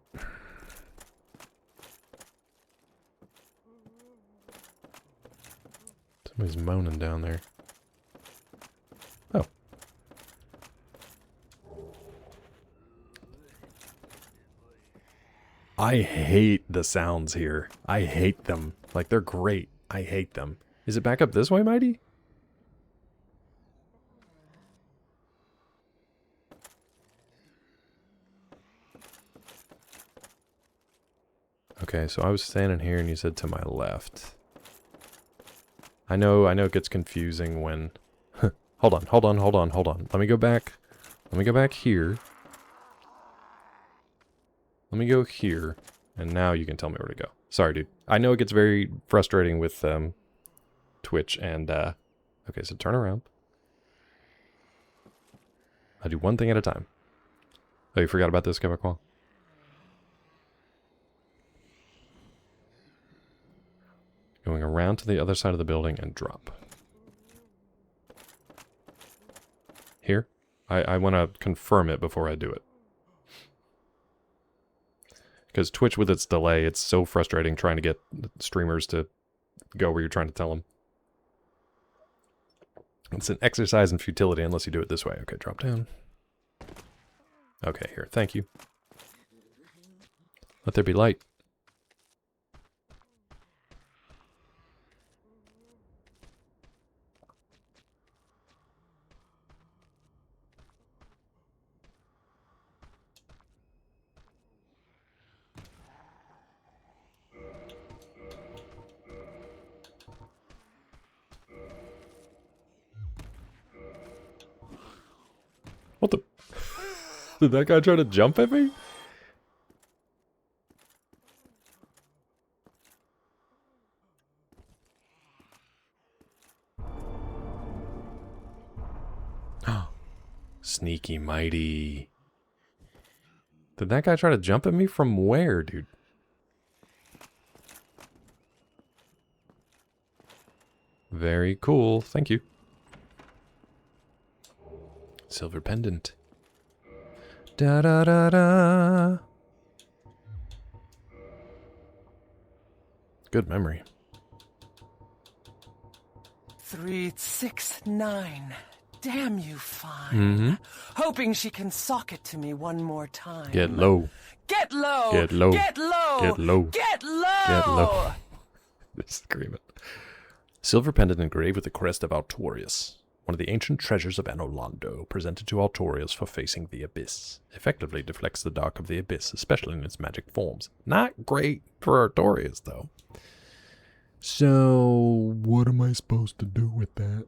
Speaker 1: Somebody's moaning down there. Oh. I hate the sounds here. I hate them. Like, they're great. I hate them. Is it back up this way, Mighty? Okay, so I was standing here and you said to my left. I know it gets confusing when... hold on. Let me go back. Let me go back here. Let me go here. And now you can tell me where to go. Sorry, dude. I know it gets very frustrating with Twitch and... Okay, so turn around. I do one thing at a time. Oh, you forgot about this, Quebecois? Going around to the other side of the building and drop. Here? I want to confirm it before I do it. Because Twitch with its delay, it's so frustrating trying to get streamers to go where you're trying to tell them. It's an exercise in futility unless you do it this way. Okay, drop down. Okay, here. Thank you. Let there be light. What the? Did that guy try to jump at me? Sneaky Mighty. Did that guy try to jump at me from where, dude? Very cool. Thank you. Silver pendant. Da da da da. Good memory.
Speaker 4: 369. Damn you, fine. Hoping she can sock it to me one more time.
Speaker 1: Get low.
Speaker 4: Get low.
Speaker 1: Get low.
Speaker 4: Get low.
Speaker 1: Get low.
Speaker 4: Get low.
Speaker 1: Get low. This agreement. Silver pendant engraved with the crest of Altorius. One of the ancient treasures of Anno Londo, presented to Altorius for facing the abyss. Effectively deflects the dark of the abyss, especially in its magic forms. Not great for Altorius, though. So, what am I supposed to do with that?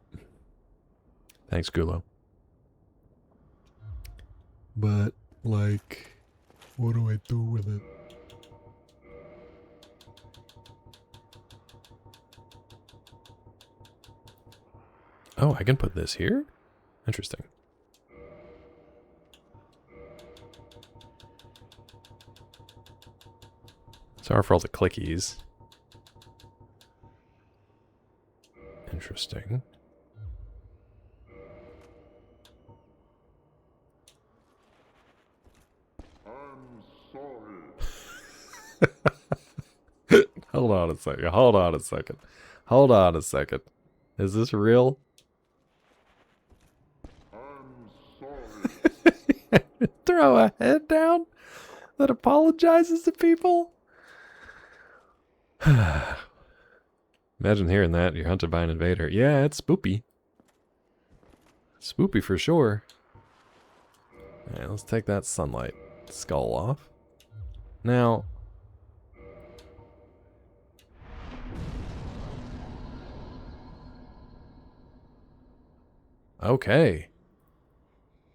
Speaker 1: Thanks, Gulo. But, like, what do I do with it? Oh, I can put this here? Interesting. Sorry for all the clickies. Interesting. Hold on a second. Hold on a second. Hold on a second. Is this real? Throw a head down that apologizes to people? Imagine hearing that. You're hunted by an invader. Yeah, it's spoopy. Spoopy for sure. Alright, let's take that sunlight skull off. Now... Okay.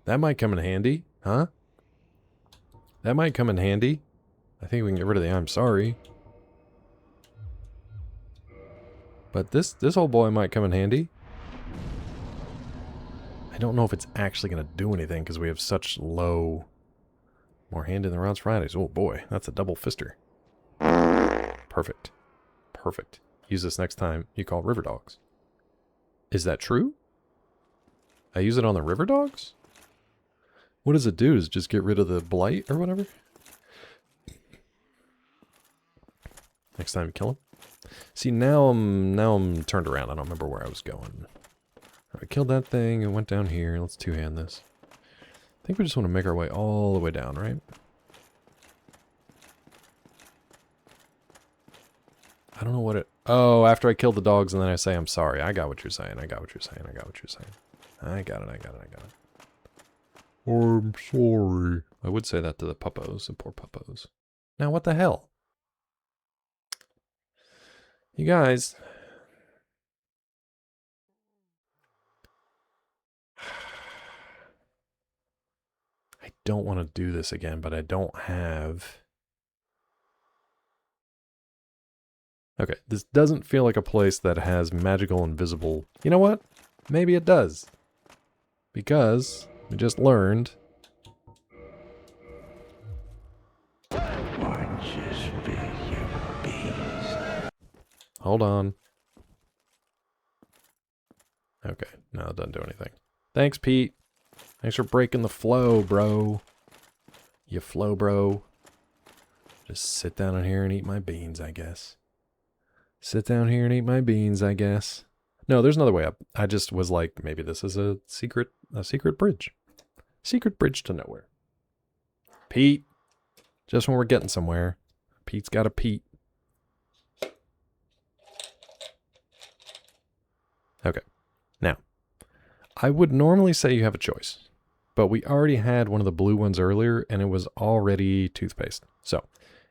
Speaker 1: That might come in handy, huh? That might come in handy. I think we can get rid of the I'm sorry. But this old boy might come in handy. I don't know if it's actually going to do anything because we have such low More hand in the rods Fridays. Oh boy, that's a double fister. Perfect. Perfect. Use this next time you call river dogs. Is that true? I use it on the river dogs? What does it do? Does it just get rid of the blight or whatever? Next time you kill him? See, now I'm turned around. I don't remember where I was going. I killed that thing and went down here. Let's two-hand this. I think we just want to make our way all the way down, right? I don't know what it... Oh, after I killed the dogs and then I say I'm sorry. I got what you're saying. I got what you're saying. I got what you're saying. I got it. I'm sorry. I would say that to the puppos, the poor puppos. Now, what the hell? You guys... I don't want to do this again, but I don't have... Okay, this doesn't feel like a place that has magical invisible... You know what? Maybe it does. Because we just learned... Hold on. Okay, no, it doesn't do anything. Thanks, Pete. Thanks for breaking the flow, bro. You flow, bro. Just sit down in here and eat my beans, I guess. Sit down here and eat my beans, I guess. No, there's another way up. I just was like, maybe this is a secret bridge. Secret bridge to nowhere. Pete. Just when we're getting somewhere. Pete's got a Pete. Okay. Now, I would normally say you have a choice. But we already had one of the blue ones earlier, and it was already toothpaste. So,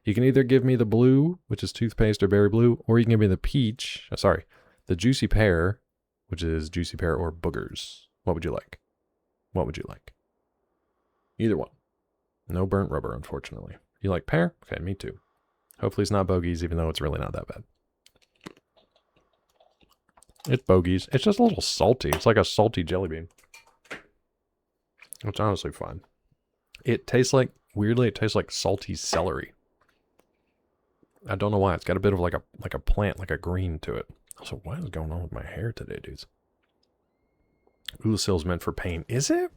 Speaker 1: you can either give me the blue, which is toothpaste or berry blue, or you can give me the peach, the juicy pear, which is juicy pear or boogers. What would you like? What would you like? Either one. No burnt rubber, unfortunately. You like pear? Okay, me too. Hopefully it's not bogeys, even though it's really not that bad. It's bogeys. It's just a little salty. It's like a salty jelly bean. It's honestly fine. It tastes like, weirdly, it tastes like salty celery. I don't know why. It's got a bit of like a plant, like a green to it. Also, what is going on with my hair today, dudes? Ulasil's meant for pain. Is it?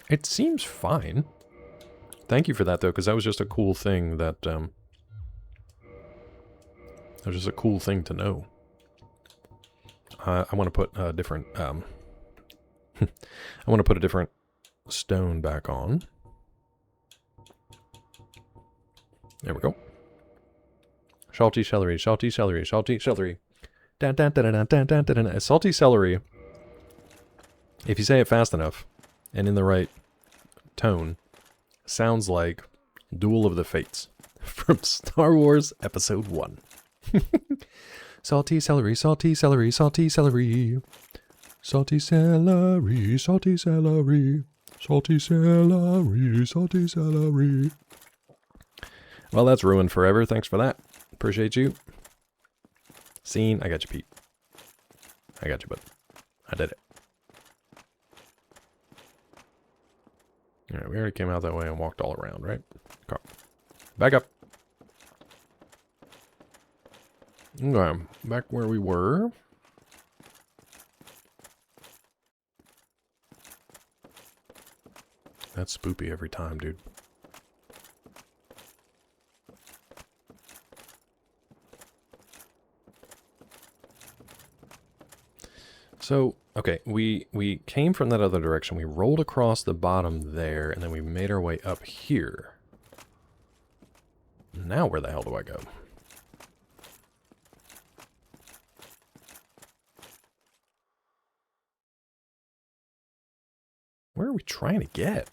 Speaker 1: It seems fine. Thank you for that, though, because that was just a cool thing that, that was just a cool thing to know. I want to put a different, I want to put a different stone back on. There we go. Salty celery, salty celery, salty celery. Dun, dun, dun, dun, dun, dun, dun, dun. Salty celery, if you say it fast enough and in the right tone, sounds like Duel of the Fates from Star Wars Episode 1. Salty celery, salty celery, salty celery. Salty celery, salty celery. Salty celery, salty celery. Well, that's ruined forever. Thanks for that. Appreciate you. Scene, I got you, Pete. I got you, bud. I did it. Alright, we already came out that way and walked all around, right? Okay. Back up. Okay, back where we were. That's spoopy every time, dude. So, okay, we came from that other direction. We rolled across the bottom there, and then we made our way up here. Now where the hell do I go? Where are we trying to get?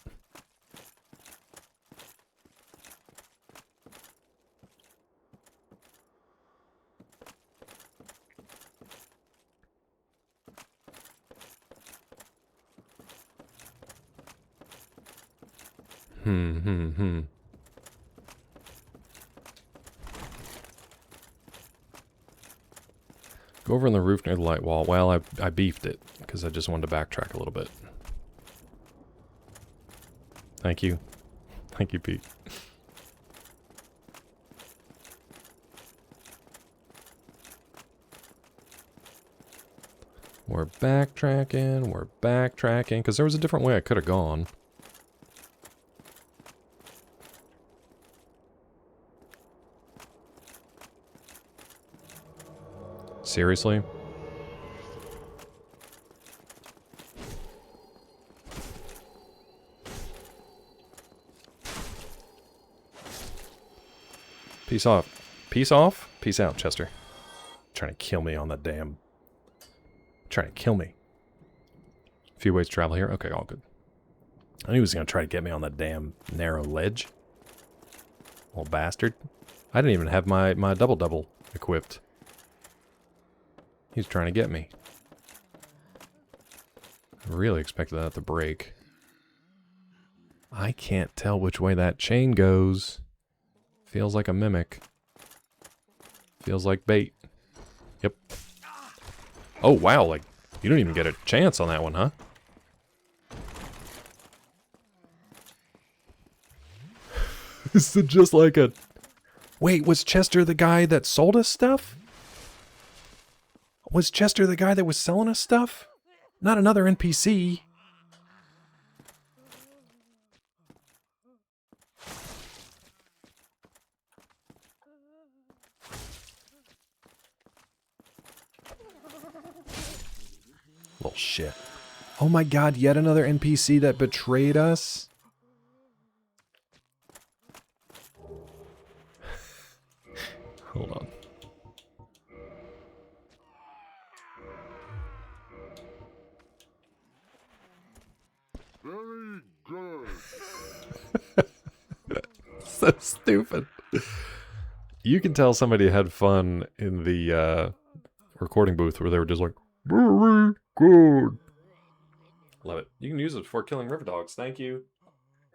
Speaker 1: Go over on the roof near the light wall. Well, I beefed it because I just wanted to backtrack a little bit. Thank you. Thank you, Pete. We're backtracking, because there was a different way I could have gone. Seriously? Peace off. Peace off? Peace out, Chester. Trying to kill me on the damn... Trying to kill me. A few ways to travel here. Okay, all good. I knew he was going to try to get me on that damn narrow ledge. Little bastard. I didn't even have my double-double equipped. He's trying to get me. I really expected that to break. I can't tell which way that chain goes. Feels like a mimic. Feels like bait. Yep. Oh, wow, like, you don't even get a chance on that one, huh? Is it just like a... Wait, was Chester the guy that sold us stuff? Was Chester the guy that was selling us stuff? Not another NPC. Little shit. Oh my god, yet another NPC that betrayed us? Hold on.
Speaker 8: Very good.
Speaker 1: So stupid. You can tell somebody had fun in the recording booth where they were just like, very good. Love it. You can use it for killing river dogs. Thank you.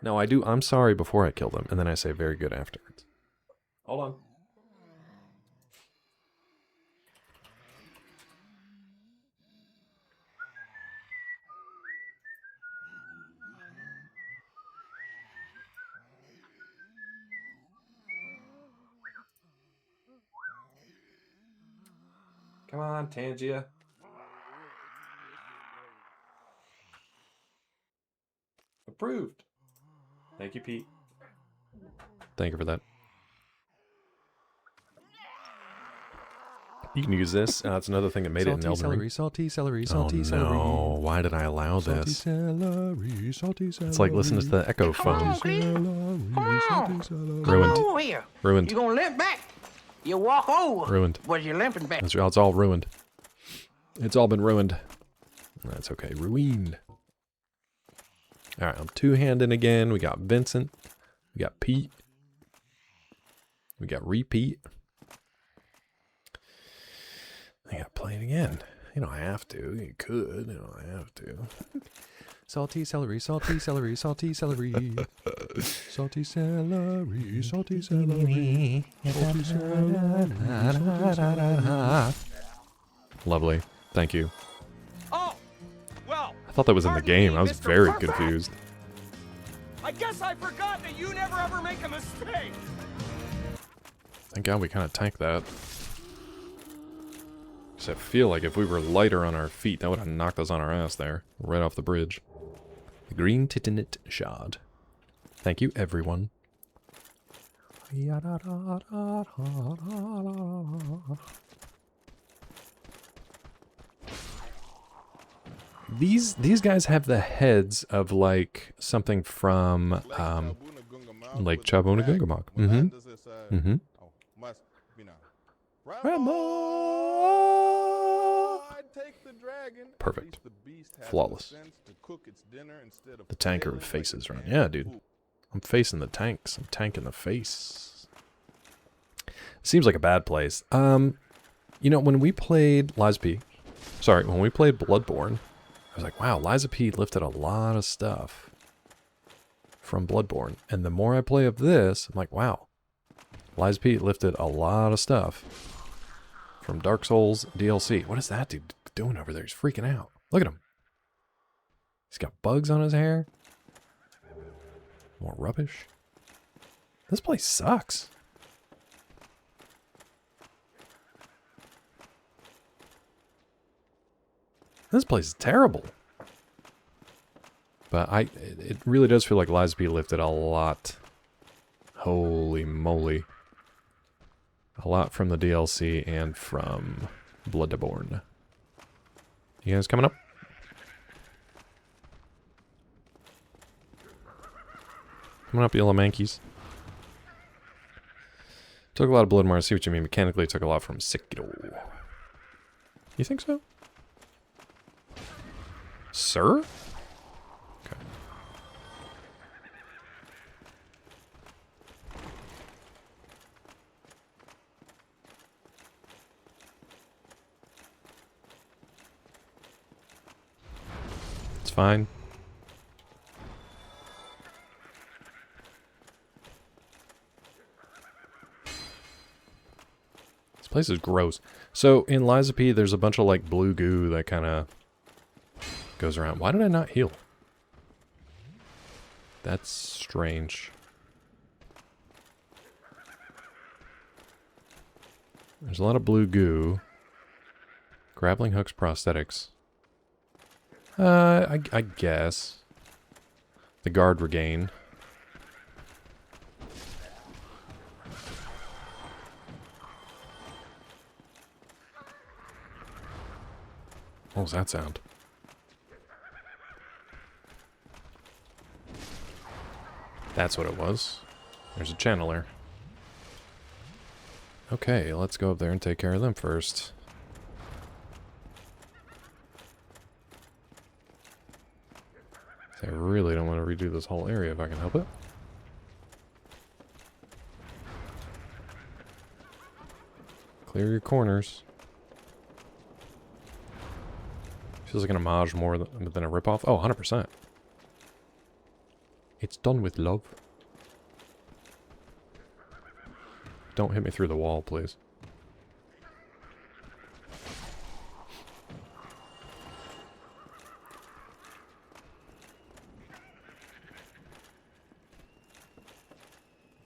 Speaker 1: No, I do. I'm sorry before I kill them, and then I say very good afterwards. Hold on. Come on, Tangia. Approved. Thank you, Pete. Thank you for that. You can use this. That's another thing that made it in Elden Ring.
Speaker 2: Salty celery, salty celery.
Speaker 1: Oh no, why did I allow this?
Speaker 2: Salty celery.
Speaker 1: It's like listening to the Echo phone. Ruined.
Speaker 9: Here.
Speaker 1: Ruined.
Speaker 9: You gonna limp back? You walk over.
Speaker 1: Ruined.
Speaker 9: But you're limping back.
Speaker 1: That's right. It's all ruined. It's all been ruined. That's okay. Ruined. All right, I'm two-handing again. We got Vincent. We got Pete. We got Repeat. I got to play it again. You don't have to. You could. You don't have to.
Speaker 2: Salty celery, salty celery, salty celery. Salty celery, salty celery. Salty celery.
Speaker 1: Lovely. Thank you.
Speaker 4: Oh, well.
Speaker 1: I thought that was in the game. I was very confused.
Speaker 4: I guess I forgot that you never ever make a mistake.
Speaker 1: Thank God we kind of tanked that. Because I feel like if we were lighter on our feet, that would have knocked us on our ass there. Right off the bridge. The green titanite shard. Thank you, everyone. These guys have the heads of like something from like Chabuna-Gungamak. Mm-hmm. Perfect. Flawless. The tanker faces right. Yeah, dude. I'm facing the tanks. I'm tanking the face. Seems like a bad place. You know, when we played Lies of P, when we played Bloodborne, I was like, wow, Lies of P lifted a lot of stuff from Bloodborne. And the more I play of this, I'm like, wow, Lies of P lifted a lot of stuff from Dark Souls DLC. What is that dude doing over there? He's freaking out. Look at him. He's got bugs on his hair. More rubbish. This place sucks. This place is terrible. But it really does feel like Lies Be lifted a lot. Holy moly. A lot from the DLC and from Bloodborne. You guys coming up? Coming up, yellow mankeys. Took a lot of Bloodborne. I see what you mean. Mechanically, took a lot from Sekiro. You think so? Sir? Okay. It's fine. This place is gross. So in Lies of P, there's a bunch of like blue goo that kind of goes around. Why did I not heal? That's strange. There's a lot of blue goo. Grappling hooks, prosthetics. I guess. The guard regain. What was that sound? That's what it was. There's a channeler. Okay, let's go up there and take care of them first. I really don't want to redo this whole area if I can help it. Clear your corners. Feels like an homage more than a ripoff. Oh, 100%. It's done with love. Don't hit me through the wall, please.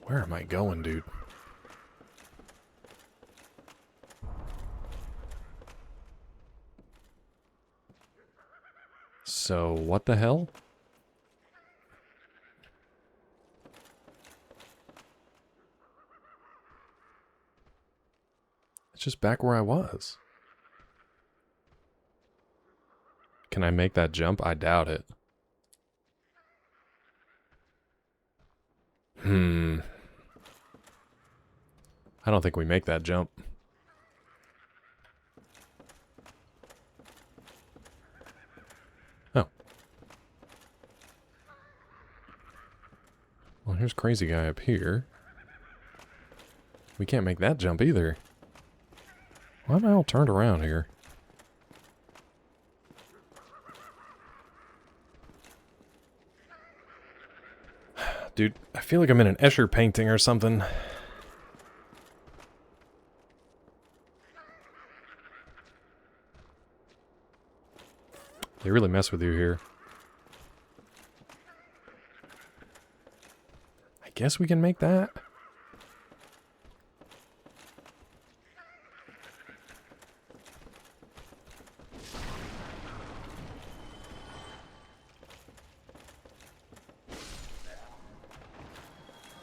Speaker 1: Where am I going, dude? So, what the hell? It's just back where I was. Can I make that jump? I doubt it. I don't think we make that jump. Oh. Well, here's crazy guy up here. We can't make that jump either. Why am I all turned around here? Dude, I feel like I'm in an Escher painting or something. They really mess with you here. I guess we can make that.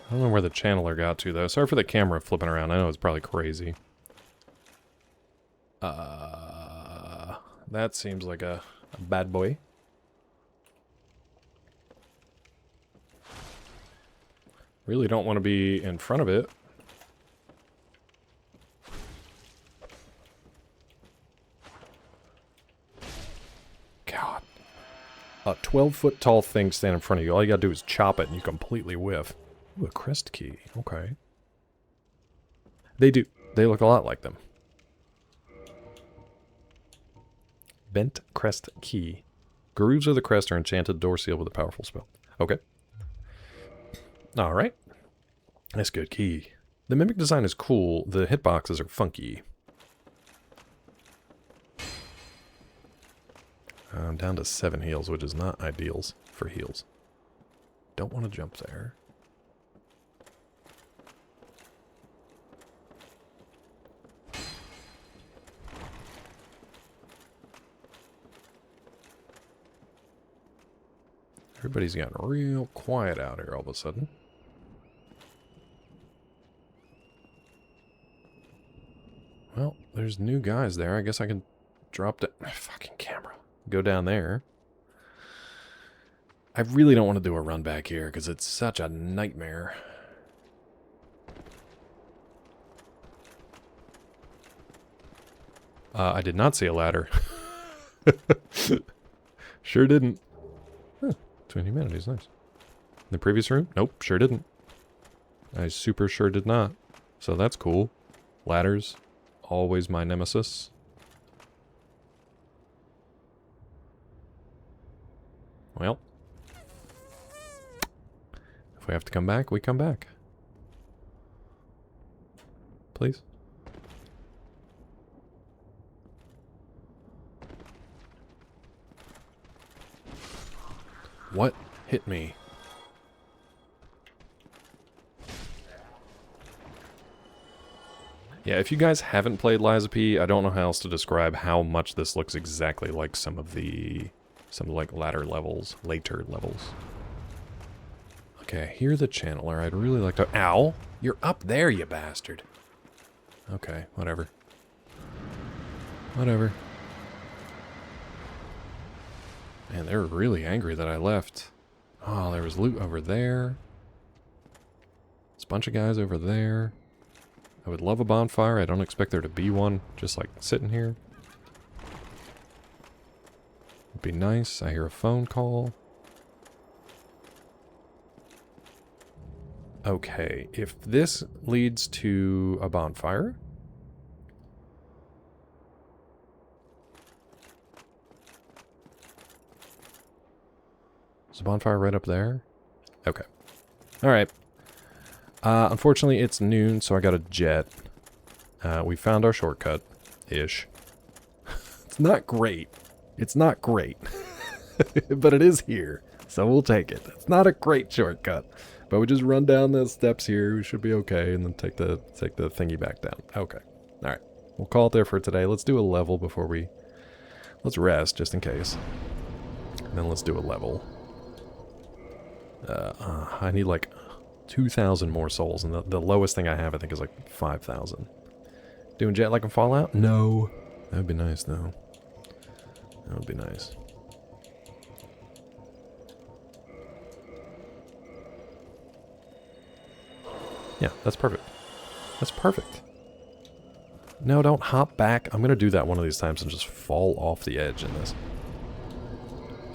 Speaker 1: I don't know where the channeler got to, though. Sorry for the camera flipping around. I know it's probably crazy. That seems like a bad boy. Really don't want to be in front of it. God. A 12-foot tall thing standing in front of you. All you gotta do is chop it and you completely whiff. Ooh, a crest key. Okay. They do. They look a lot like them. Bent crest key. Grooves of the crest are enchanted door seal with a powerful spell. Okay. Alright. That's good key. The mimic design is cool. The hitboxes are funky. I'm down to 7 heals, which is not ideals for heals. Don't want to jump there. Everybody's gotten real quiet out here all of a sudden. Well, there's new guys there. I guess I can drop the fucking camera. Go down there. I really don't want to do a run back here because it's such a nightmare. I did not see a ladder. Sure didn't. Huh, Twin Humanities, nice. In the previous room? Nope, sure didn't. I super sure did not. So that's cool. Ladders, always my nemesis. Well. If we have to come back, we come back. Please. What hit me? Yeah, if you guys haven't played Lies of P, I don't know how else to describe how much this looks exactly like some like later levels. Okay, I hear the channeler. I'd really like to... Ow! You're up there, you bastard. Okay, whatever. Whatever. Man, they were really angry that I left. Oh, there was loot over there. There's a bunch of guys over there. I would love a bonfire. I don't expect there to be one. Just like sitting here. Would be nice. I hear a phone call. Okay, if this leads to a bonfire... Is the bonfire right up there? Okay. Alright. Unfortunately, it's noon, so I got a jet. We found our shortcut-ish. It's not great. It's not great. But it is here, so we'll take it. It's not a great shortcut. But we just run down the steps here. We should be okay, and then take the thingy back down. Okay. Alright. We'll call it there for today. Let's do a level before we... Let's rest, just in case. And then let's do a level. I need like 2,000 more souls, and the lowest thing I have, I think, is like 5,000. Doing jet like in Fallout? No. That would be nice, though. That would be nice. Yeah, that's perfect. That's perfect. No, don't hop back. I'm going to do that one of these times and just fall off the edge in this.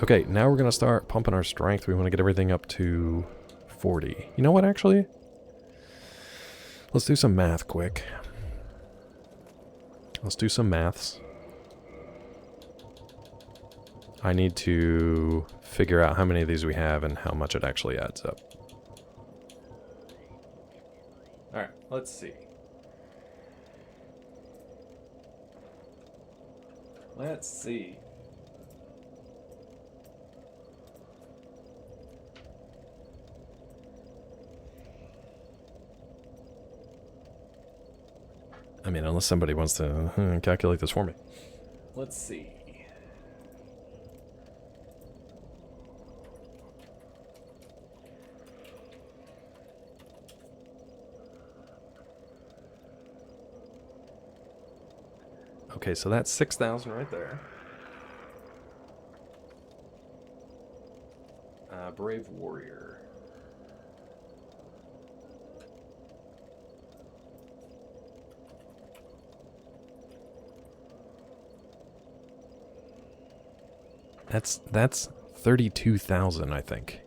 Speaker 1: Okay, now we're going to start pumping our strength. We want to get everything up to 40. You know what, actually? Let's do some math quick. Let's do some maths. I need to figure out how many of these we have and how much it actually adds up. Alright, let's see. Let's see. I mean, unless somebody wants to calculate this for me. Let's see. Okay, so that's 6,000 right there. Brave Warrior. That's 32,000, I think.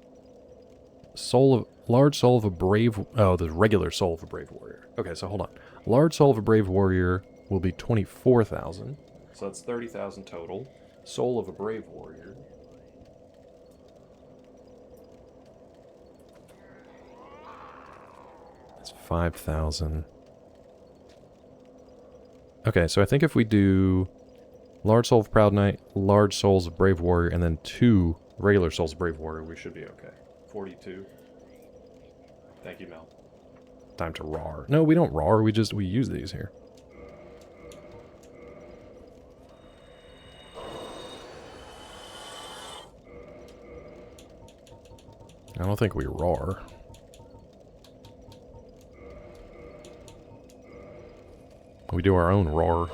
Speaker 1: Large soul of a brave... Oh, the regular soul of a brave warrior. Okay, so hold on. Large soul of a brave warrior will be 24,000. So that's 30,000 total. Soul of a brave warrior. That's 5,000. Okay, so I think if we do... Large Soul of Proud Knight, Large Souls of Brave Warrior, and then 2 regular Souls of Brave Warrior, we should be okay. 42. Thank you, Mel. Time to roar. No, we don't roar, we use these here. I don't think we roar. We do our own roar.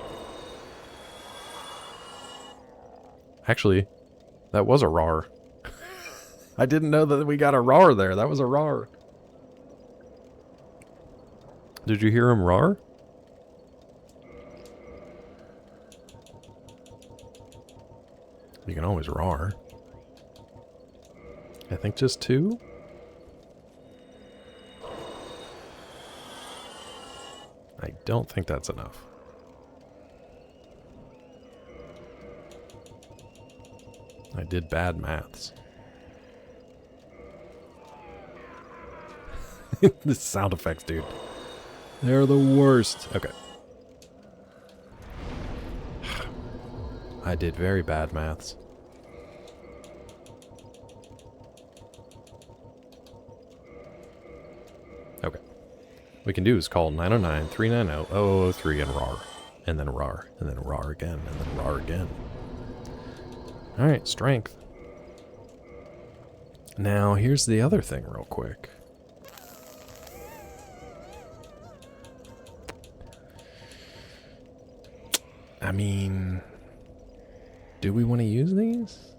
Speaker 1: Actually, that was a roar. I didn't know that we got a roar there. That was a roar. Did you hear him roar? You can always roar. I think just 2? I don't think that's enough. I did bad maths. The sound effects, dude. They're the worst. Okay. I did very bad maths. Okay. What we can do is call 909-390-0003 and RAR. And then RAR. And then RAR again. And then RAR again. Alright, strength. Now, here's the other thing real quick. I mean, do we want to use these?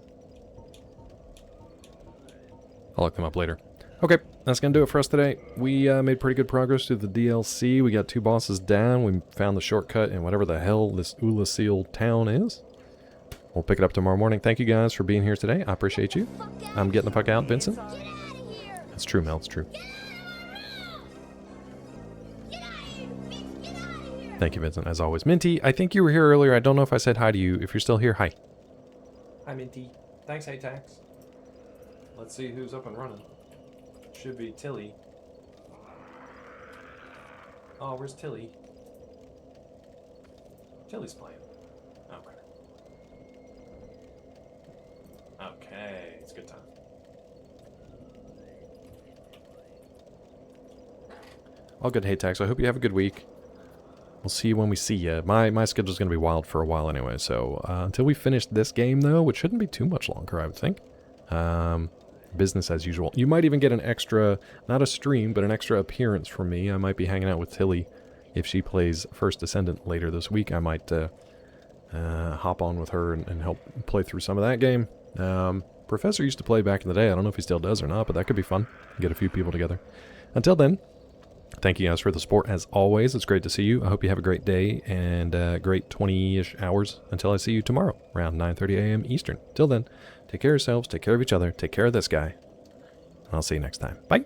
Speaker 1: I'll look them up later. Okay, that's going to do it for us today. We made pretty good progress through the DLC. We got 2 bosses down. We found the shortcut in whatever the hell this Ulasil town is. We'll pick it up tomorrow morning. Thank you guys for being here today. I appreciate you. I'm getting the fuck out, Vincent. It's true, Mel. It's true. Thank you, Vincent, as always. Minty, I think you were here earlier. I don't know if I said hi to you. If you're still here, hi. Hi, Minty. Thanks, Tax. Let's see who's up and running. Should be Tilly. Oh, where's Tilly? Tilly's playing. Okay. Okay, it's a good time. All good, Tax. I hope you have a good week. We'll see you when we see you. My schedule's going to be wild for a while anyway, so until we finish this game, though, which shouldn't be too much longer, I would think. Business as usual. You might even get an extra, not a stream, but an extra appearance from me. I might be hanging out with Tilly if she plays First Descendant later this week. I might hop on with her and help play through some of that game. Professor used to play back in the day. I don't know if he still does or not, but that could be fun. Get a few people together. Until then, thank you guys for the support as always. It's great to see you. I hope you have a great day and great 20-ish hours until I see you tomorrow around 9:30 a.m. Eastern. Till then, take care of yourselves, take care of each other, take care of this guy, and I'll see you next time. Bye.